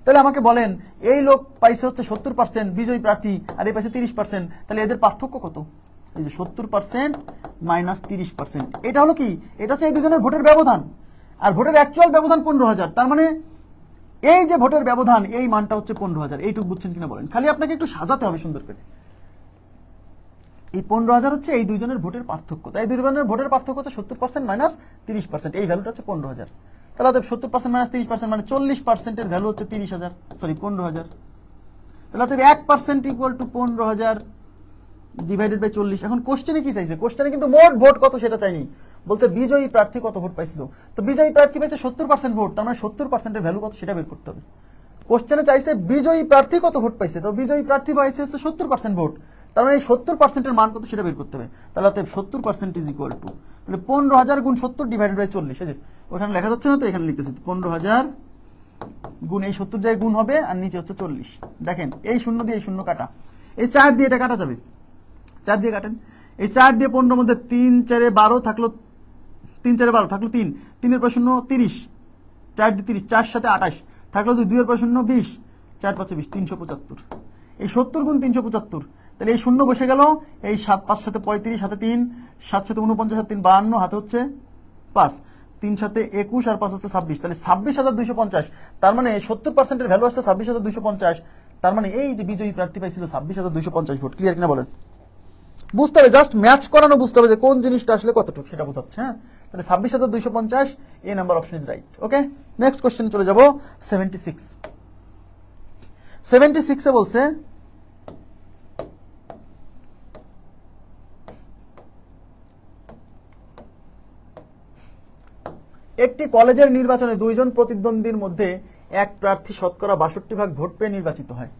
তাহলে আমাকে বলেন এই লোক পাইছে হচ্ছে 70%, বিজয়ী প্রার্থী, আর এই পাইছে 30%, তাহলে এদের পার্থক্য কত? এই যে 70% মাইনাস 30%, এটা হলো কি? এটা হচ্ছে এই দুজনের ভোটের ব্যবধান, আর ভোটের অ্যাকচুয়াল ব্যবধান 15,000। তার মানে এই যে ভোটের ব্যবধান, এই মানটা হচ্ছে 15,000। এইটুকু বুঝছেন কিনা বলেন? খালি আপনাকে একটু সাজাতে হবে সুন্দর করে। এই 15,000 হচ্ছে এই দুইজনের ভোটের পার্থক্য। তাই দুইজনের ভোটের পার্থক্য হচ্ছে 70% মাইনাস 30%, এই ভ্যালুটা হচ্ছে 15,000। তাহলে 70% মাইনাস 30% মানে 40%-এর ভ্যালু হচ্ছে 30,000, সরি 15,000। তাহলে 1% ইকুয়াল টু 15,000 ডিভাইডেড বাই 40। এখন কোশ্চেনে কি চাইছে? কোশ্চেনে কিন্তু মোট ভোট কত সেটা চাইনি, বলছে বিজয়ী প্রার্থী কত ভোট পাইছিল। তো বিজয়ী প্রার্থী পাইছে 70% ভোট, তার মানে 70%-এর ভ্যালু কত সেটা বের করতে হবে। কোশ্চেনে চাইছে বিজয়ী প্রার্থী কত ভোট পাইছে, তো বিজয়ী প্রার্থী পাইছে হচ্ছে 70% ভোট, তার মানে এই 70%-এর মান কত সেটা বের করতে হবে। তাহলে 70% ইজ ইকুয়াল টু, তাহলে 15,000 গুণ 70 ডিভাইডেড বাই 40। এই যে ওখানে লেখা যাচ্ছে না, তো এখানে লিখতেছি 15,000 গুণ এই 70 জায়গায় গুণ হবে, আর নিচে হচ্ছে 40। দেখেন এই শূন্য দিয়ে এই শূন্য কাটা, এই 4 দিয়ে এটা কাটা যাবে, 4 দিয়ে কাটেন। এই 4 দিয়ে 15 মধ্যে 3 4 12 থাকলো, 3 4 12 থাকলো 3, 3 এর পর শূন্য 30, 4 দিয়ে 30, 4 সাথে 28 থাকলো 2, 2 এর পর শূন্য 20, 4 5 20, 375। এই 70 গুণ 375, তাহলে এই শূন্য বসে গেল, এই 7 5 সাথে 35, হাতে 3, 7 সাথে 49, হাতে 3 52, হাতে হচ্ছে 5, 3 সাথে 21 আর 5 হচ্ছে 26, তাহলে 26,250। তার মানে 70%-এর ভ্যালু হচ্ছে 26,250। তার মানে এই যে বিজয়ী প্রার্থী পাইছিল 26,250 ভোট। ক্লিয়ার কিনা বলেন? বুঝতে হবে, জাস্ট ম্যাচ করানো বুঝতে হবে যে কোন জিনিসটা আসলে কতটুকু সেটা বোঝাচ্ছে। হ্যাঁ, তাহলে 26,250, এই number option is right. Okay, next question চলে যাব। 76 এ বলছে একটি কলেজের নির্বাচনে 2 জন প্রতিদ্বন্দ্বীর মধ্যে এক প্রার্থী শতকরা 62% ভাগ ভোট পেয়ে নির্বাচিত হয়।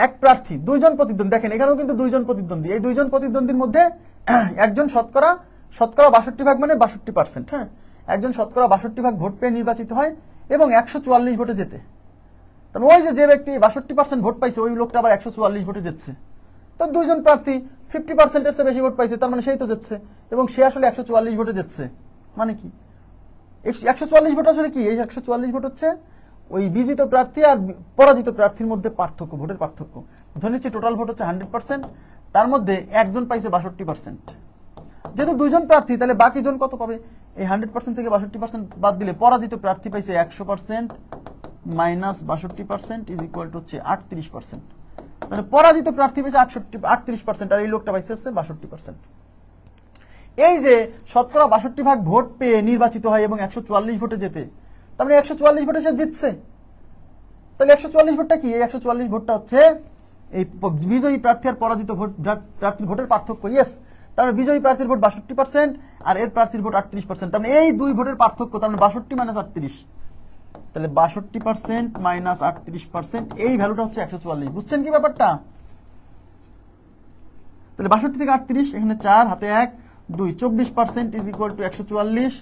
এক প্রার্থী 2 জন প্রতিদ্বন্দ্বী, দেখেন এখানেও কিন্তু 2 জন প্রতিদ্বন্দ্বী, এই 2 জন প্রতিদ্বন্দ্বীর মধ্যে একজন শতকরা 62% মানে 62%, হ্যাঁ, একজন শতকরা 62% ভোট পেয়ে নির্বাচিত হয় এবং 144 ভোটে জেতে। তাহলে ওই যে ব্যক্তি 62% ভোট পাইছে ওই লোকটা আবার 144 ভোটে জিতছে। তো 2 জন প্রার্থী 50% এর চেয়ে বেশি ভোট পাইছে, তার মানে সেই তো জিতছে এবং সে আসলে 144 ভোটে জিতছে। মানে কি 144 ভোট আসলে কি? এই 144 ভোট হচ্ছে ওই বিজিত প্রার্থী আর পরাজিত প্রার্থীর মধ্যে পার্থক্য, ভোটের পার্থক্য। ধরে নিচ্ছি টোটাল ভোট হচ্ছে 100%, তার মধ্যে একজন পাইছে 62%। যেহেতু 2 জন প্রার্থী তাহলে বাকি জন কত পাবে? এই 100% থেকে 62% বাদ দিলে পরাজিত প্রার্থী পাইছে 100% মাইনাস 62% ইজ ইকুয়াল টু হচ্ছে 38%। মানে পরাজিত প্রার্থী পাইছে 38% আর এই লোকটা পাইছে হচ্ছে 62%। এই যে শতকরা 62% ভোট পেয়ে নির্বাচিত হয় এবং 144 ভোটে জেতে, তার মানে 144 ভোটে সে জিতছে। তাহলে 144 ভোটটা কি? এই 144 ভোটটা হচ্ছে এই বিজয়ী প্রার্থী আর পরাজিত প্রার্থীর ভোটের পার্থক্য। ইয়েস, তার মানে বিজয়ী প্রার্থীর ভোট 62% আর এর প্রার্থীর ভোট 38%। তার মানে এই 2 ভোটের পার্থক্য, তার মানে 62 মাইনাস 38, তাহলে 62% মাইনাস 38%, এই ভ্যালুটা হচ্ছে 144। বুঝছেন কি ব্যাপারটা? তাহলে 62 থেকে 38, এখানে 4 হাতে 1 2, 24% ইজ ইকুয়াল টু 144,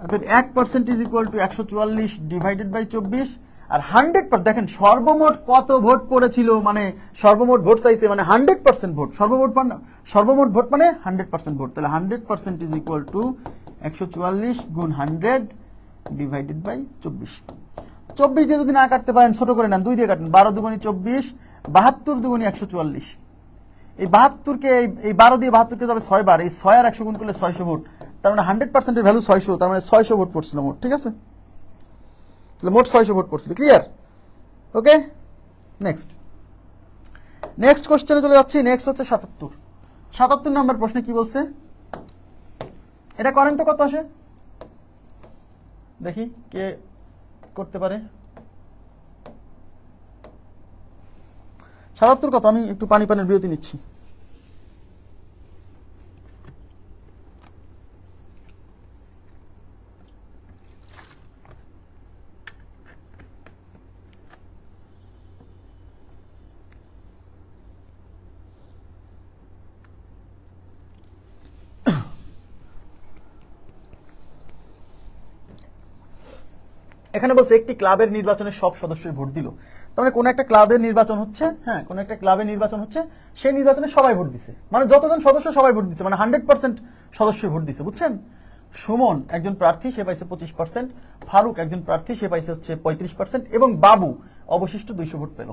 অর্থাৎ 1% is equal to 144 divided by 24। আর 100%, দেখেন সর্বমোট কত ভোট পড়েছিল, মানে সর্বমোট ভোট চাইছে মানে 100% ভোট, সর্বমোট ভোট মানে 100% ভোট। তাহলে 100% ইজ ইকুয়াল টু 144 গুণ 100 ডিভাইডেড বাই 24। 24 দিয়ে যদি না কাটতে পারেন ছোট করে নেন, 2 দিয়ে কাটেন, 12 দুগুণী 24, 72 দুগুণী 144। এই 72কে এই 12 দিয়ে 72কে যাবে 6 বার, এই 6 আর 100 গুণ করলে 600 ভোট, তার মানে 100% এর ভ্যালু 600, তার মানে 600 ভোট পড়ছিল মোট। ঠিক আছে, তাহলে মোট 600 ভোট পড়ছিল। ক্লিয়ার? ওকে, নেক্সট কোশ্চেনে চলে যাচ্ছি। নেক্সট হচ্ছে 77 নম্বর প্রশ্নে কি বলছে এটা করেন তো, কত আসে দেখি কে করতে পারে। 77 কত? আমি একটু পানির বিরতি নিচ্ছি। এখানে বলছে একটি ক্লাবের নির্বাচনে সব সদস্যই ভোট দিল। তাহলে কোন একটা ক্লাবের নির্বাচন হচ্ছে, হ্যাঁ, কোন একটা ক্লাবের নির্বাচন হচ্ছে, সেই নির্বাচনে সবাই ভোট দিছে, মানে যতজন সদস্য সবাই ভোট দিছে, মানে 100% সদস্যই ভোট দিছে। বুঝছেন? সুমন একজন প্রার্থী, সে পাইছে 25%, ফারুক একজন প্রার্থী, সে পাইছে হচ্ছে 35% এবং বাবু অবশিষ্ট 200 ভোট পেল।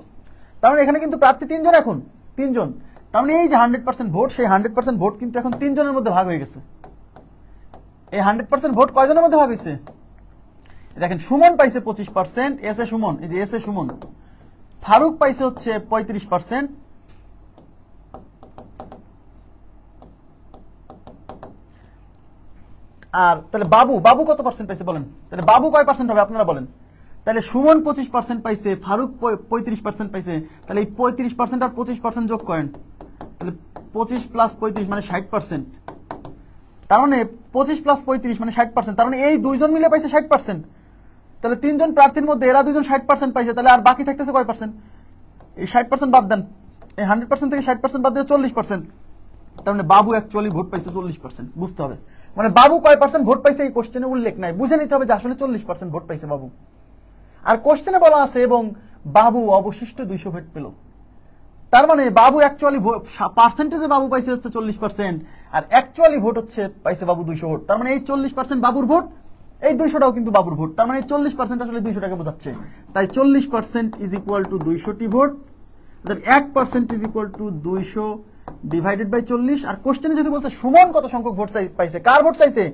তার মানে এখানে কিন্তু প্রার্থী 3 জন, এখন 3 জন। তার মানে এই যে 100% ভোট, সেই 100% ভোট কিন্তু এখন 3 জনের মধ্যে ভাগ হয়ে গেছে। এই 100% ভোট কয়জনের মধ্যে ভাগ হয়েছে? দেখেন, সুমন পাইছে 25%, এস এ সুমন, এই যে এস এ সুমন। ফারুক পাইছে হচ্ছে 35%, আর তাহলে বাবু কত পার্সেন্ট পাইছে বলেন? তাহলে বাবু কয় পার্সেন্ট হবে আপনারা বলেন? তাহলে সুমন 25% পাইছে, ফারুক 35% পাইছে, তাহলে এই 35% আর 25% যোগ করেন, তাহলে 25 প্লাস 35 মানে 60%। তার মানে 25 প্লাস 35 মানে 60%। তার মানে এই 2 জন মিলে পাইছে 60%। তাহলে 3 জন প্রার্থীর মধ্যে এরা 2 জন 60% পাইছে, তাহলে আর বাকি থাকতেছে কয় পার্সেন্ট? এই 60% বাদ দেন, এই 100% থেকে 60% বাদ দিয়ে 40%। তার মানে বাবু অ্যাকচুয়ালি ভোট পাইছে 40%। বুঝতে হবে, মানে বাবু কয় পার্সেন্ট ভোট পাইছে এই কোশ্চেনে উল্লেখ নাই, বুঝে নিতে হবে যে আসলে 40% ভোট পাইছে বাবু। আর কোশ্চেনে বলা আছে এবং বাবু অবশিষ্ট 200 ভোট পেল। তার মানে বাবু অ্যাকচুয়ালি পার্সেন্টেজে বাবু পাইছে হচ্ছে 40%, আর অ্যাকচুয়ালি ভোট হচ্ছে পাইছে বাবু 200 ভোট। তার মানে এই 40% বাবুর ভোট, এই 200টাও কিন্তু বাবুর ভোট। তার মানে 40% আসলে 200টাকে বোঝাচ্ছে। তাই 40% ইজ ইকুয়াল টু 200টি vote, 1% is equal to 200 divided by 40। আর কোশ্চেনে যদি বলছে সুমন কত সংখ্যক ভোট পাইছে, কার ভোট চাইছে?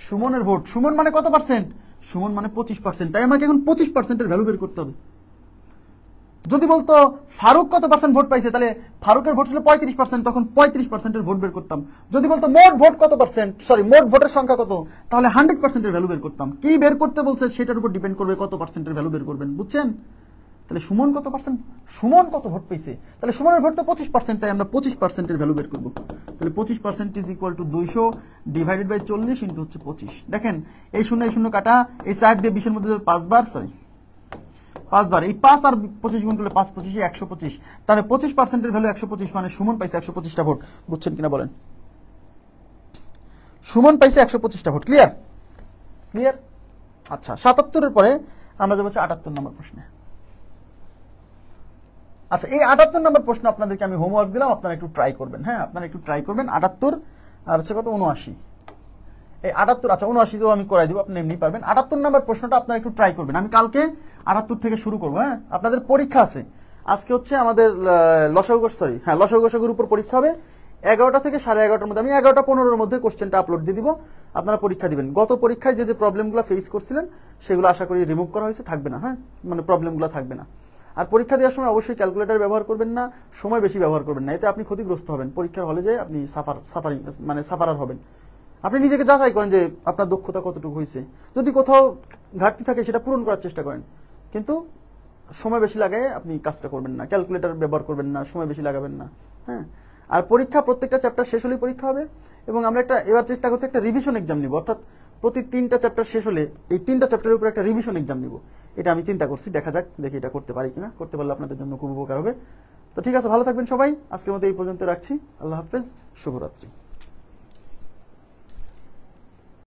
সুমনের ভোট। সুমন মানে কত পার্সেন্ট? সুমন মানে 25%। তাই আমাকে এখন 25% এর ভ্যালু বের করতে হবে। যদি বলতো ফারুক কত পার্সেন্ট ভোট পাইছে, তাহলে ফারুকের ভোট ছিল 35%, তখন 35% এর ভোট বের করতাম। যদি বলতো মোট ভোট কত পার্সেন্ট, মোট ভোটের সংখ্যা কত, তাহলে 100% এর ভ্যালু বের করতাম। কি বের করতে বলছে সেটার উপর ডিপেন্ড করবে কত পার্সেন্টের ভ্যালু বের করবেন। বুঝছেন? তাহলে সুমন কত পার্সেন্ট, সুমন কত ভোট পেয়েছে, তাহলে সুমনের ভোট তো 25%, তাই আমরা 25%-এর ভ্যালু বের করবো। তাহলে 25% is equal to 200 divided by 40 into হচ্ছে 25। দেখেন এই শূন্য কাটা, এই 4 দিয়ে 20-এর মধ্যে 5 বার, এই 5 আর 25 গুণ করলে 5 25 125, তাহলে 25%-এর ভ্যালু 125, মানে সুমন পাইছে 125টা ভোট। বুঝছেন কিনা বলেন? সুমন পাইছে 125টা ভোট। ক্লিয়ার? আচ্ছা, 77-এর পরে আমরা যাবো 78 নম্বর প্রশ্নে। আচ্ছা, এই 78 নম্বর প্রশ্ন আপনাদেরকে আমি হোমওয়ার্ক দিলাম, আপনারা একটু ট্রাই করবেন। হ্যাঁ, আপনারা একটু ট্রাই করবেন। 78 আর হচ্ছে কত, 79। এই 78, আচ্ছা 79 আমি করাই দিব, আপনি এমনি পারবেন। 78 নম্বর প্রশ্নটা আপনারা একটু ট্রাই করবেন। আমি কালকে 78 থেকে শুরু করবো। হ্যাঁ, আপনাদের পরীক্ষা আছে আজকে, হচ্ছে আমাদের লসাগু গসাগুর উপর পরীক্ষা হবে 11টা থেকে 11:30-এর মধ্যে। আমি 11:15-এর মধ্যে কোশ্চেনটা আপলোড দিয়ে দিব, আপনারা পরীক্ষা দিবেন। গত পরীক্ষায় যে প্রবলেমগুলো ফেস করছিলেন সেগুলো আশা করি রিমুভ করা হয়েছে, থাকবে না। হ্যাঁ, মানে প্রবলেমগুলো থাকবে না। আর পরীক্ষা দেওয়ার সময় অবশ্যই ক্যালকুলেটর ব্যবহার করবেন না, সময় বেশি ব্যবহার করবেন না, এতে আপনি ক্ষতিগ্রস্ত হবেন। পরীক্ষার হলে যে আপনি সাফারার হবেন। আপনি নিজেকে যাচাই করেন যে আপনার দক্ষতা কতটুকু হয়েছে, যদি কোথাও ঘাটতি থাকে সেটা পূরণ করার চেষ্টা করেন, কিন্তু সময় বেশি লাগায় আপনি কাজটা করবেন না, ক্যালকুলেটর ব্যবহার করবেন না, সময় বেশি লাগাবেন না। হ্যাঁ, আর পরীক্ষা প্রত্যেকটা চ্যাপ্টার শেষ হলেই পরীক্ষা হবে, এবং আমরা এবার চেষ্টা করছি একটা রিভিশন এক্সাম নিব, অর্থাৎ প্রতি 3টা চ্যাপ্টার শেষ হলে এই 3টা চ্যাপ্টারের উপর একটা রিভিশন এক্সাম নিব। এটা আমি চিন্তা করছি, দেখা যাক, দেখি এটা করতে পারি কিনা। করতে পারলে আপনাদের জন্য খুব উপকার হবে। তো ঠিক আছে, ভালো থাকবেন সবাই। আজকের মতো এই পর্যন্ত রাখছি। আল্লাহ হাফেজ, শুভরাত্রি।